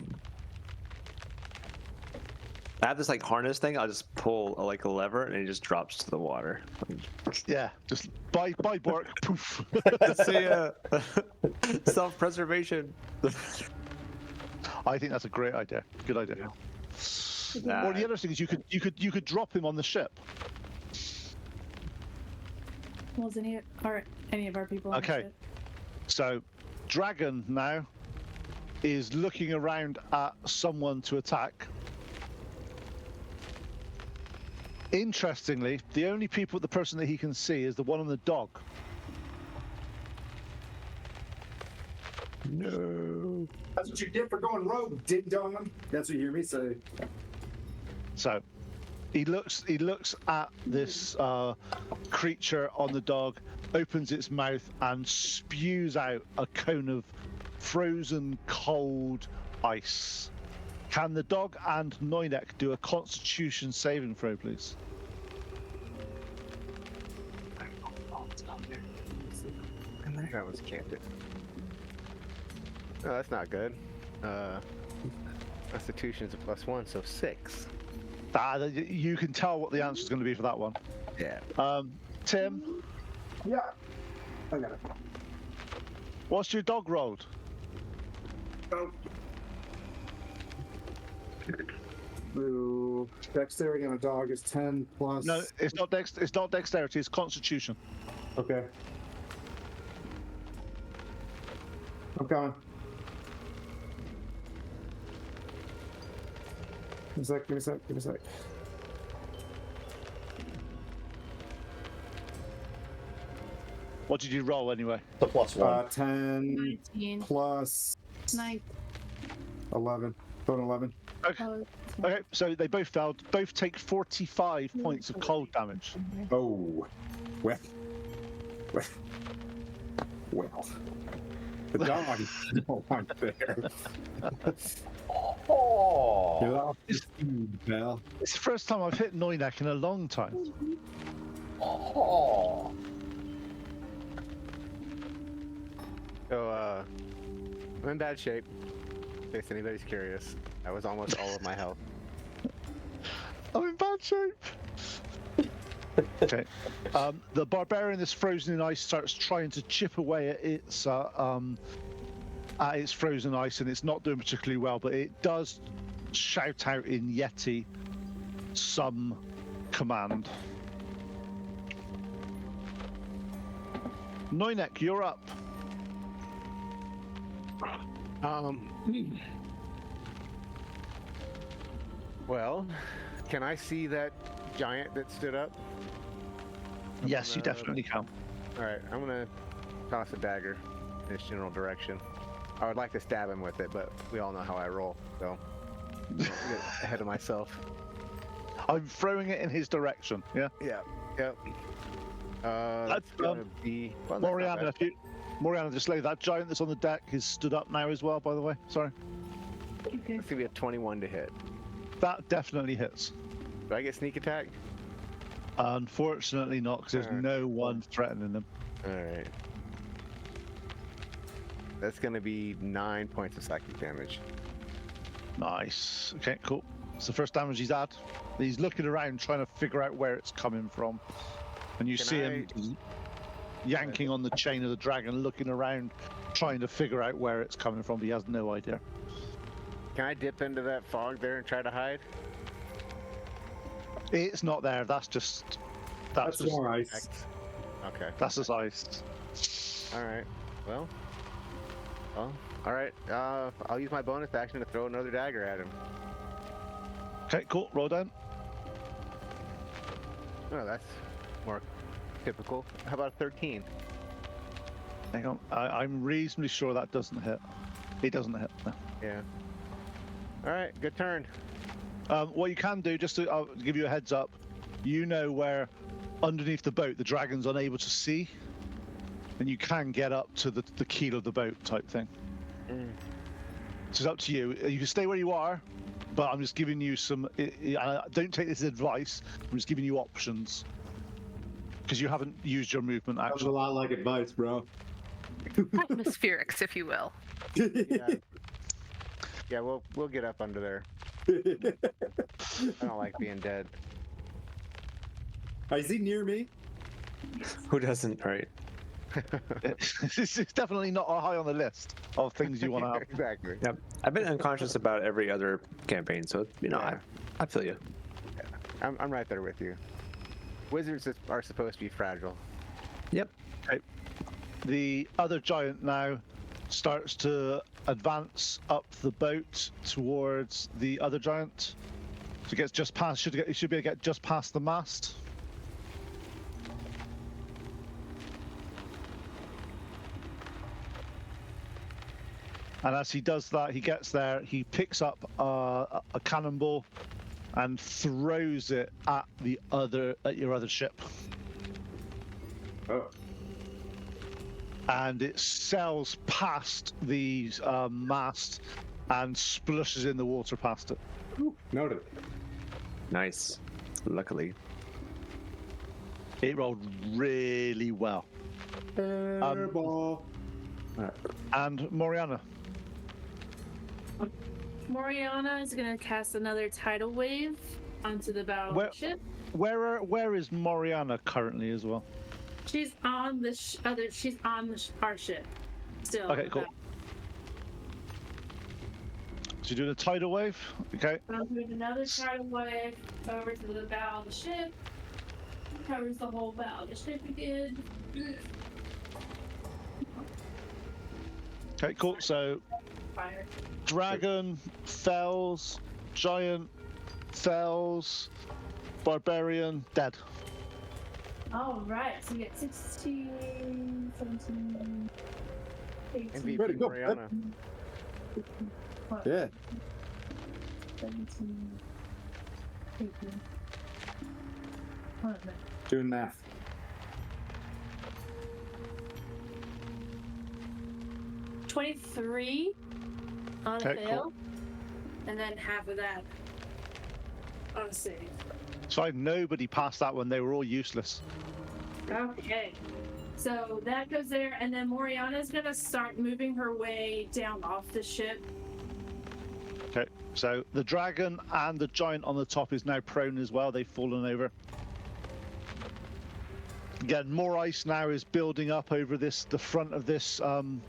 I have this like harness thing. I'll just pull a lever and it just drops to the water. Yeah, just bye Bork. Poof. See ya. Self-preservation. I think that's a great idea. Good idea. Nah, Or the other thing is you could drop him on the ship. Was any of our people on the Okay. ship? So, Dragon now is looking around at someone to attack. Interestingly, the only the person that he can see is the one on the dog. no. That's what you get for going rogue, ding dong. That's what you hear me say. So, he looks at this creature on the dog, opens its mouth and spews out a cone of frozen cold ice. Can the dog and Noinek do a Constitution saving throw, please? That was canted. No, that's not good. Constitution's a +1, so 6. You can tell what the answer is going to be for that one. Yeah. Tim, Yeah. I got it. what's your dog rolled? Oh. Ooh, dexterity on a dog is 10 plus. No, it's not dexterity. It's Constitution. Okay. I'm coming. Give me a sec. What did you roll anyway? The +1. 10 19. plus 9. 11. Going 11. Okay, so they both failed. Both take 45 points of cold damage. Oh. Well. The dog is no one there. Oh. Get off the food, pal. It's the first time I've hit Noinek in a long time. Oh. So, I'm in bad shape, in case anybody's curious. That was almost all of my health. I'm in bad shape. Okay. The barbarian that's frozen in ice starts trying to chip away at its frozen ice, and it's not doing particularly well. But it does shout out in Yeti some command. Noinek, you're up. Well, can I see that giant that stood up? Yes, you definitely can. Alright, I'm gonna toss a dagger in this general direction. I would like to stab him with it, but we all know how I roll, so I'm gonna get ahead of myself. I'm throwing it in his direction. Yeah. Yeah. Yep. That's, That's gonna be well, that's not Moriana, bad. Moriana, just lay that giant that's on the deck is stood up now as well. By the way, sorry. Okay. It's gonna be a 21 to hit. That definitely hits. Do I get sneak attack? Unfortunately not, because there's Alright. no one threatening them. All right. That's gonna be 9 points of psychic damage. Nice. Okay, cool. It's the first damage he's had. He's looking around trying to figure out where it's coming from. And you Can see him yanking on the chain of the dragon, looking around, trying to figure out where it's coming from, but he has no idea. Can I dip into that fog there and try to hide? It's not there. That's just... That's just, more ice. Okay. that's just ice. All right. Well. All right. I'll use my bonus action to throw another dagger at him. Okay, cool. Roll down. Oh, that's more typical. How about a 13? Hang on. I'm reasonably sure that doesn't hit. It doesn't hit. No. Yeah. All right. Good turn. What you can do, just to I'll give you a heads up, you know where underneath the boat the dragon's unable to see, and you can get up to the keel of the boat type thing. Mm. So it's up to you. You can stay where you are, but I'm just giving you some... don't take this as advice. I'm just giving you options. Because you haven't used your movement Sounds a action. lot like advice, bro. Atmospherics, if you will. Yeah. Yeah. We'll get up under there. I don't like being dead. Is he near me? Who doesn't? Right. It's definitely not high on the list of things you want to have. Exactly. Yep. I've been unconscious about every other campaign, so Yeah. I feel you. I'm right there with you. Wizards are supposed to be fragile. Yep. Okay. The other giant now starts to advance up the boat towards the other giant. So it gets just past. He should be able to get just past the mast. And as he does that, he gets there. He picks up a cannonball and throws it at your other ship. Oh. And it sails past the mast and splashes in the water past it. Noted. Nice. Luckily. It rolled really well. Airball. And Moriana. Moriana is gonna cast another tidal wave onto the bow of Where- the ship. Where is Moriana currently as well? She's on the She's on our ship. Still. Okay, cool. So you're doing a tidal wave? Okay. I'm doing another tidal wave over to the bow of the ship. Covers the whole bow of the ship again. Okay, cool. So Fire. dragon fells, giant fells, barbarian dead. All right. So we get 16, 17, 18, MVP Way to go, Mariana. 15, Yeah. 17, 18. Hold on a minute. Doing math. $23 on a Okay, cool. fail, and then half of that on a save. So I had nobody past that one. They were all useless. Okay. So that goes there, and then Moriana's gonna start moving her way down off the ship. Okay. So the dragon and the giant on the top is now prone as well. They've fallen over. Again, more ice now is building up over the front of this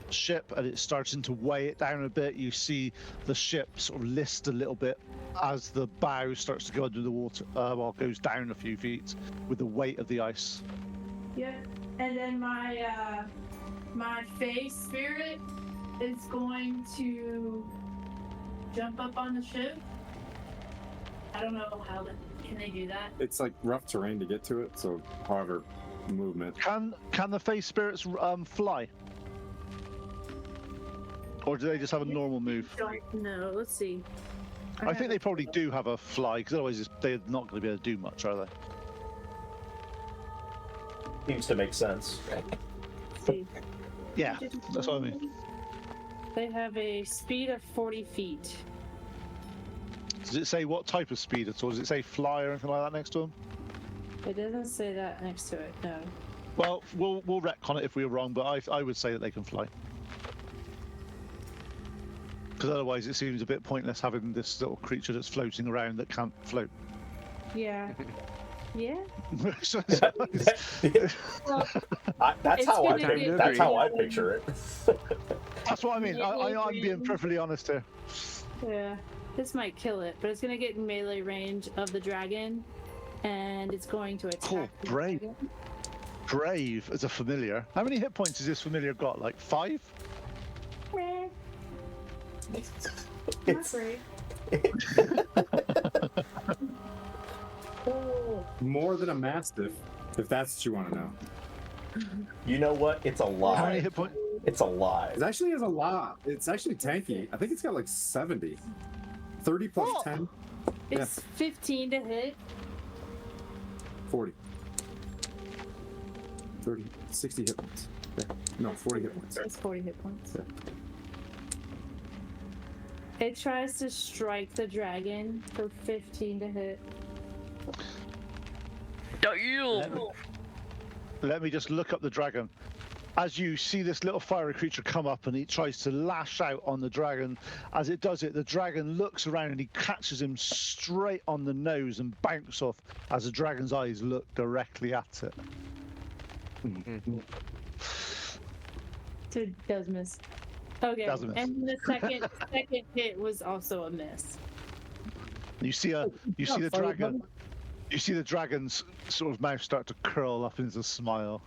ship, and it's starting to weigh it down a bit. You see the ship sort of list a little bit as the bow starts to go under the water, goes down a few feet with the weight of the ice. Yep. And then my face spirit is going to jump up on the ship. I don't know how can they do that? It's like rough terrain to get to it, so however, movement. Can the face spirits fly, or do they just have a normal move? Don't know. Let's see. I think they probably do have a fly, because otherwise they're not going to be able to do much, are they? Seems to make sense. See. Yeah, that's what I mean. They have a speed of 40 feet. Does it say what type of speed at all? Does it say fly or anything like that next to them? It doesn't say that next to it, no. Well, we'll retcon it if we were wrong, but I would say that they can fly. Because otherwise it seems a bit pointless having this little creature that's floating around that can't float. Yeah. Yeah? So- Well, That's It's how I gonna think. be- That's how I picture it. that's what I mean. I'm being perfectly honest here. yeah. This might kill it, but it's going to get in melee range of the dragon, and it's going to attack Oh, the brave. dragon. Brave as a familiar. How many hit points has this familiar got? Like 5? Meh. Not It's- great. More than a mastiff, if that's what you want to know. You know what? It's How many alive. hit points? It's alive. It actually has a lot. It's actually tanky. I think it's got like 70. 30 plus Oh. 10, It's 15 to hit. 40. 30, 60 hit points. Yeah. No, 40 hit points. It's 40 hit points. Yeah. It tries to strike the dragon for 15 to hit. Let me just look up the dragon. As you see this little fiery creature come up and he tries to lash out on the dragon, as it does it, the dragon looks around and he catches him straight on the nose and bounces off as the dragon's eyes look directly at it. So it does miss. Okay, Does miss. and the second hit was also a miss. You see the dragon. You see the dragon's sort of mouth start to curl up into a smile.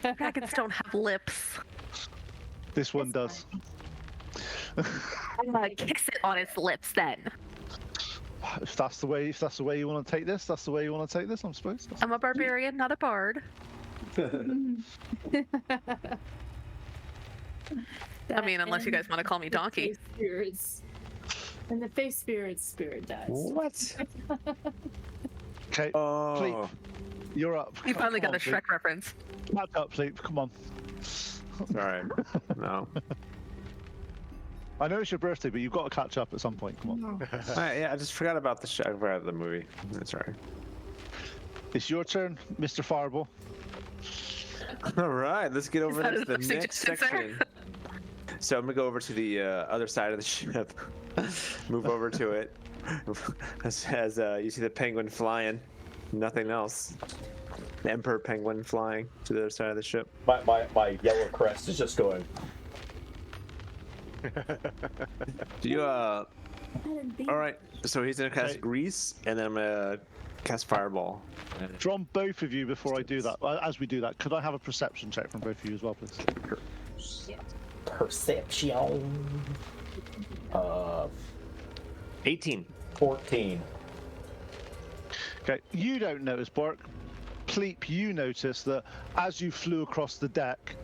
Dragons don't have lips. This one does. I'm gonna kiss it on its lips then. If that's the way you want to take this, that's the way you want to take this. I'm supposed. I'm a barbarian, not a bard. I mean, unless you guys want to call me donkey. Spirits. And the face spirit dies. What? Okay, Oh. Pleep, you're up. You finally Come got a on, Shrek reference. Pleep. Catch up, Pleep. Come on. All right. No. I know it's your birthday, but you've got to catch up at some point. Come on. All right, yeah, I just forgot about the I forgot the movie. That's all right. It's your turn, Mr. Fireball. All right, let's get over that to the enough next suggestions there? section. So I'm gonna go over to the other side of the ship. Move over to it. As you see the penguin flying, nothing else. The emperor penguin flying to the other side of the ship. My yellow crest is just going. Do you All right. So he's gonna cast Okay. grease, and then I'm gonna cast fireball. From both of you, before I do that, as we do that, could I have a perception check from both of you as well, please? Perception. 18. 14. Okay, you don't notice, Bork. Pleep, you notice that as you flew across the deck,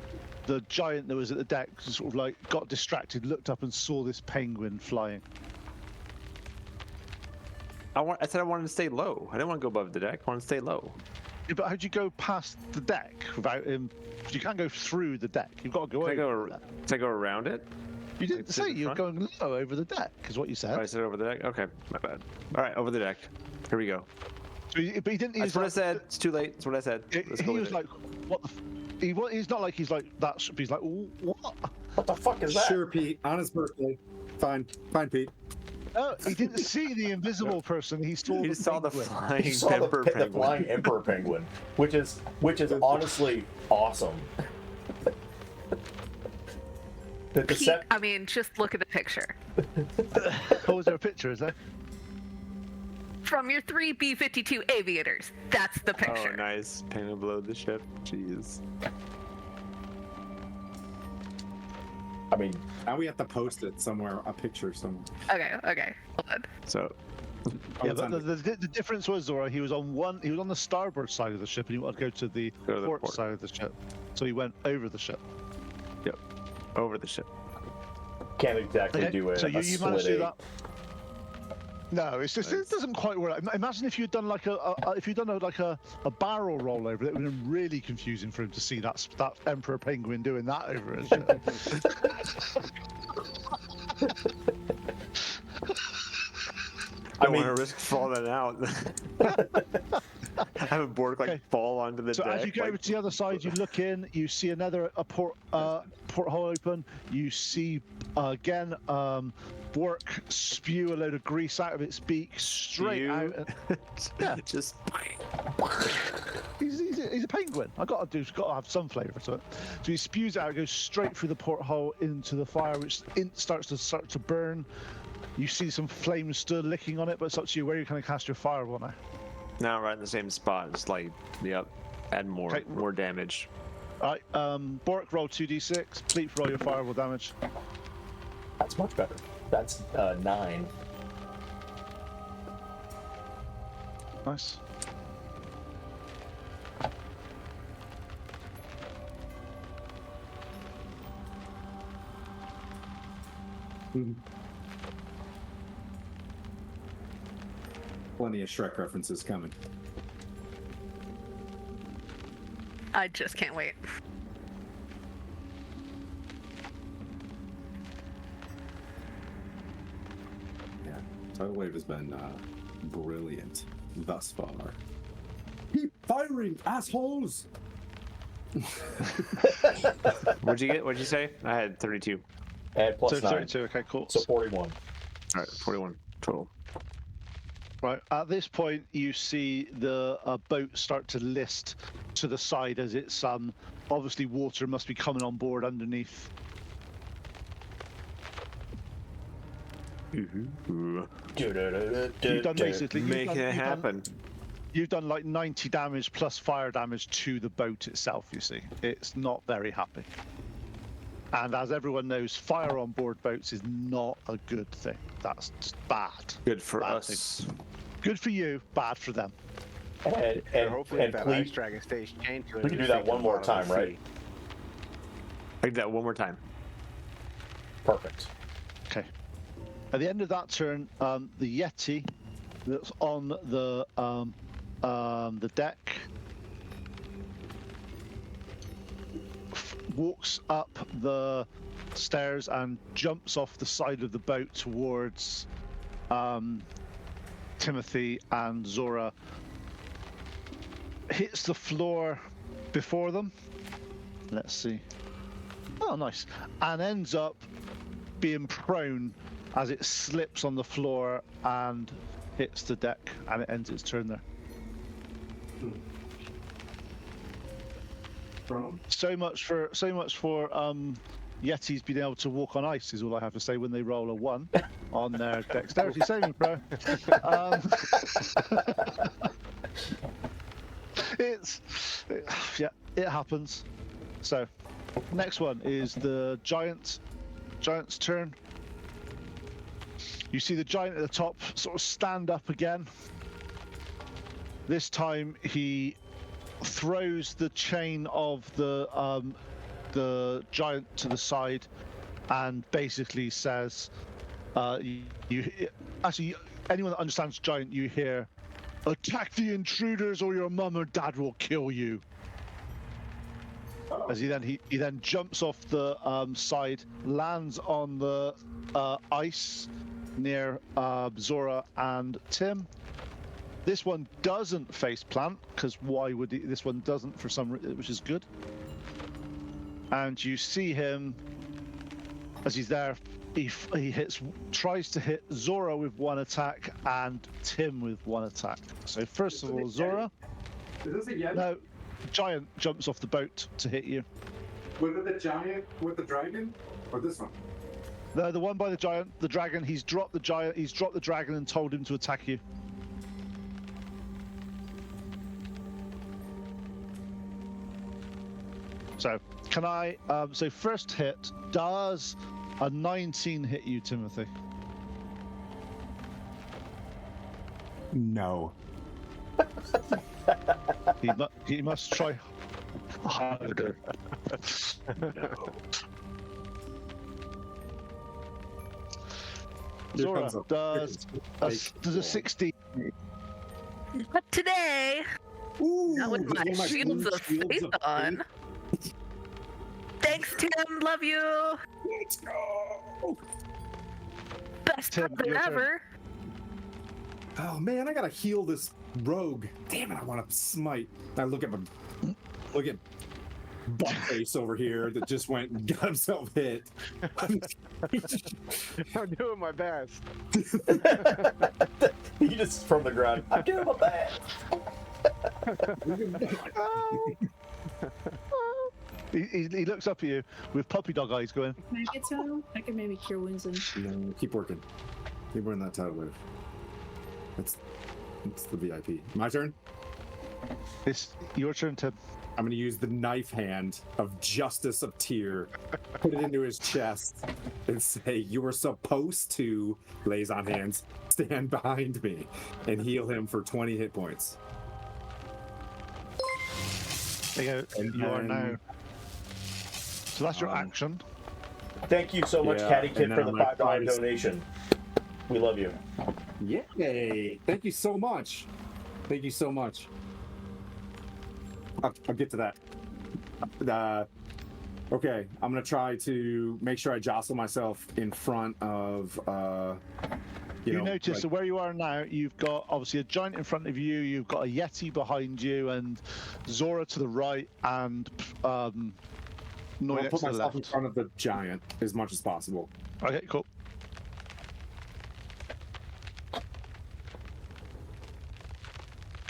the giant that was at the deck sort of like got distracted, looked up and saw this penguin flying. I said I wanted to stay low. I didn't want to go above the deck. I wanted to stay low. Yeah, but how'd you go past the deck without him? You can't go through the deck. You've got to go Can I over. go? Can I go around it? You didn't to say the you were front? going low over the deck, is what you said. Oh, I said over the deck. Okay, my bad. All right, over the deck. Here we go. So but he didn't. He That's was what I like, said. It's too late. That's what I said. Let's He go with was it. like, what the? He's not like he's like that. He's like, what? What the fuck is that? Sure, Pete. On his birthday. Fine, Pete. No, he didn't see the invisible person. He saw He the just saw the penguin. flying You saw the, emperor the penguin. flying emperor penguin, which is honestly awesome. The Pete, decept- I mean, just look at the picture. Oh, is there a picture? Is there? From your 3 B-52 aviators. That's the picture. Oh, nice. Penguin below the ship. Jeez. I mean, Now we have to post it somewhere, a picture somewhere. Okay. Hold on. So, Oh, Yeah, it's but on the difference was, Zora, he was on the starboard side of the ship, and he wanted to go to the Go to the port port. side of the ship. So he went over the ship. yep. Over the ship. can't exactly Okay, do a, so a you managed to do split that. No, it's just it doesn't quite work. Imagine if you'd done like if you'd done like a barrel roll over it, it would have been really confusing for him to see that emperor penguin doing that over his ship. I don't want to risk falling out. Have a Borg like fall onto the so deck. as you go over to the other side, you look in, you see another porthole open. You see again Bork spew a load of grease out of its beak straight out. Yeah, just. He's a penguin. Got to have some flavour to it. So he spews out, goes straight through the porthole into the fire, which starts to burn. You see some flames still licking on it, but it's up to you where you're going to cast your fireball now. Now right in the same spot. It's like, yep, add more damage. All right, Bork, roll 2d6. Please roll your fireball damage. That's much better. That's 9. Nice. Plenty of Shrek references coming. I just can't wait. Yeah, Tidal Wave has been brilliant thus far. Keep firing, assholes! What'd you get? What'd you say? I had 32. And plus So 9. 32, okay, cool. So 41. All right, 41 total. Right, at this point, you see the boat start to list to the side as it's obviously water must be coming on board underneath. Ooh. You've done basically Making it happen. You've done like 90 damage plus fire damage to the boat itself. You see, it's not very happy. And as everyone knows, fire on board boats is not a good thing. That's bad. Good for Bad us. thing. Good for you, bad for them. And hopefully that please, ice dragon stays chained to it. we can do that one more time, right? I do that one more time. Perfect. Okay. At the end of that turn, the Yeti that's on the deck walks up the stairs and jumps off the side of the boat towards Timothy and Zora. Hits the floor before them. Let's see. Oh, nice. And ends up being prone as it slips on the floor and hits the deck, and it ends its turn there. So much for Yetis being able to walk on ice is all I have to say when they roll a 1 on their dexterity saving throw. It happens. So next one is the giant's turn. You see the giant at the top sort of stand up again. This time he throws the chain of the giant to the side and basically says, actually, anyone that understands giant, you hear, "Attack the intruders or your mum or dad will kill you." As he then jumps off the side, lands on the ice near Zora and Tim. This one doesn't face plant, because why would he? This one doesn't for some reason, which is good. And you see him as he's there. He tries to hit Zora with 1 attack and Tim with 1 attack. So first of all, Zora. Is this a Yeti? No, giant jumps off the boat to hit you. Was it the giant with the dragon, or this one? No, the one by the giant, the dragon. He's dropped the giant. He's dropped the dragon and told him to attack you. So can I? So first hit, does a 19 hit you, Timothy? No. He must try harder. Here Zora, comes a- does a 60? But today, Ooh, not with just my one of shields blue of faith on. Thanks, Tim. Love you. Let's go. Best Tim, brother your turn. ever. Oh man, I gotta heal this rogue. Damn it, I want to smite. I look at buttface over here that just went and got himself hit. I'm doing my best. He just from the ground. I'm doing my best. He looks up at you with puppy dog eyes going, Can I get to him? I can maybe cure wounds and No, keep working. Keep wearing that tidal wave. It's the VIP. My turn. it's your turn, Tim. I'm gonna use the knife hand of Justice of Tyr, put it into his chest, and say, "You are supposed to," lays on hands, "stand behind me and heal him for 20 hit points." There you go. And You are then- now. So that's your action. Thank you so much, Yeah, Catty and Kid, then for the on my $5 bonus- donation. We love you. Yay! Thank you so much. Thank you so much. I'll get to that. Okay, I'm gonna try to make sure I jostle myself in front of. You know, notice like- that where you are now, you've got obviously a giant in front of you, you've got a Yeti behind you, and Zora to the right, and I'll Noyex put to the myself in left. front of the giant as much as possible. Okay, cool.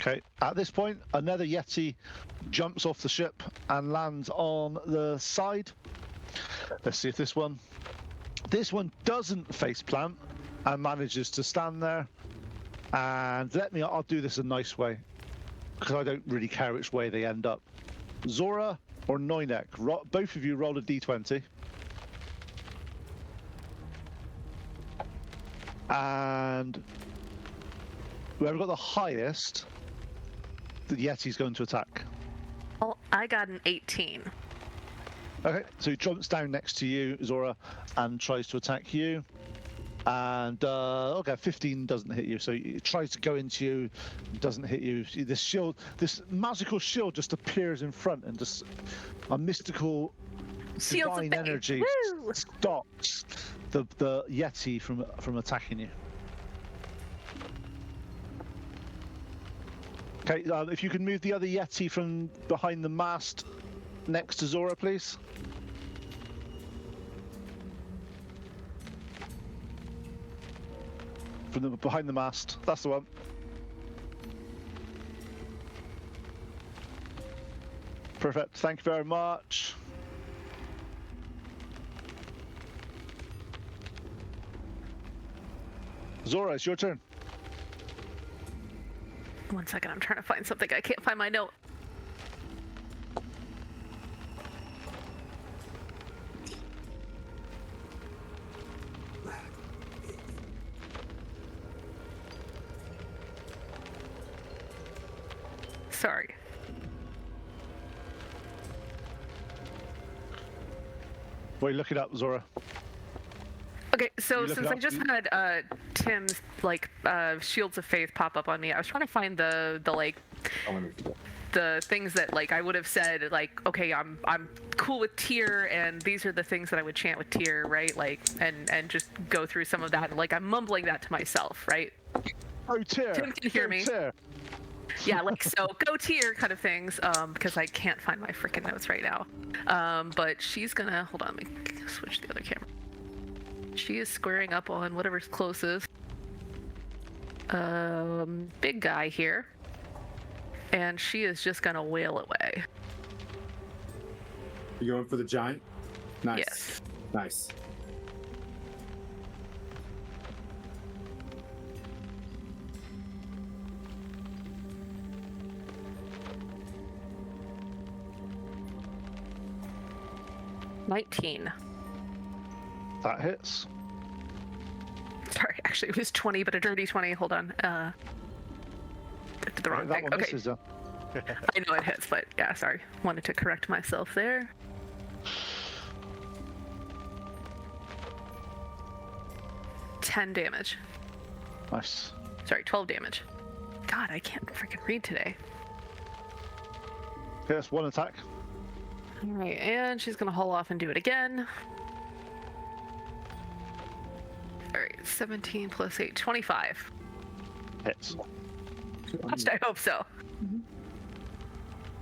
Okay, at this point, another Yeti jumps off the ship and lands on the side. Let's see if this one doesn't face plant and manages to stand there. And I'll do this a nice way, because I don't really care which way they end up. Zora or Noinek, both of you roll a d20. And whoever got the highest, the Yeti's going to attack. Well, I got an 18. Okay, so he jumps down next to you, Zora, and tries to attack you. And okay, 15 doesn't hit you, so he tries to go into you, doesn't hit you. This shield, this magical shield, just appears in front, and just a mystical Shields of divine faith. energy Woo! stops the Yeti from attacking you. Okay, if you can move the other Yeti from behind the mast next to Zora, please. From behind the mast. That's the one. Perfect. Thank you very much. Zora, it's your turn. 1 second, I'm trying to find something. I can't find my note. Sorry. Wait, look it up, Zora. Okay, so You look since it I up. just had Tim's shields of faith pop up on me, I was trying to find the things that I would have said okay, I'm cool with Tyr, and these are the things that I would chant with Tyr, right? And just go through some of that, and I'm mumbling that to myself, right? Oh, Tyr. Tim can hear Go me. Tyr. Yeah, so go Tyr kind of things, because I can't find my freaking notes right now. But she's gonna hold on. Let me switch the other camera. She is squaring up on whatever's closest. Big guy here. And she is just gonna wail away. You going for the giant? Nice. Yes. Nice. $19. That hits. Sorry, actually it was 20, but a dirty 20. Hold on. Did the wrong That thing. one Okay. misses, though. I know it hits, but yeah, sorry. Wanted to correct myself there. 10 damage. Nice. Sorry, 12 damage. God, I can't freaking read today. Okay, that's one attack. All right, and she's gonna haul off and do it again. All right, 17 plus 8, 25. Hits. Gosh, I hope so.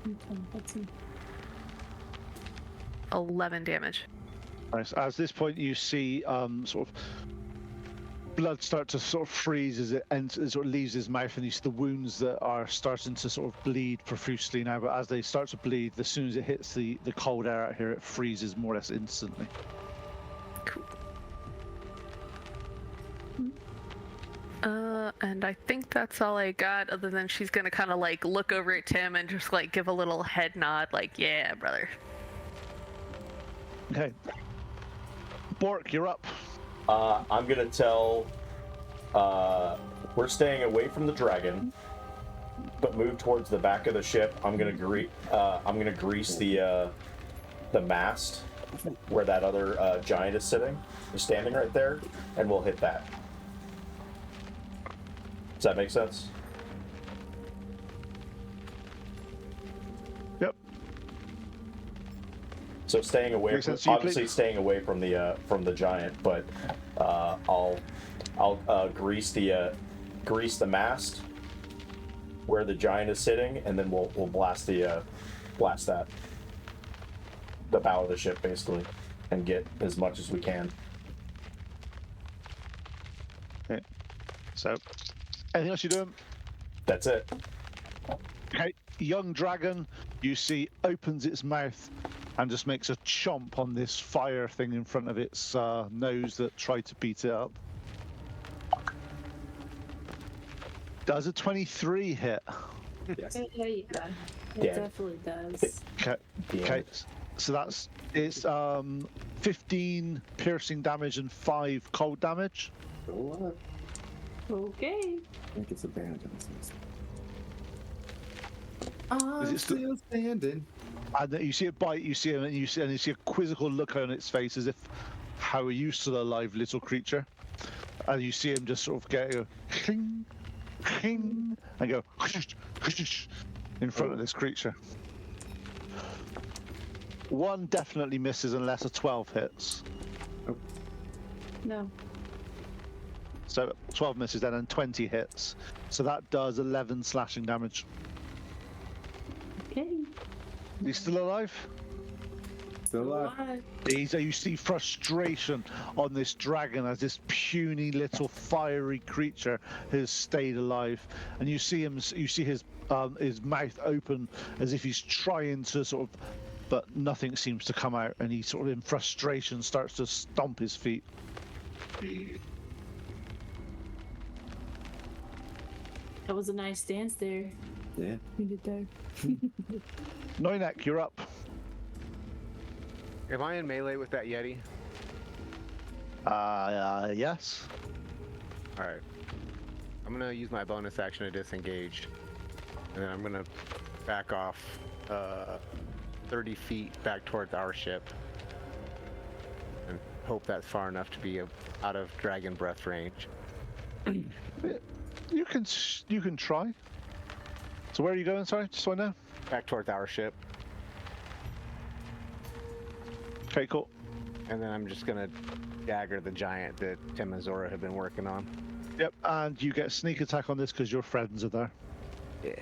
Okay, let's see. 11 damage. Nice. At this point, you see sort of blood start to sort of freeze as it sort of leaves his mouth, and you see the wounds that are starting to sort of bleed profusely now. But as they start to bleed, as soon as it hits the cold air out here, it freezes more or less instantly. Cool. And I think that's all I got, other than she's gonna kind of like look over at Tim and just like give a little head nod, like, yeah, brother. Okay. Bork, you're up. I'm gonna tell. We're staying away from the dragon, but move towards the back of the ship. I'm gonna grease the mast where that other giant is standing right there, and we'll hit that. Does that make sense? Yep. So staying away, Makes sense to you, obviously please? staying away from the giant, but I'll grease the mast where the giant is sitting, and then we'll blast the bow of the ship basically, and get as much as we can. Okay. So, anything else you're doing? That's it. Okay. Young dragon, you see, opens its mouth and just makes a chomp on this fire thing in front of its nose that tried to beat it up. Does a 23 hit? Yes. Yeah, it Yeah. definitely does. Okay. Yeah. Okay. So it's 15 piercing damage and 5 cold damage. Okay. I think it's advantage on this. Is I'm it still- still standing. And then you see it bite, you see a quizzical look on its face as if, how are you still alive, little creature? And you see him just sort of get a cling, cling, and go in front of this creature. One definitely misses unless a 12 hits. No. So 12 misses then, and 20 hits. So that does 11 slashing damage. Okay. He's still alive? Still alive. You see frustration on this dragon as this puny little fiery creature has stayed alive, and you see his mouth open as if he's trying to sort of, but nothing seems to come out, and he sort of in frustration starts to stomp his feet. That was a nice dance there. Yeah. You did there. Noinek, you're up. Am I in melee with that Yeti? Yes. All right. I'm gonna use my bonus action to disengage, and then I'm gonna back off 30 feet back towards our ship, and hope that's far enough to be out of dragon breath range. You can try. So where are you going? Sorry, just so I know. Back towards our ship, Okay, cool. and then I'm just gonna dagger the giant that Tim and Zora have been working on. Yep, and you get a sneak attack on this because your friends are there. Yeah.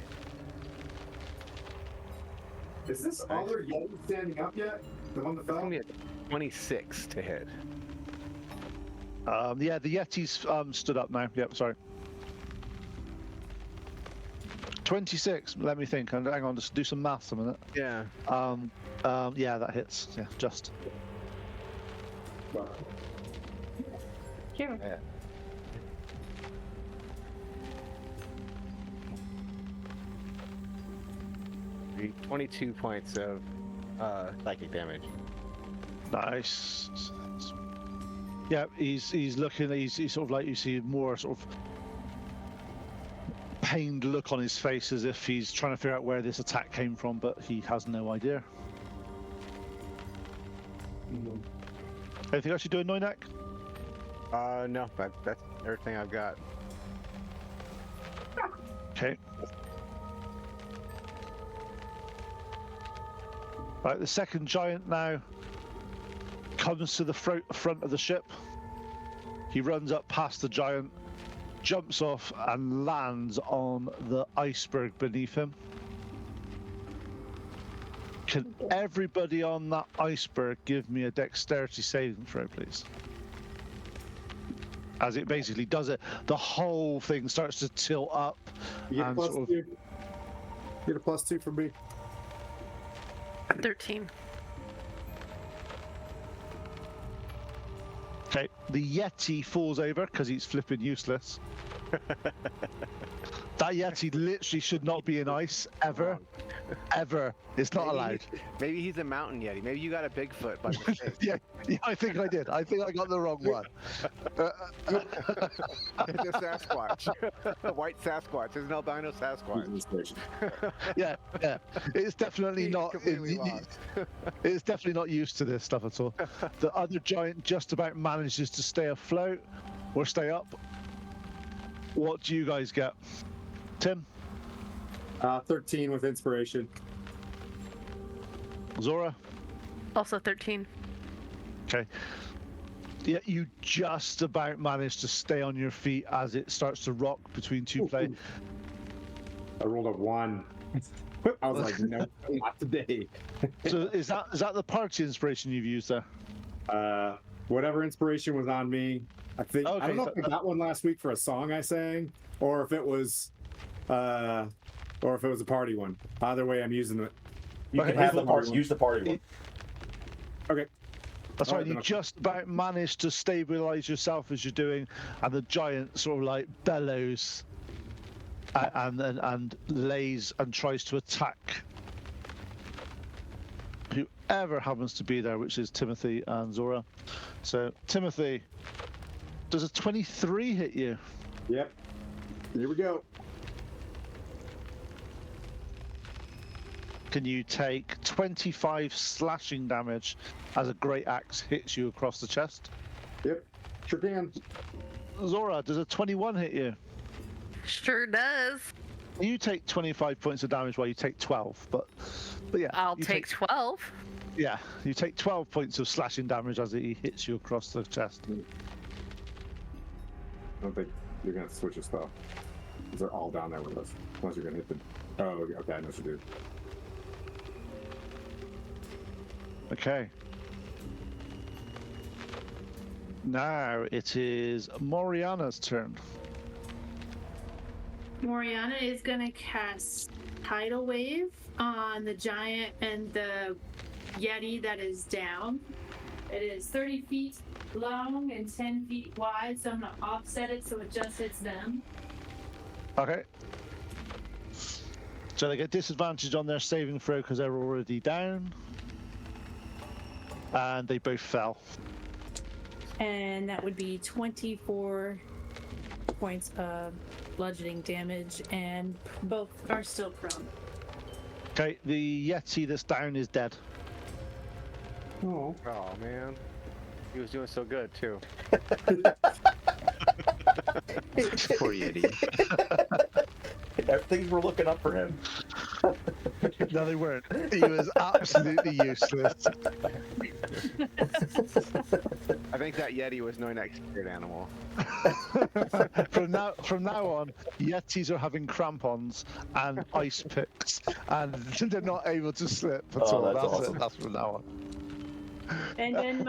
Is this other Yeti standing up yet? The one that It's fell? gonna be a 26 to hit. Yeah, the Yeti's stood up now. Yep, sorry. 26. Let me think. Hang on, just do some maths a minute. Yeah. Yeah, that hits. Yeah, just. Sure. Yeah. Be 22 points of psychic damage. Nice. Yeah, he's looking. He's sort of like, you see more sort of pained look on his face as if he's trying to figure out where this attack came from, but he has no idea. Anything else you doing, Noinek? No, that's everything I've got. Okay. Right, the second giant now comes to the front of the ship. He runs up past the giant, jumps off, and lands on the iceberg beneath him. Can everybody on that iceberg give me a dexterity saving throw, please? As it basically does it, the whole thing starts to tilt up. You get a and plus sort of- 2. Get a plus 2 from me. 13. Okay, the Yeti falls over because he's flipping useless. That Yeti literally should not be in ice ever, ever. It's not allowed. Maybe he's a mountain yeti. Maybe you got a Bigfoot by mistake. Yeah, I think I did. I think I got the wrong one. It's a Sasquatch. A white Sasquatch. It's an albino Sasquatch. Yeah. It's definitely He's not. completely lost. It's definitely not used to this stuff at all. The other giant just about manages to stay afloat or stay up. What do you guys get, Tim? 13 with inspiration. Zora? Also 13. Okay. Yeah, you just about manage to stay on your feet as it starts to rock between two play. I rolled a 1. I was like, no, not today. So is that the party inspiration you've used there? Whatever inspiration was on me. I think I Okay, don't know if I got one last week for a song I sang, or if it was a party one. Either way, I'm using it. You Okay, can have the party use the party one. Okay. That's All right. right, You then just about manage to stabilize yourself as you're doing, and the giant sort of like bellows and lays and tries to attack whoever happens to be there, which is Timothy and Zora. So Timothy, does a 23 hit you? Yep. Here we go. Can you take 25 slashing damage as a great axe hits you across the chest? Yep. Sure can. Zora, does a 21 hit you? Sure does. You take 25 points of damage while you take 12, but yeah. I'll you take 12. Yeah, you take 12 points of slashing damage as he hits you across the chest. I don't think you're gonna switch your spell. They're all down there with us. Unless you're gonna hit the. Oh, okay. I know what you do. Okay. Now it is Moriana's turn. Moriana is gonna cast Tidal Wave on the giant and the Yeti that is down. It is 30 feet long and 10 feet wide, so I'm gonna offset it so it just hits them. Okay. So they get disadvantage on their saving throw because they're already down. And they both fell. And that would be 24 points of bludgeoning damage, and both are still prone. Okay, the Yeti that's down is dead. Oh. Oh man, he was doing so good too. Poor Yeti. Things were looking up for him. No, they weren't. He was absolutely useless. I think that Yeti was no next spirit animal. From now on, Yetis are having crampons and ice picks, and they're not able to slip at Oh, all. that's awesome. That's from now on. And then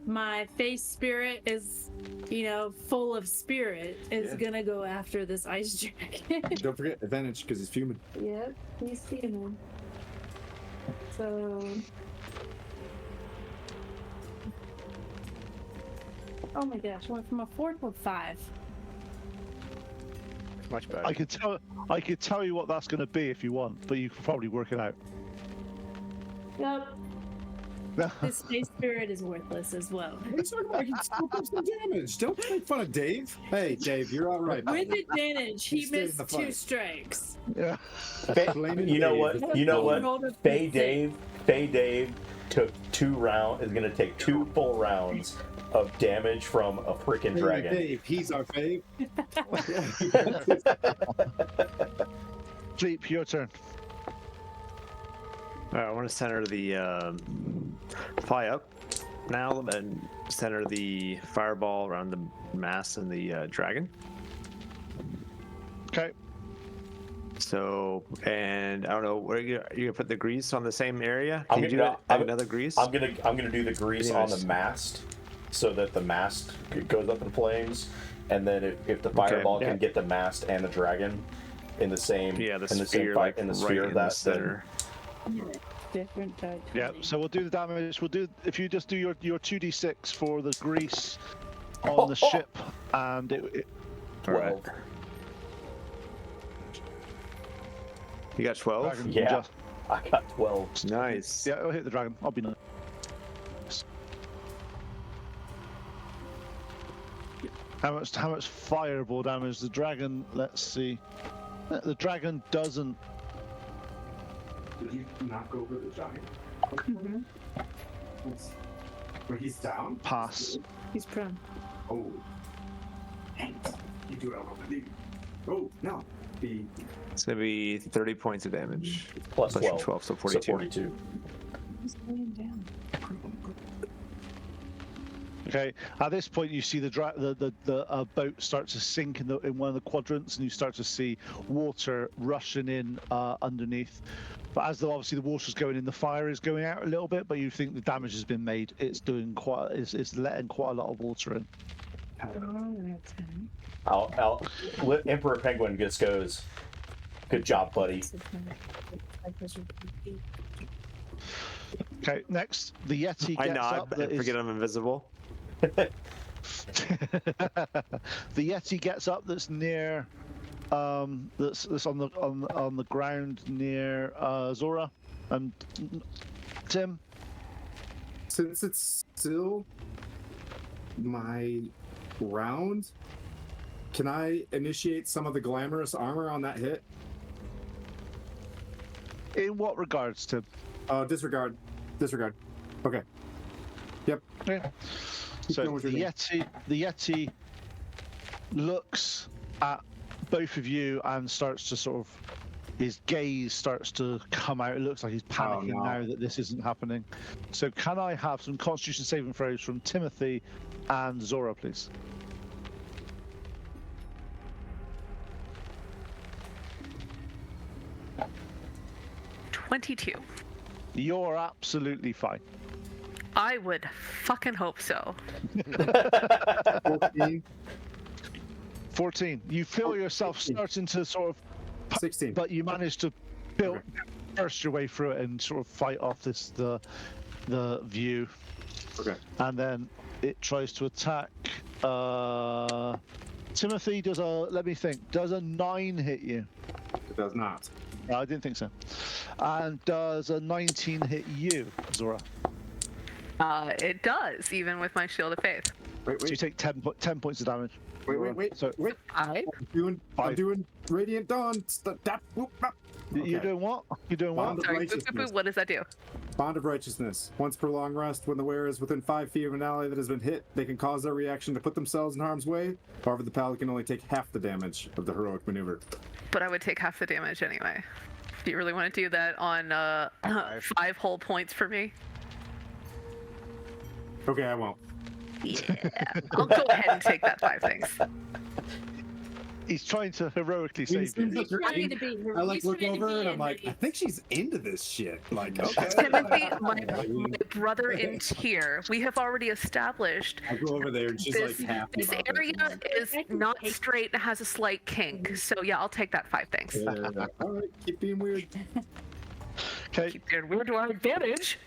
my face spirit is, full of spirit, is gonna go after this ice dragon. Don't forget advantage because he's fuming. Yep, he's human. So. Oh my gosh, went from a 4 to a 5. It's much better. I could tell you what that's going to be if you want, but you can probably work it out. Yep. This space spirit is worthless as well. He's talking about he still does some damage. Don't make fun of Dave. Hey, Dave, you're all right. With advantage, he He stayed in missed the 2 fight. strikes. Yeah. Faye, Blaming you know Dave what? is You know Rolled what? a Faye 6. Dave took 2 rounds. Is gonna take 2 full rounds of damage from a freaking dragon. Dave, he's our fave. Sleep, your turn. All right, I want to center the fly up now and center the fireball around the mass and the dragon. Okay. So, and I don't know, where you gonna put the grease on the same area? I'm Can you do gonna- it? I'm- Another grease? I'm gonna do the grease on Anyways. the mast, so that the mast goes up in flames, and then if the fireball yeah. can get the mast and the dragon in the same Yeah, the in the sphere, same like, in the right sphere in of the that center. Different type. Yeah. So we'll do the damage. We'll do if you just do your 2d6 for the grease on the ship, and it 12. You got 12? dragon will Yeah. just- I got 12. Nice. yeah, it'll hit the dragon. I'll be nice. How much fireball damage the dragon? Let's see. The dragon doesn't. Did you knock over the giant? Mm-hmm. Where he's down? Pass. He's prone. Oh. Dang it. You do it, I don't believe you. Oh, no. It's going to be 30 points of damage. Plus Plus your 12. 12, so 42. So 42. He's laying down. Okay. At this point, you see the boat start to sink in one of the quadrants, and you start to see water rushing in underneath. But as obviously the water's going in, the fire is going out a little bit. But you think the damage has been made. It's doing quite. It's letting quite a lot of water in. Emperor Penguin just goes, "Good job, buddy." Okay. Next, the Yeti I gets nod up. and forget I'm invisible. The Yeti gets up. That's near. That's on the ground near Zora and Tim. Since it's still my round, can I initiate some of the glamorous armor on that hit? In what regards, Tim? Disregard. Okay. Yep. Yeah. So going with the your Yeti looks at both of you and starts to sort of, his gaze starts to come out. It looks like he's panicking no. now that this isn't happening. So can I have some Constitution saving throws from Timothy and Zora, please? $22. You're absolutely fine. I would fucking hope so. 14, 14. You feel yourself 14. starting to sort of, 16. but you manage to burst your way through it and sort of fight off the view. Okay. And then it tries to attack. Timothy does let me think. Does a 9 hit you? It does not. I didn't think so. And does a 19 hit you, Zora? It does, even with my Shield of Faith. Wait, So you take 10 points of damage. wait. So Wait. I I'm Five. doing Radiant Dawn. you're doing what? You're doing what? Bond of sorry. Boop, boop, Righteousness. boop, what does that do? Bond of Righteousness. Once per long rest, when the wearer is within 5 feet of an ally that has been hit, they can cause their reaction to put themselves in harm's way. However, the paladin can only take half the damage of the heroic maneuver. But I would take half the damage anyway. Do you really want to do that on 5 whole points for me? Okay, I won't. Yeah. I'll go ahead and take that 5 things. He's trying to heroically save you. Trying to be I like he's look trying to over be and I'm like, I nice. think she's into this shit. Like, okay. Timothy, my brother in Tyr, we have already established I go over there and she's this, like happy. this about area it. is not straight and has a slight kink. So yeah, I'll take that 5 things. Yeah. All right, keep being weird. Okay. Keep doing weird to our advantage.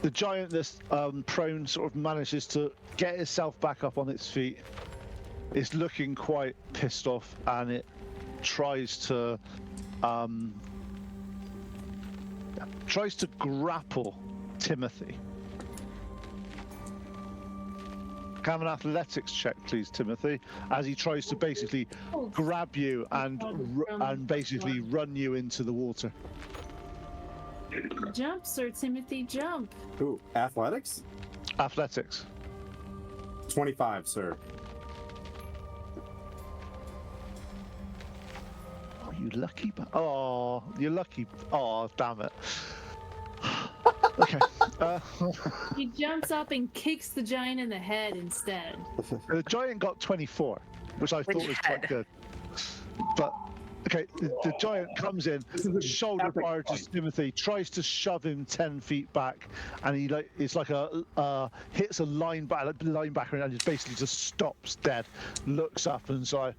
The giant that's prone sort of manages to get itself back up on its feet. It's looking quite pissed off, and it tries to grapple Timothy. Can I have an athletics check, please, Timothy, as he tries to basically grab you and basically run you into the water. Jump, Sir Timothy, jump. Ooh, athletics? Athletics. 25, sir. Oh, you lucky. Oh, you're lucky. Oh, damn it. Okay. He jumps up and kicks the giant in the head instead. The giant got 24, which I thought was quite head? good. But okay, the giant comes in, shoulder epic barges fight. Timothy, tries to shove him 10 feet back, and he it's like a hits a linebacker and just basically just stops dead, looks up and so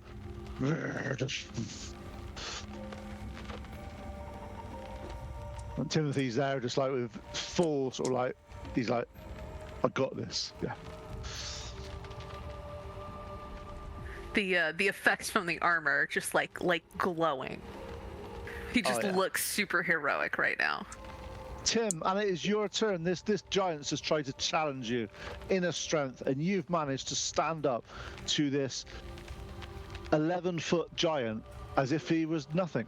and Timothy's there just like with full sort of like he's like, I got this. Yeah. The effects from the armor just like glowing. He just yeah. looks super heroic right now. Tim, and it is your turn. This giant's just tried to challenge you in a strength, and you've managed to stand up to this 11-foot giant as if he was nothing.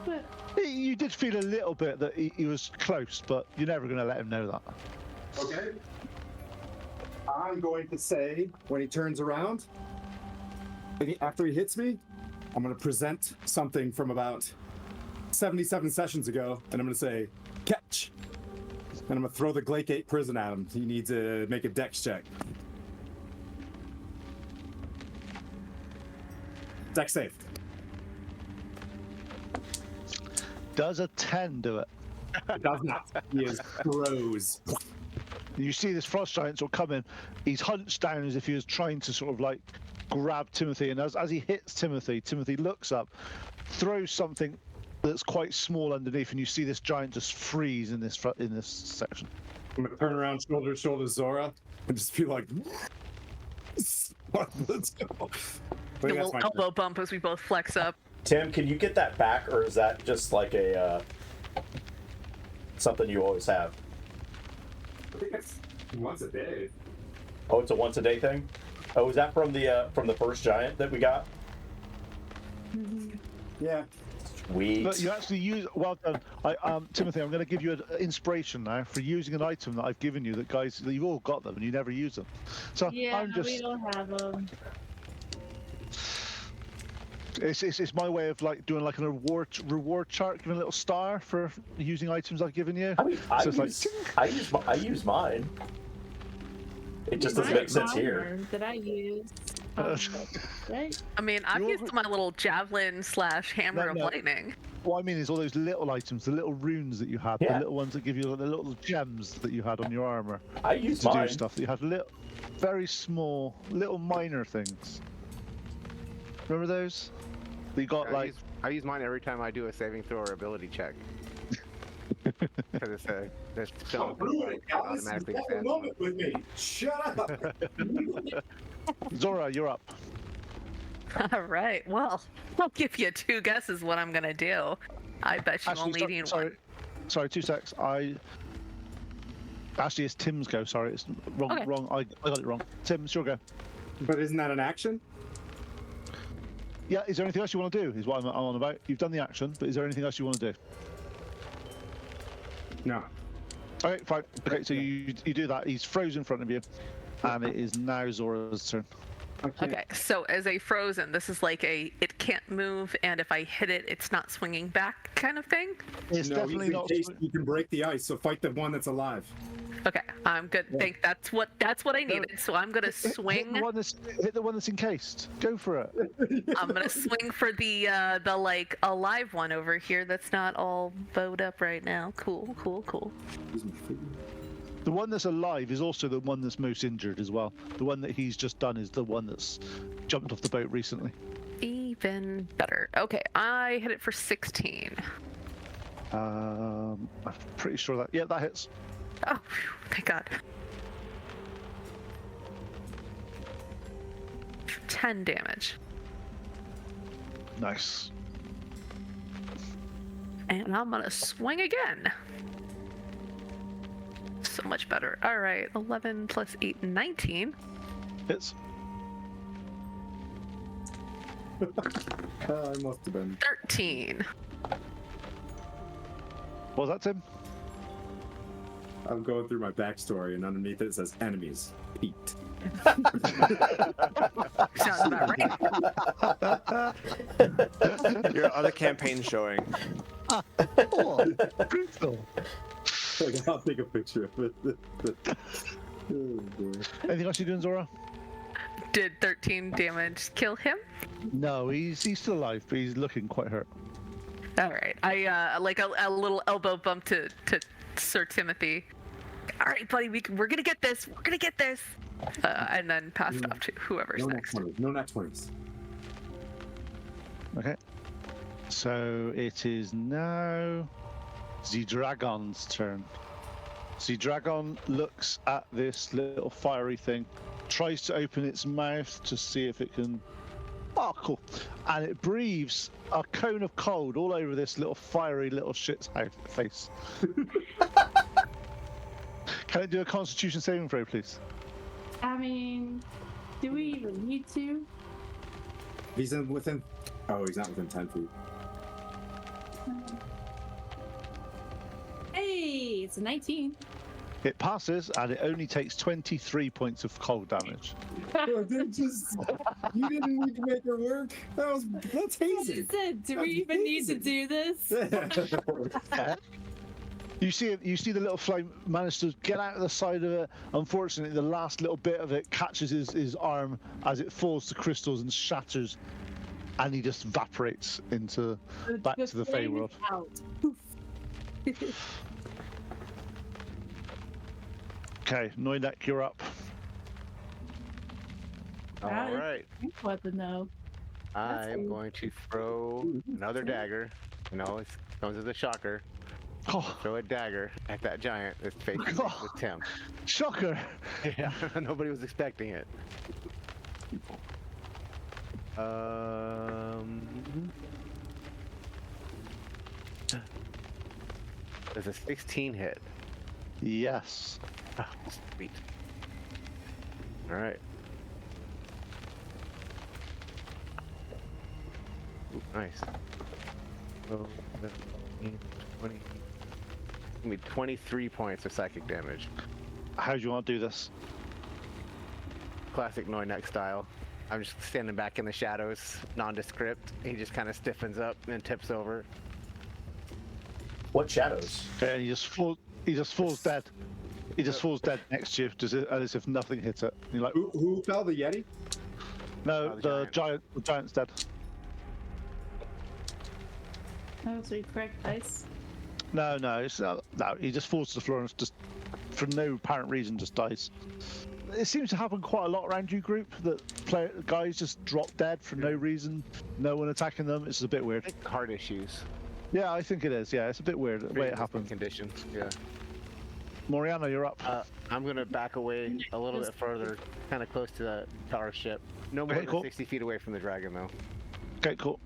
But You did feel a little bit that he was close, but you're never going to let him know that. Okay. I'm going to say, when he turns around, after he hits me, I'm going to present something from about 77 sessions ago, and I'm going to say, catch. And I'm going to throw the Glaciate prison at him. He needs to make a dex check. Dex save. Does a 10 do it? It does not. He is froze. You see this frost giant sort of come in. He's hunched down as if he was trying to sort of like grab Timothy, and as he hits Timothy looks up, throws something that's quite small underneath, and you see this giant just freeze in this section. I'm going to turn around shoulder to shoulder Zora and just be like, let's go. A little elbow bump as we both flex up. Tim, can you get that back, or is that just like a something you always have? I think it's once a day. Oh, it's a once a day thing. Oh, is that from the first giant that we got? Yeah. Sweet. But you actually use, well done. Timothy, I'm going to give you an inspiration now for using an item that I've given you that you've all got them and you never use them. So yeah, I'm just, we don't have them. it's my way of like doing like a reward chart, giving a little star for using items I've given you. I mean, So I use mine. It just doesn't make sense here. That I use. Right? I mean, I've used my little javelin / hammer of lightning. What I mean is all those little items, the little runes that you had, Yeah. the little ones that give you the little gems that you had on your armor. I use to mine. do stuff that you had very small, little minor things. Remember those? That you got I use mine every time I do a saving throw or ability check. Because it's still automatically Have a moment with me. Shut up. Zora, you're up. All right. Well, I'll give you 2 guesses what I'm gonna do. I bet you only need one. Sorry, 2 secs. Actually, it's Tim's go. Sorry, it's wrong. Okay. Wrong. I got it wrong. Tim, it's your go. But isn't that an action? Yeah. Is there anything else you want to do? Is what I'm on about. You've done the action, but is there anything else you want to do? No. Okay, fine. Okay, so you do that. He's frozen in front of you, and it is now Zora's turn. Okay, so as a frozen, this is like it can't move, and if I hit it, it's not swinging back kind of thing. It's No, definitely he's not. encased. You can break the ice, so fight the one that's alive. Okay, I'm good. Think that's what I needed. So I'm gonna swing. Hit the one that's encased. Go for it. I'm gonna swing for the like alive one over here that's not all bowed up right now. Cool. The one that's alive is also the one that's most injured as well. The one that he's just done is the one that's jumped off the boat recently. Even better. Okay, I hit it for 16. I'm pretty sure that hits. Oh, phew, thank God. 10 damage. Nice. And I'm gonna swing again. So much better. All right, 11 plus 8, 19. Hits. I must have been. 13. What was that, Tim? I'm going through my backstory, and underneath it says enemies peaked. Sounds about right. Your other campaign showing. Oh, brutal. Like, I'll take a picture of it. Oh, boy. Anything else you doing, Zora? Did 13 damage kill him? No, he's still alive, but he's looking quite hurt. All right. I like a little elbow bump to Sir Timothy. All right, buddy, we're gonna get this. We're gonna get this. And then pass it off to whoever's No next. next 20s. No next 20s. Okay. So it is now the dragon's turn. The dragon looks at this little fiery thing, tries to open its mouth to see if it can. Oh, cool. And it breathes a cone of cold all over this little fiery little shit's face. Can it do a Constitution saving throw, please? I mean, do we even need to? He's within. Oh, he's not within 10 feet. Hey, it's a 19. It passes, and it only takes 23 points of cold damage. You didn't need to make her work. That's easy. I said, do we even need to do this? You see the little flame manage to get out of the side of it. Unfortunately, the last little bit of it catches his arm as it falls to crystals and shatters, and he just evaporates into back to the Fey world. Okay, Noidak, you're up. All right. Weapon though. I am going to throw another dagger. You know, it comes as a shocker. Oh, Throw a dagger at that giant that's facing me with Tim. shocker! Yeah, nobody was expecting it. There's a 16 hit. Yes. Oh, sweet. All right. Ooh, nice. So, 15, 20. Give me 23 points of psychic damage. How do you want to do this? Classic Noinek style. I'm just standing back in the shadows, nondescript. He just kind of stiffens up and tips over. What shadows? Okay, and he just falls dead. He just falls dead next to you, as if nothing hit it. And you're like, Who fell? The Yeti? no, Oh, the the giant's dead. Oh, so you correct dice. No, it's no. He just falls to the floor and just, for no apparent reason, just dies. It seems to happen quite a lot around you, group. That guys just drop dead for no reason. No one attacking them. It's a bit weird. I think heart issues. Yeah, I think it is. Yeah, it's a bit weird the way it happens. Condition. Yeah. Moriana, you're up. I'm gonna back away a little bit further, kind of close to our ship. No more Okay, than cool. 60 feet away from the dragon, though. Okay, cool.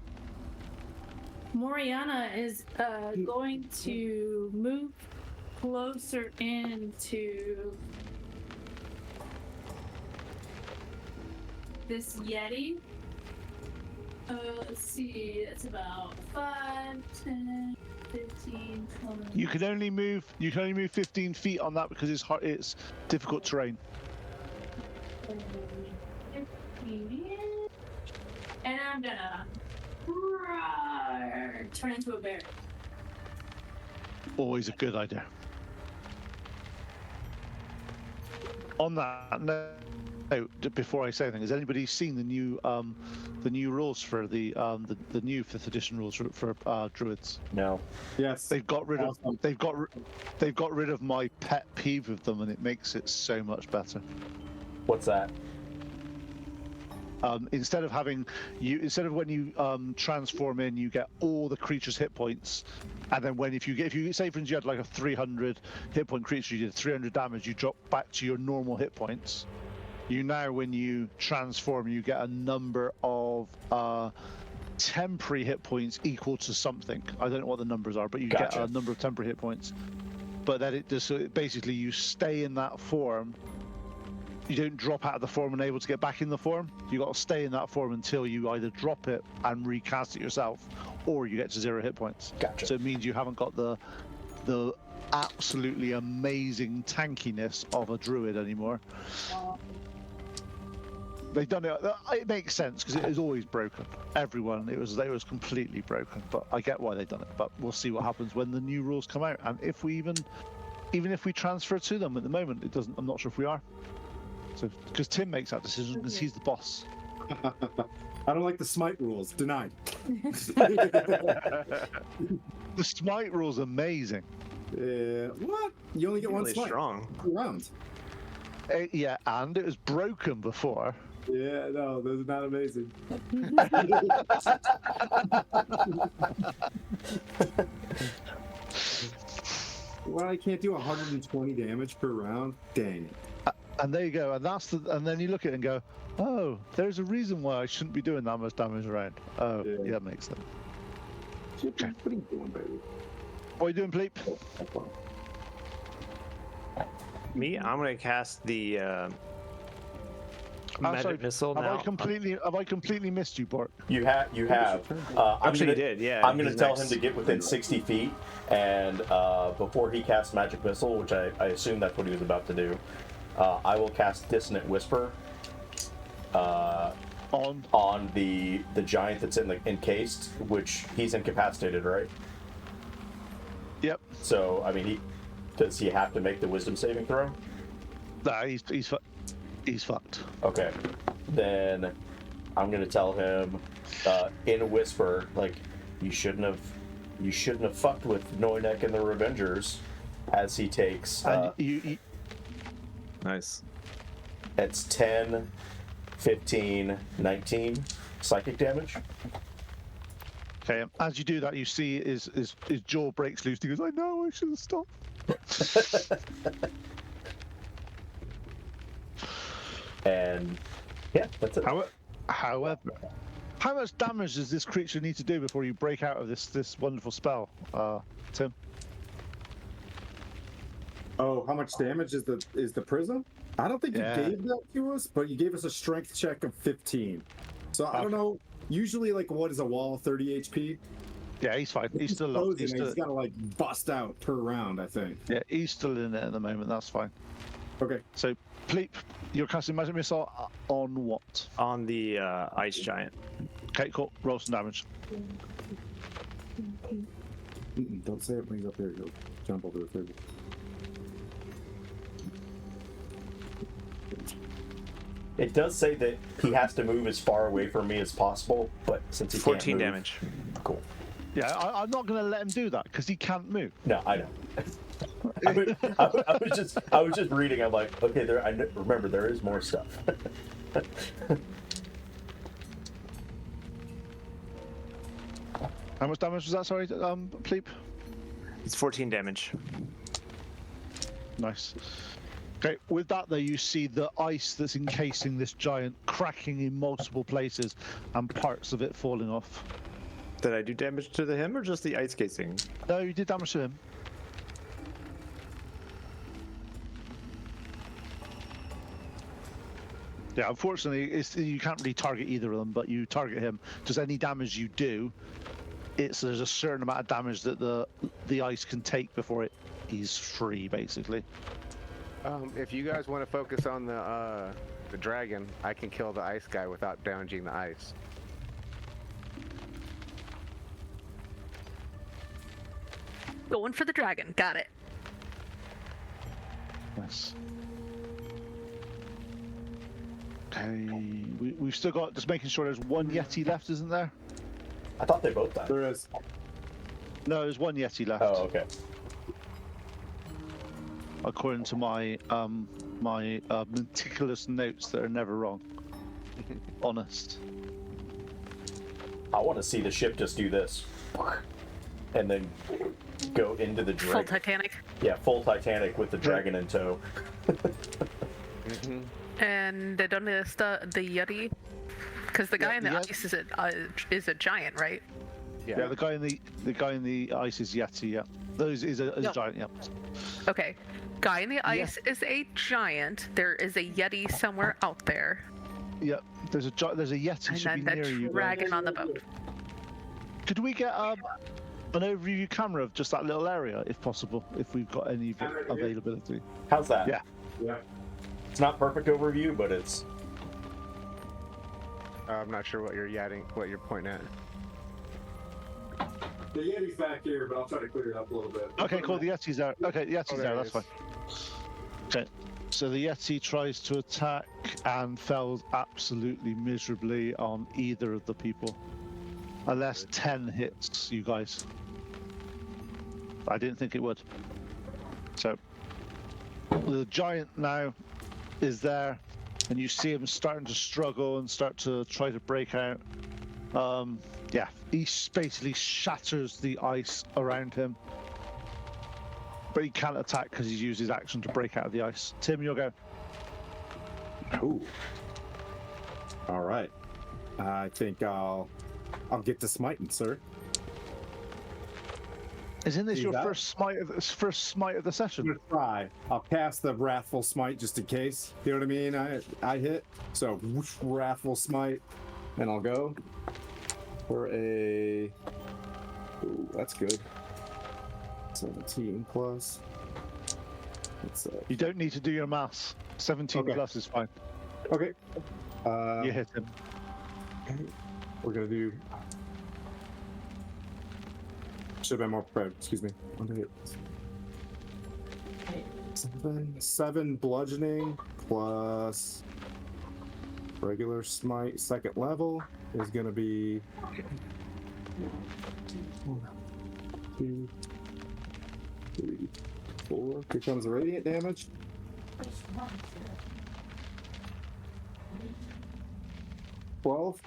Moriana is going to move closer into this Yeti. Let's see, it's about 5, 10, 15, 20. You can only move 15 feet on that because it's difficult terrain. 15. And I'm gonna roar, turn into a bear. Always a good idea. On that note, before I say anything, has anybody seen the new rules for the new 5th edition rules for druids? No. Yes. They've got rid of Awesome. they've got rid of my pet peeve of them, and it makes it so much better. What's that? Instead of when you transform in, you get all the creature's hit points, and then if you say for instance you had like a 300 hit point creature, you did 300 damage, you drop back to your normal hit points. You now, when you transform, you get a number of temporary hit points equal to something. I don't know what the numbers are, but you get a number of temporary hit points. But then basically you stay in that form. You don't drop out of the form and able to get back in the form. You got to stay in that form until you either drop it and recast it yourself, or you get to 0 hit points. Gotcha. So it means you haven't got the absolutely amazing tankiness of a druid anymore. They've done it. It makes sense because it is always broken. Everyone, it was completely broken. But I get why they've done it. But we'll see what happens when the new rules come out, and if we even if we transfer to them. At the moment, it doesn't. I'm not sure if we are. So because Tim makes that decision because he's the boss. I don't like the smite rules. Denied. The smite rule's amazing. What? You only get one Really smite. strong. 2 rounds. Yeah, and it was broken before. Yeah, no, those are not amazing. Well, I can't do 120 damage per round. Dang it. And there you go. And and then you look at it and go, oh, there's a reason why I shouldn't be doing that much damage around. Oh, yeah, that makes sense. Okay. What are you doing, baby? What are you doing, Pleep? Me, I'm gonna cast the magic sorry, missile have now. I completely missed you, Bart? You have. Actually, you did, yeah, I'm gonna he's tell next. him to get within 60 feet, and before he casts magic missile, which I assume that's what he was about to do, I will cast dissonant whisper on the giant that's encased, which he's incapacitated, right? Yep. So I mean, does he have to make the wisdom saving throw? Nah, he's fucked. Okay, then I'm gonna tell him in a whisper, like, you shouldn't have fucked with Noynek and the Revengers, as he takes And you Nice. it's 10, 15, 19 psychic damage. okay. As you do that, you see his jaw breaks loose. He goes, "I know, I should have stopped." And yeah, that's it. However, how much damage does this creature need to do before you break out of this wonderful spell, Tim? Oh, how much damage is the prism? I don't think Yeah. you gave that to us, but you gave us a strength check of 15. So I don't know. Usually, like, what is a wall? 30 HP. Yeah, he's fine. He's still up. Closing, He's still, he's got to like bust out per round, I think. yeah, he's still in it at the moment. That's fine. Okay. So, Pleep, you're casting magic missile on what? On the ice giant. Okay, cool. Roll some damage. Don't say it when he's up there. He'll jump over the table. It does say that he has to move as far away from me as possible, but since he 14 can't move, damage. cool. Yeah, I'm not going to let him do that because he can't move. No, I know. I was just reading. I'm like, okay, remember there is more stuff. How much damage was that? Sorry, Pleep. It's 14 damage. Nice. Okay, with that though, you see the ice that's encasing this giant cracking in multiple places and parts of it falling off. Did I do damage to him or just the ice casing? No, you did damage to him. Yeah, unfortunately, you can't really target either of them, but you target him. Just any damage you do, there's a certain amount of damage that the ice can take before he's free, basically. If you guys want to focus on the dragon, I can kill the ice guy without damaging the ice. Going for the dragon. Got it. Nice. Okay, we've still got, just making sure there's one Yeti left, isn't there? I thought they both died. There is. No, there's one Yeti left. Oh, okay. According to my meticulous notes that are never wrong. Honest. I want to see the ship just do this, and then go into the Full dragon. Titanic. Yeah, full Titanic with the dragon in tow. And they don't list the Yeti, because the guy in the the Yeti- ice is a giant, right? Yeah, the guy in the ice is Yeti. Yeah, those is a Yep. giant. Yeah. Okay. Guy in the ice is a giant. There is a Yeti somewhere out there, Yeah, there's a Yeti and should then be near the you. dragon on the boat. Could we get an overview camera of just that little area, if possible, if we've got any availability? How's that? Yeah. Yeah. It's not perfect overview, but it's. I'm not sure what you're pointing at. The Yeti's back here, but I'll try to clear it up a little bit. Okay, cool. The Yeti's there. Okay, the Yeti's Oh, there. it That's is. fine. Okay. So the Yeti tries to attack and fails absolutely miserably on either of the people. Unless 10 hits you guys. I didn't think it would. So the giant now is there, and you see him starting to struggle and start to try to break out. Yeah, he basically shatters the ice around him. But he can't attack because he's used his action to break out of the ice. Tim, you'll go. Ooh. All right. I think I'll get to smiting, sir. Isn't this See your that? first smite of the I'm session? gonna try. I'll cast the Wrathful Smite just in case. You know what I mean? I hit. So whoosh, Wrathful Smite, and I'll go for a. Ooh, that's good. 17 plus. That's You don't need to do your maths. 17 Okay. plus is fine. okay. You hit him. We're gonna do. Should have been more prepared. Excuse me. 7 bludgeoning plus regular smite second level is gonna be 1, 2, 3, 4. Here comes the radiant damage. 12.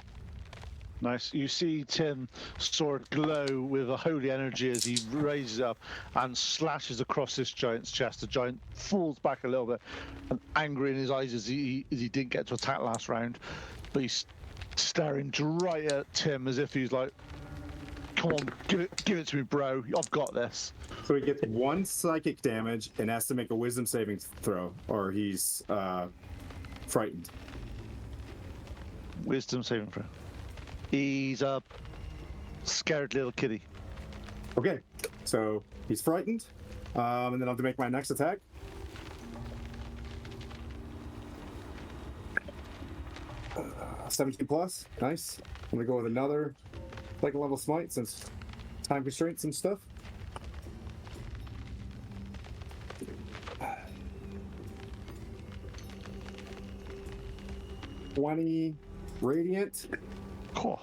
Nice. You see Tim sword glow with a holy energy as he raises up and slashes across this giant's chest. The giant falls back a little bit, and angry in his eyes as he didn't get to attack last round. But he's staring right at Tim as if he's like, "Come on, give it to me, bro. I've got this." So he gets 1 psychic damage and has to make a wisdom saving throw, or he's frightened. Wisdom saving throw. He's a scared little kitty. Okay, so he's frightened, and then I'll have to make my next attack. Uh, 17 plus, nice. I'm gonna go with another second level smite since time constraints and stuff. $20 radiant. Cool.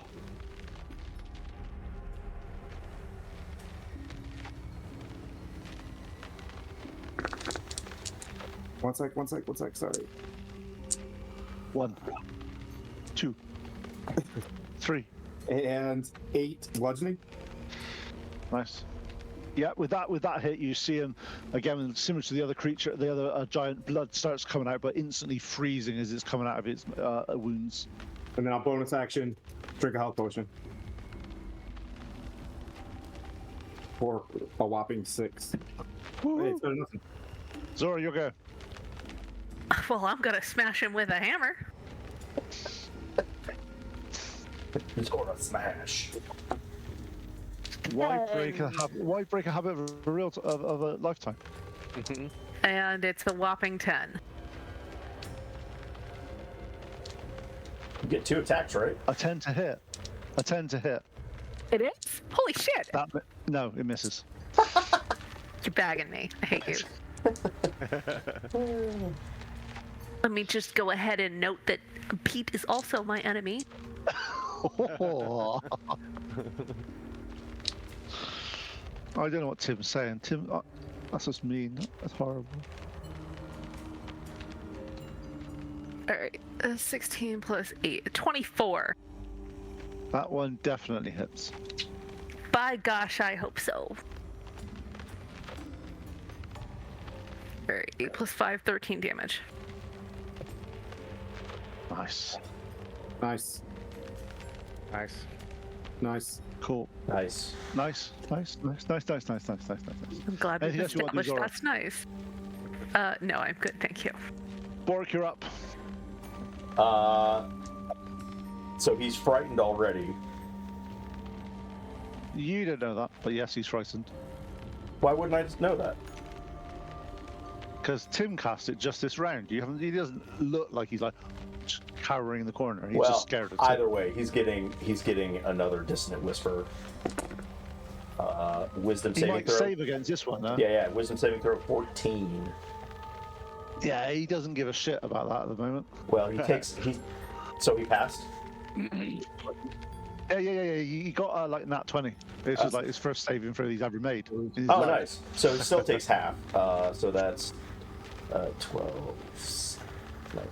One sec, sorry. 1, 2, 3. And 8 bludgeoning. Nice. Yeah, with that hit, you see him again, similar to the other creature. The other giant blood starts coming out, but instantly freezing as it's coming out of its wounds. And then I'll bonus action, drink a health potion. For a whopping 6. Hey, it's better than nothing. Zora, you'll go. Well, I'm gonna smash him with a hammer. Zora smash. Why break a habit of a lifetime? And it's a whopping 10. You get 2 attacks, right? A 10 to hit. A 10 to hit. It is? Holy shit! No, it misses. You're bagging me. I hate you. Let me just go ahead and note that Pete is also my enemy. I don't know what Tim's saying. Tim, that's just mean. That's horrible. Alright, 16 plus 8. 24. That one definitely hits. By gosh, I hope so. Alright, 8 plus 5, 13 damage. Nice. Nice. Nice. Nice. Cool. Nice. Nice. Nice. I'm glad we've Anything else you want to do, established Zora? that's nice. No, I'm good, thank you. Bork, you're up. So he's frightened already. You don't know that, but yes, he's frightened. Why wouldn't I just know that? Because Tim cast it just this round. You haven't. He doesn't look like he's like cowering in the corner. He's Well, just scared of Tim. either way, he's getting another dissonant whisper. Wisdom He saving might throw. save against this one, though. Yeah. Wisdom saving throw 14. Yeah, he doesn't give a shit about that at the moment. Well, so he passed. Yeah. He got like nat 20. This is like his first saving throw he's ever made. in his Oh, life. nice. So he still takes half. So that's 12, 19,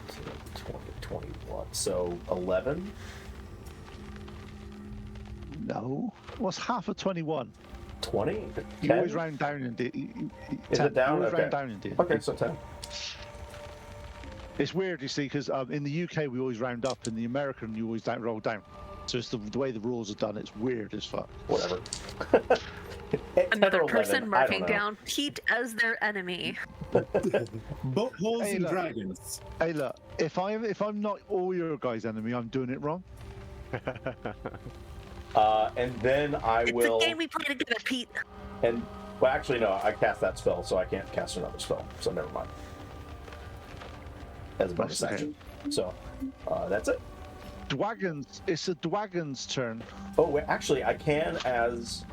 20, 21. So 11. No. What's half of 21? 20? You always round down and Is it down? You always Okay. round down and Okay, so 10. It's weird, you see, because in the UK we always round up, in the American you always roll down. So it's the way the rules are done. It's weird as fuck. Whatever. Another 10 or 11, person I don't marking know. down Pete as their enemy. Boat holes Hey, and look. dragons. Hey, look, if I'm not all your guys' enemy, I'm doing it wrong. And then I It's will. a game we play together, Pete. And well, actually, no. I cast that spell, so I can't cast another spell. So never mind. As a bonus Okay. action. So that's it. Dwagons. It's a Dwagon's turn. Oh, wait, actually, I can as.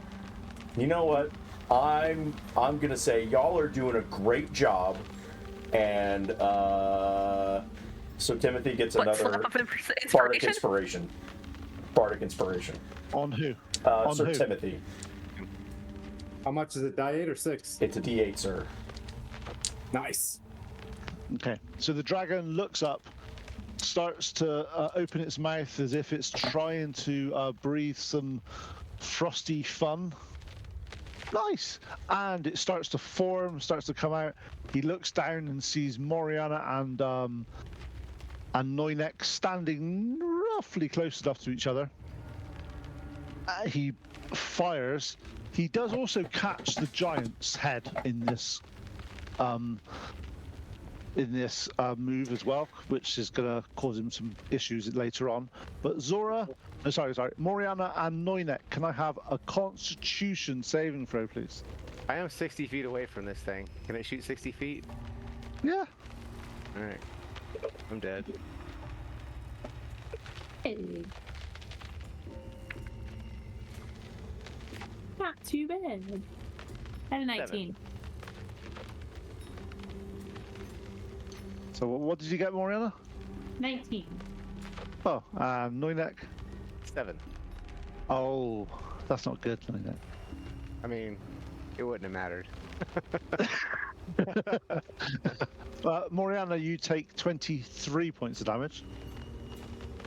You know what? I'm gonna say y'all are doing a great job, and so Timothy gets What, another slap up bardic inspiration? inspiration. Bardic inspiration. On who? On Sir who? Timothy. How much is it? Die 8 or 6? It's a D8, sir. Nice. Okay. So the dragon looks up, starts to open its mouth as if it's trying to breathe some frosty fun. Nice. And it starts to form, starts to come out. He looks down and sees Moriana and Noinek standing roughly close enough to each other. He fires. He does also catch the giant's head in this move as well, which is going to cause him some issues later on. But Moriana and Noinek, can I have a Constitution saving throw, please? I am 60 feet away from this thing. Can I shoot 60 feet? Yeah. All right. I'm dead. Hey. Not too bad. Had a 19. So what did you get, Moriana? 19. Oh, Noinek. 7. Oh, that's not good, Noinek. I mean, it wouldn't have mattered. Moriana, you take 23 points of damage.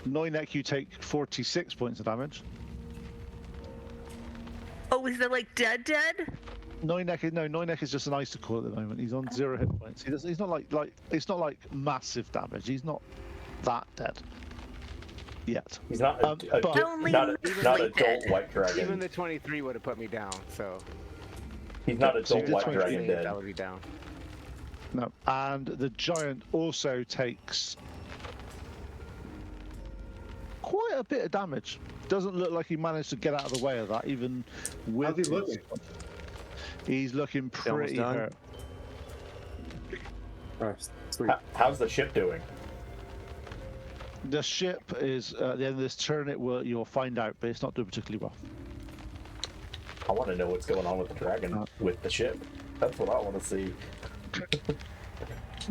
Noinek, you take 46 points of damage. Oh, is it like dead? Noinek is just an icicle at the moment. He's on 0 hit points. He's not like it's not like massive damage. He's not that dead yet. He's not but- Only not adult dead. white dragon. Even the 23 would have put me down, so He's not So adult you did white 23, dragon dead. that would be down. No, and the giant also takes quite a bit of damage. Doesn't look like he managed to get out of the way of that, even with. How's he looking? He's looking pretty done? hurt. Alright, sweet. How's the ship doing? The ship is at the end of this turn. You'll find out, but it's not doing particularly well. I want to know what's going on with the dragon with the ship. That's what I want to see.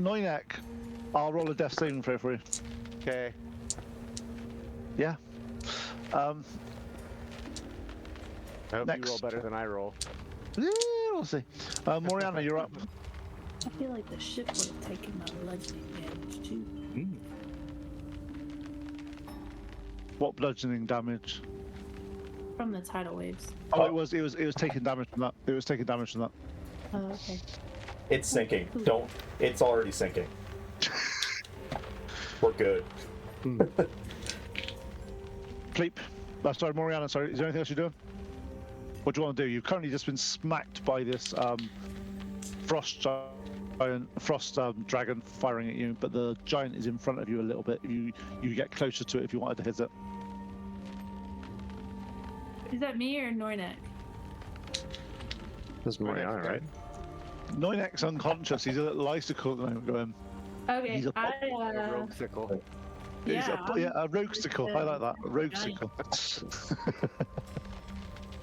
Noinek, I'll roll a death saving throw for you. Okay. Yeah. I hope Next. you roll better than I roll. Yeah, we'll see. Moriana, you're up. I feel like the ship would have taken my bludgeoning damage too. What bludgeoning damage? From the tidal waves. Oh, it was taking damage from that. It was taking damage from that. Oh, okay. It's sinking. Don't. It's already sinking. We're good. Sleep. Sorry, Moriana. Sorry, is there anything else you're doing? What do you want to do? You've currently just been smacked by this frost dragon firing at you, but the giant is in front of you a little bit. You get closer to it if you wanted to hit it. Is that me or Nornek? This morning, all right. Noinek's unconscious. He's a little icicle at the moment going. Okay, He's a- A rogue sickle. He's yeah, a roguesicle. I like that. Roguesicle.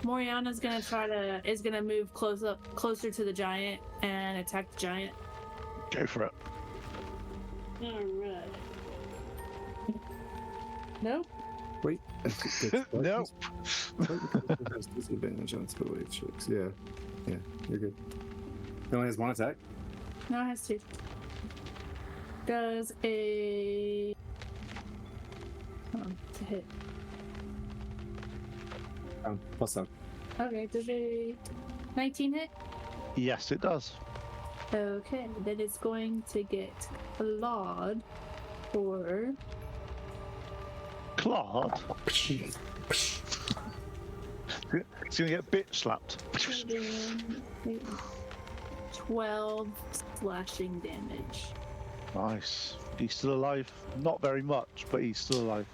Moriana's gonna is gonna move closer to the giant and attack the giant. Go for it. Alright. Nope. Wait. Nope. Has disadvantage on spell wave checks. Yeah. Yeah, you're good. He only has one attack? No, it has two. Does a to hit. Plus up. Okay, does a 19 hit? Yes, it does. Okay, then it's going to get clawed for Claude. It's gonna get bit slapped. 12 slashing damage. Nice. He's still alive. Not very much, but he's still alive.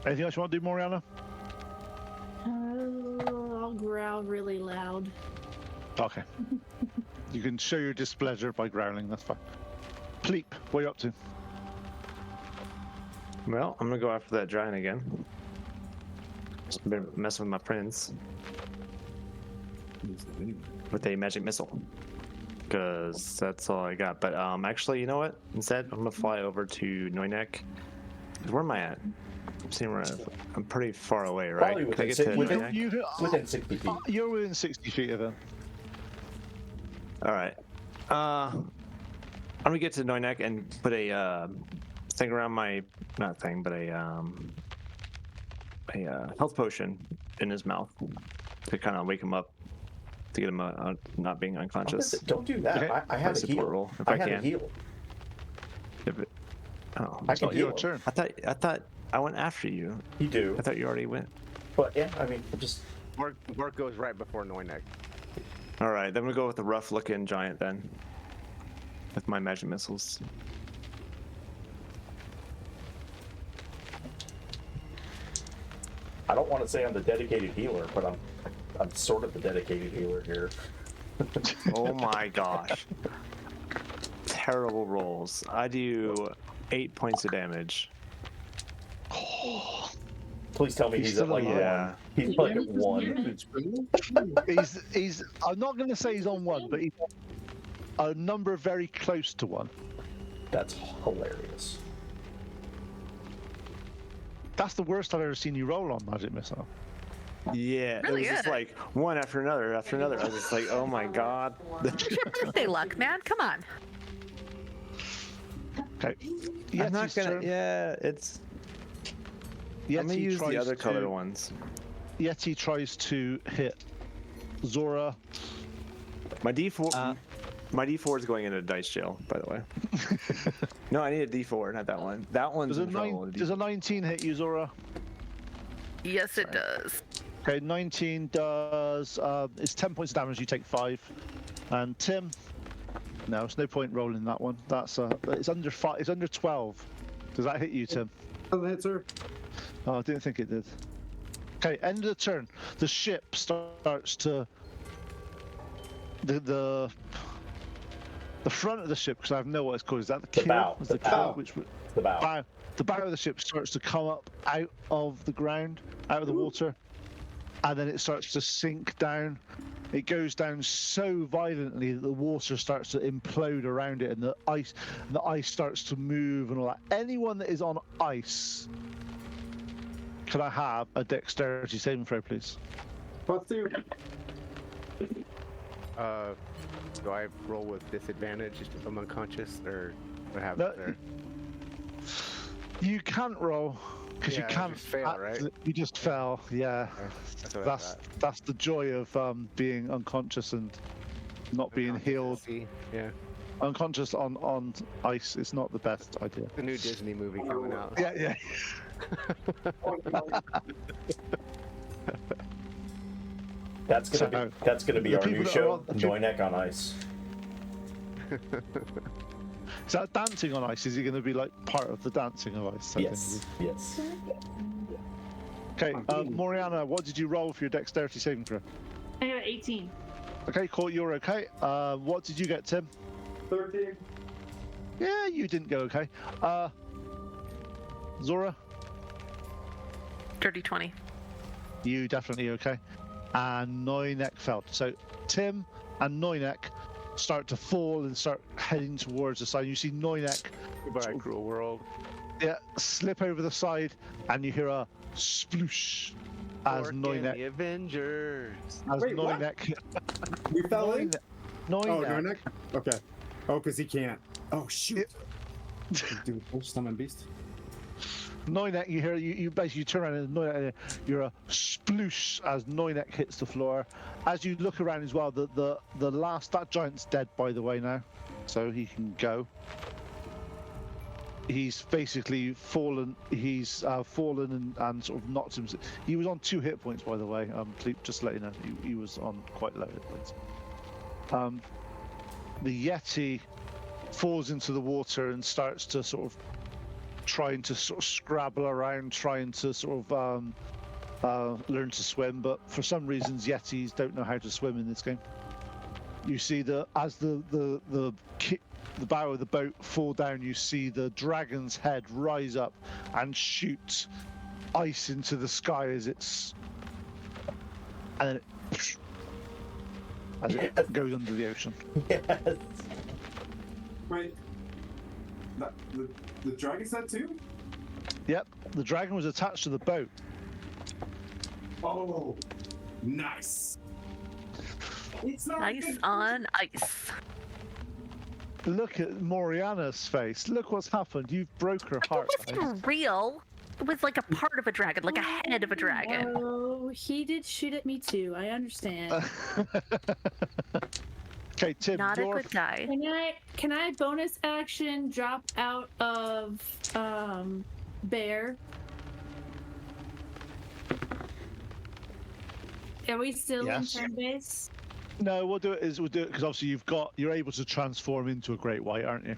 Anything else you want to do, Moriana? I'll growl really loud. Okay. You can show your displeasure by growling, that's fine. Pleep, what are you up to? Well, I'm gonna go after that giant again. Just been messing with my friends with a magic missile. Because that's all I got. But actually, you know what? Instead, I'm gonna fly over to Noinek. Where am I at? I'm pretty far away, right? Probably Can I within get six- to within- Noinek? Within 60 feet. You're within 60 feet of him. All right. I'm gonna get to Noinek and put a thing around my not thing, but a health potion in his mouth to kind of wake him up, to get him not being unconscious. Don't do that. Okay. I have a Support heal. roll, if I I have a can. heal. If it, oh, I It's can not heal your him. turn. I thought I went after you. You do. I thought you already went. But yeah, I mean, just Mark goes right before Noinek. All right, then we go with the rough-looking giant then, with my magic missiles. I don't want to say I'm the dedicated healer, but I'm sort of the dedicated healer here. Oh my gosh. Terrible rolls. I do 8 points of damage. Please tell me He's he's at still like alive. one. He's like at one. He's I'm not going to say he's on one, but he's a number very close to one. That's hilarious. That's the worst I've ever seen you roll on Magic Missile. Yeah, Really it was just good. like one after another after another. I was just like, oh my god. It's your birthday luck, man. Come on. Okay. I'm not Yeti's gonna. turn. Yeah, it's. I'm gonna Yeti use the tries other to- color ones. Yeti tries to hit Zora. My D4. My D4 is going into dice jail, by the way. No, I need a D4, not that one. That one's Does a, in trouble. does a 19 hit you, Zora? Yes, it does. Okay, 19 does. It's 10 points of damage. You take 5. And Tim. No, it's no point rolling that one. That's it's under 5. It's under 12. Does that hit you, Tim? Doesn't hit, sir. Oh, I didn't think it did. Okay, end of the turn. The ship starts to the front of the ship, because I have no what it's called. Is that the keel? bow, Is the keel, bow. which The bow. bow. The bow of the ship starts to come up out of the ground, out of the water, and then it starts to sink down. It goes down so violently that the water starts to implode around it, and the ice starts to move and all that. Anyone that is on ice, can I have a dexterity saving throw, please? +2. Do I roll with disadvantage if I'm unconscious, or what happens No, there? You can't roll because Yeah, you I can't. just fail, right? You just fell. Yeah. That's what I That's thought. that's the joy of being unconscious and not being healed. See, yeah, Unconscious on ice is not the best idea. the new Disney movie coming out. Yeah, yeah. That's gonna be the our people new that are show, on- Noinek on Ice. Is that dancing on ice? Is he going to be like part of the dancing of ice? type Yes. thing? Yes. Okay, Moriana, what did you roll for your dexterity saving throw? I got 18. Okay, cool, you're okay. What did you get, Tim? 13. Yeah, you didn't go okay. Zora, Dirty 20. you definitely okay. And Noinek fell. So Tim and Noinek start to fall and start heading towards the side. You see Noinek Goodbye, cruel world. slip over the side, and you hear a sploosh as Orc and Noinek. the Avengers. As Wait, what? Noinek. We fell in? Oh, Noinek. Noinek? Okay. Oh, because he can't. Oh, shoot. Dude, summon beast. Noinek, you hear you basically turn around and Noinek, you're a sploosh as Noinek hits the floor. As you look around as well, the last that giant's dead by the way now, so he can go. He's basically fallen. He's fallen and sort of knocked him. He was on 2 hit points by the way. Just to let you know, he was on quite low hit points. The Yeti falls into the water and starts to sort of trying to sort of scrabble around, trying to sort of learn to swim, but for some reasons Yetis don't know how to swim in this game. You see as the bow of the boat fall down, you see the dragon's head rise up and shoot ice into the sky as it goes under the ocean. Yes. Wait. The dragon's dead too? Yep, the dragon was attached to the boat. Oh, nice. It's not Nice good. on ice. Look at Moriana's face. Look what's happened. You've broke her heart. It wasn't real. It was like a part of a dragon, like a head of a dragon. Oh, he did shoot at me too. I understand. Okay, Tim, Not a you're good guy. Can I bonus action drop out of bear? Are we still Yes. in turn base? No, we'll do it because obviously you're able to transform into a great white, aren't you?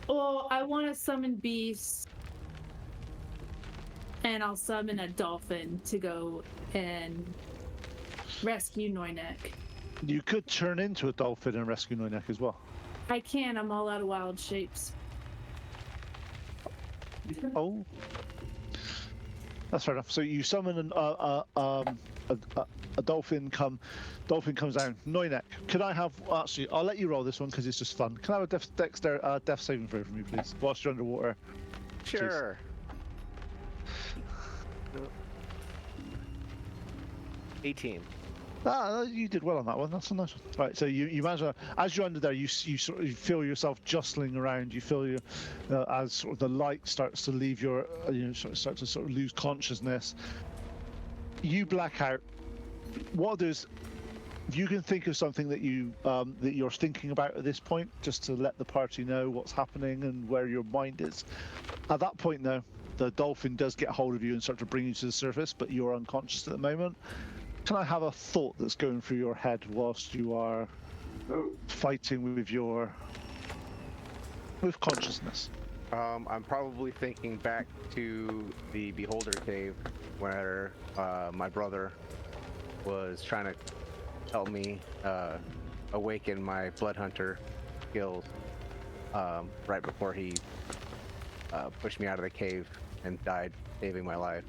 Well, I want to summon beasts, and I'll summon a dolphin to go and rescue Noinek. You could turn into a dolphin and rescue Noinek as well. I can. I'm all out of wild shapes. Oh, that's fair enough. So you summon a dolphin. Dolphin comes down. Noinek, could I have? Actually, I'll let you roll this one because it's just fun. Can I have a death saving throw from you, please? Whilst you're underwater. Sure. 18. You did well on that one. That's a nice one. Right, so you manage to, as you're under there, you sort of feel yourself jostling around. You feel as sort of the light starts to leave your, start to sort of lose consciousness. You black out. What I'll do is, if you can think of something that you're thinking about at this point, just to let the party know what's happening and where your mind is. At that point, though, the dolphin does get hold of you and start to bring you to the surface, but you're unconscious at the moment. Can I have a thought that's going through your head whilst you are fighting with consciousness? I'm probably thinking back to the Beholder Cave where my brother was trying to help me awaken my Blood Hunter skills right before he pushed me out of the cave and died, saving my life.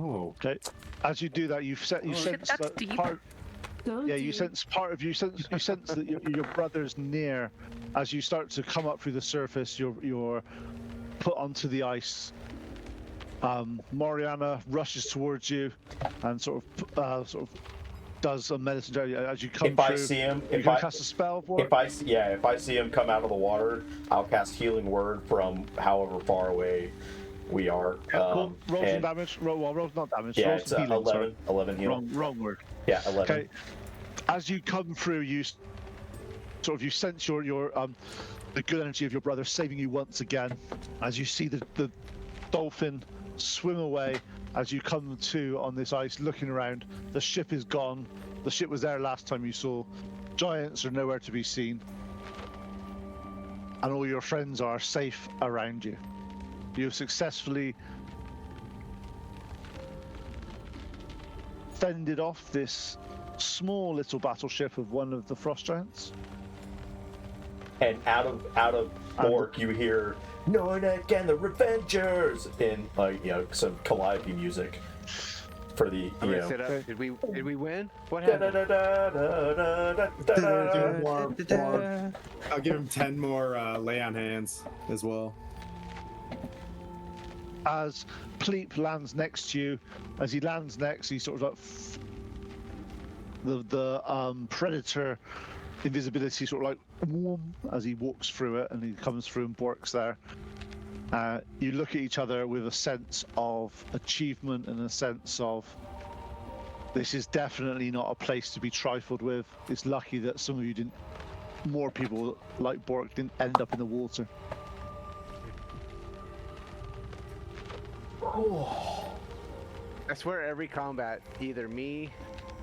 Oh. Okay. As you do that, you sense that's that deep. you sense part of you sense that your brother's near. As you start to come up through the surface, you're put onto the ice. Moriana rushes towards you and sort of does a medicine check as you come If through. I see him, you can cast a spell for it? if I see him come out of the water, I'll cast Healing Word from however far away we are. Cool. Roll some damage. Roll not damage. Yeah, roll it's some healing, 11. 11 heal. Wrong word. Yeah, 11. Okay. As you come through, you sense your the good energy of your brother saving you once again. As you see the dolphin swim away, as you come to on this ice, looking around, the ship is gone. The ship was there last time you saw. Giants are nowhere to be seen. and all your friends are safe around you. You've successfully fended off this small little battleship of one of the frost giants. And out of Bork, you hear Noinek and the Revengers in some Calliope music for the I'm gonna sit up. Did we win? What happened? I'll give him 10 more lay on hands as well. As Pleep lands next to you, as he lands next, he sort of like the predator invisibility sort of like as he walks through it, and he comes through and Bork's there. You look at each other with a sense of achievement and a sense of this is definitely not a place to be trifled with. It's lucky that some of you didn't, more people like Bork didn't end up in the water. I swear every combat, either me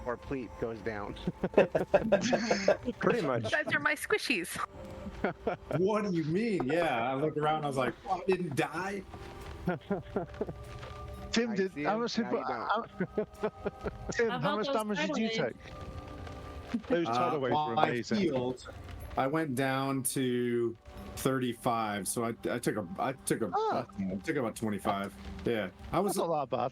or Pleat goes down. Pretty much. You guys are my squishies. What do you mean? Yeah, I looked around. I was like, "What? I didn't die." Tim, I did see how him, much? now you Tim, How how about much those damage did you tidal take? Those tidal waves While were I amazing. healed, I went down to 35, so I took about 25. Yeah, I was That's not that bad.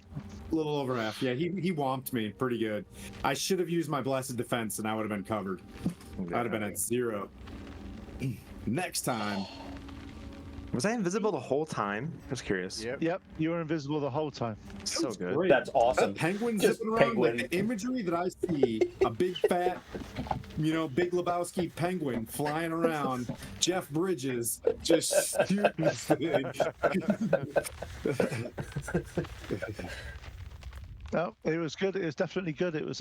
a little over half. Yeah, he whomped me pretty good. I should have used my blessed defense, and I would have been covered. I'd have been at 0. Next time. Was I invisible the whole time? I was curious. Yep. Yep, you were invisible the whole time. So good. Great. That's awesome. That penguin Just zipping around, penguin. like the imagery that I see, a big fat, Big Lebowski penguin flying around, Jeff Bridges just shooting this thing. No, it was good. It was definitely good. It was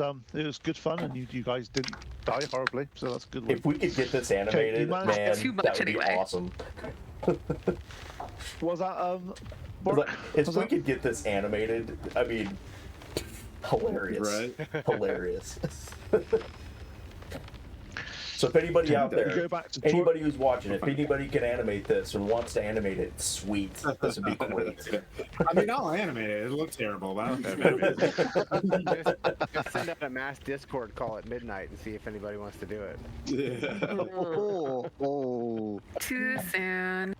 good fun, and you guys didn't die horribly, so that's a good. If we could get this animated, managed- man, Too much that would be anyway. awesome. Was that It's like, if was we that- could get this animated, I mean, hilarious. Right. Hilarious. So if anybody out You there, go back to anybody who's watching, if anybody can animate this or wants to animate it, sweet. This would be great. I mean, I'll animate it. It looks terrible, but I don't care. Just send out a mass Discord call at midnight and see if anybody wants to do it. Yeah. Oh. Too soon.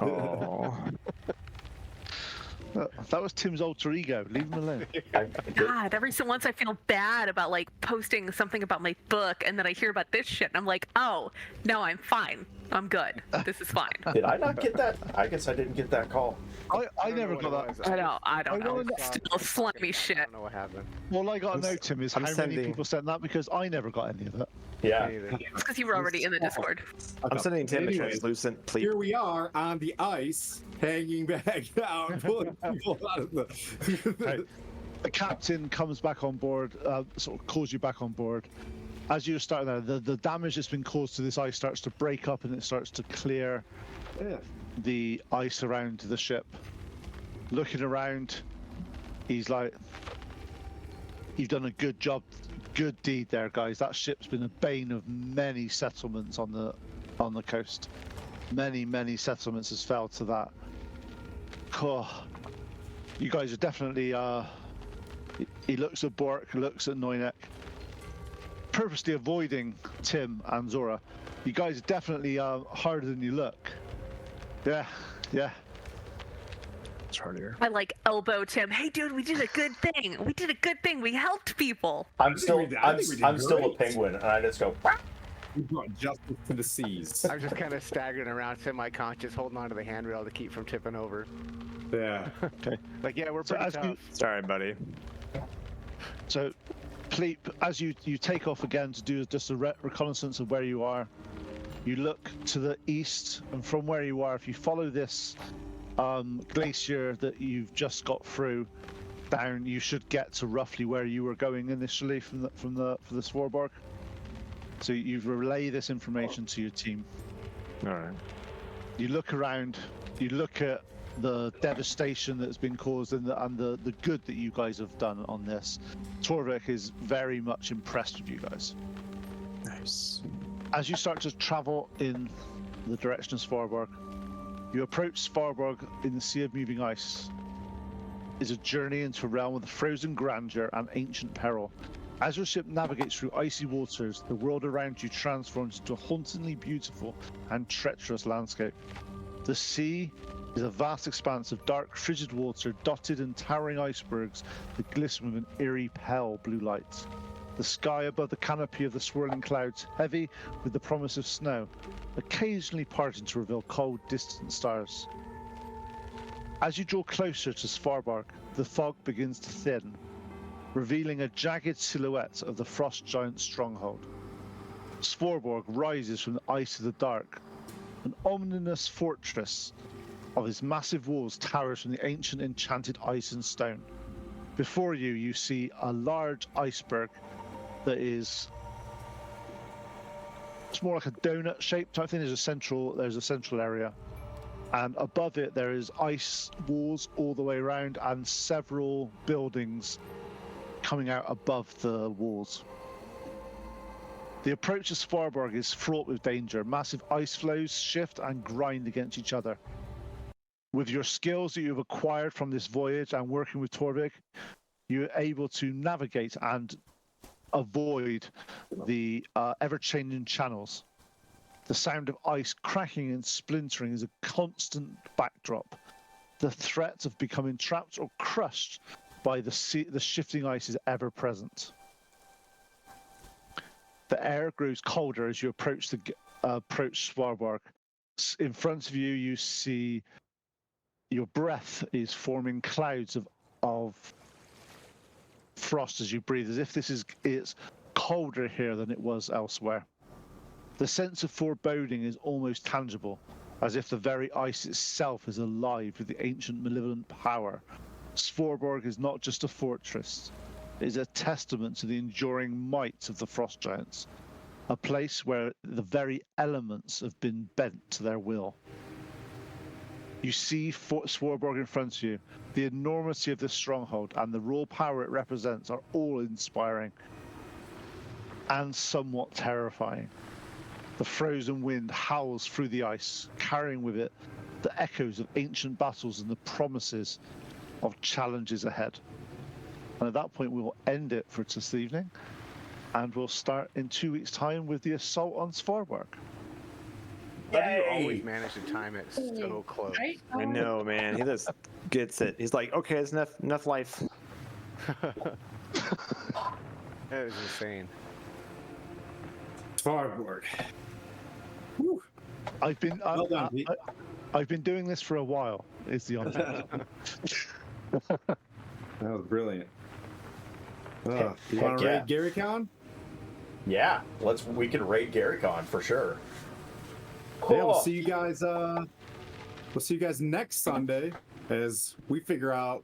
Oh. That was Tim's alter ego. Leave him alone. God, every so once I feel bad about like posting something about my book, and then I hear about this shit, and I'm like, oh, no, I'm fine. I'm good. This is fine. Did I not get that? I guess I didn't get that call. I never got that. I don't know. wanna- Still slimy I shit. don't know what happened. All I got to know, Tim, is I'm how many sending- people sent that, because I never got any of it. Yeah. Me either. It's because you were already in the Discord. I'm sending Tim a Anyway, translucent pleat. Here we are on the ice, hanging back out, pulling people out of the. Right. The captain comes back on board, sort of calls you back on board. As you're starting there, the damage that's been caused to this ice starts to break up, and it starts to clear the ice around the ship. Looking around, he's like, "You've done a good job, good deed there, guys. That ship's been a bane of many settlements on the coast. Many settlements has fell to that. Oh, you guys are definitely." He looks at Bork, looks at Noinek, purposely avoiding Tim and Zora. You guys are definitely harder than you look. Yeah. It's harder. I like elbowed him. Hey, dude, we did a good thing. We did a good thing. We helped people. I'm still, we did- I I'm, think we did I'm still a great. penguin, and I just go. We brought justice to the seas. I was just kind of staggering around, semi-conscious, holding onto the handrail to keep from tipping over. Yeah. Like, yeah, we're So pretty as tough. you, Sorry, buddy. So, Pleep, as you take off again to do just a reconnaissance of where you are, you look to the east, and from where you are, if you follow this glacier that you've just got through down, you should get to roughly where you were going initially from the Swarborg. So you relay this information to your team. All right. You look around, you look at the devastation that's been caused and the good that you guys have done on this. Torvik is very much impressed with you guys. Nice. As you start to travel in the direction of Svarborg. You approach Svarborg in the Sea of Moving Ice. Is a journey into a realm of the frozen grandeur and ancient peril. As your ship navigates through icy waters, the world around you transforms into a hauntingly beautiful and treacherous landscape. The sea is a vast expanse of dark, frigid water dotted and towering icebergs that glisten with an eerie, pale blue light. The sky above the canopy of the swirling clouds, heavy with the promise of snow, occasionally parting to reveal cold, distant stars. As you draw closer to Svarborg, the fog begins to thin, revealing a jagged silhouette of the frost giant Stronghold. Svarborg rises from the ice of the dark. An ominous fortress of its massive walls towers from the ancient enchanted ice and stone. Before you, you see a large iceberg that is... It's more like a donut shape type thing. There's a central area. And above it, there is ice walls all the way around and several buildings coming out above the walls. The approach to Svarborg is fraught with danger. Massive ice flows shift and grind against each other. With your skills that you've acquired from this voyage and working with Torvik, you're able to navigate and avoid the ever-changing channels. The sound of ice cracking and splintering is a constant backdrop. The threat of becoming trapped or crushed by the shifting ice is ever present. The air grows colder as you approach Svarborg. In front of you, you see your breath is forming clouds of frost as you breathe, as if it's colder here than it was elsewhere. The sense of foreboding is almost tangible, as if the very ice itself is alive with the ancient malevolent power. Svarborg is not just a fortress. It is a testament to the enduring might of the frost giants, a place where the very elements have been bent to their will. You see Svarborg in front of you. The enormity of this stronghold and the raw power it represents are all inspiring and somewhat terrifying. The frozen wind howls through the ice, carrying with it the echoes of ancient battles and the promises of challenges ahead. And at that point, we will end it for this evening, and we'll start in 2 weeks' time with the assault on Svarborg. How do you always manage to time it so close? Right? I know, man. He just gets it. He's like, okay, it's enough life. That is insane. Svarborg. Whew. I've been Well done, Pete. I've been doing this for a while. Is the honest. That was brilliant. You Heck want to yeah. raid Gary Con? Yeah, we can raid GaryCon for sure. Yeah, we'll Oh, see you guys. We'll see you guys next Sunday as we figure out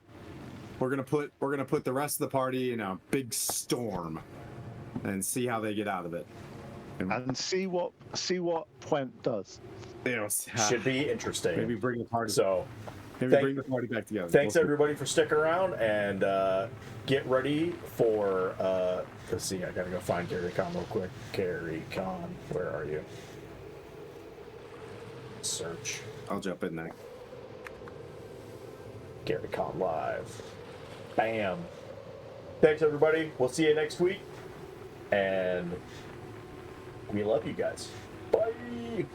we're gonna put the rest of the party in a big storm and see how they get out of it. And see what Puent does. should be interesting. Maybe bring the party. So, Bring the party back together. thanks We'll see. everybody for sticking around, and get ready for. Let's see, I gotta go find GaryCon real quick. GaryCon, where are you? Search I'll jump in there. GaryCon live. Bam. Thanks everybody. We'll see you next week, and we love you guys. Bye.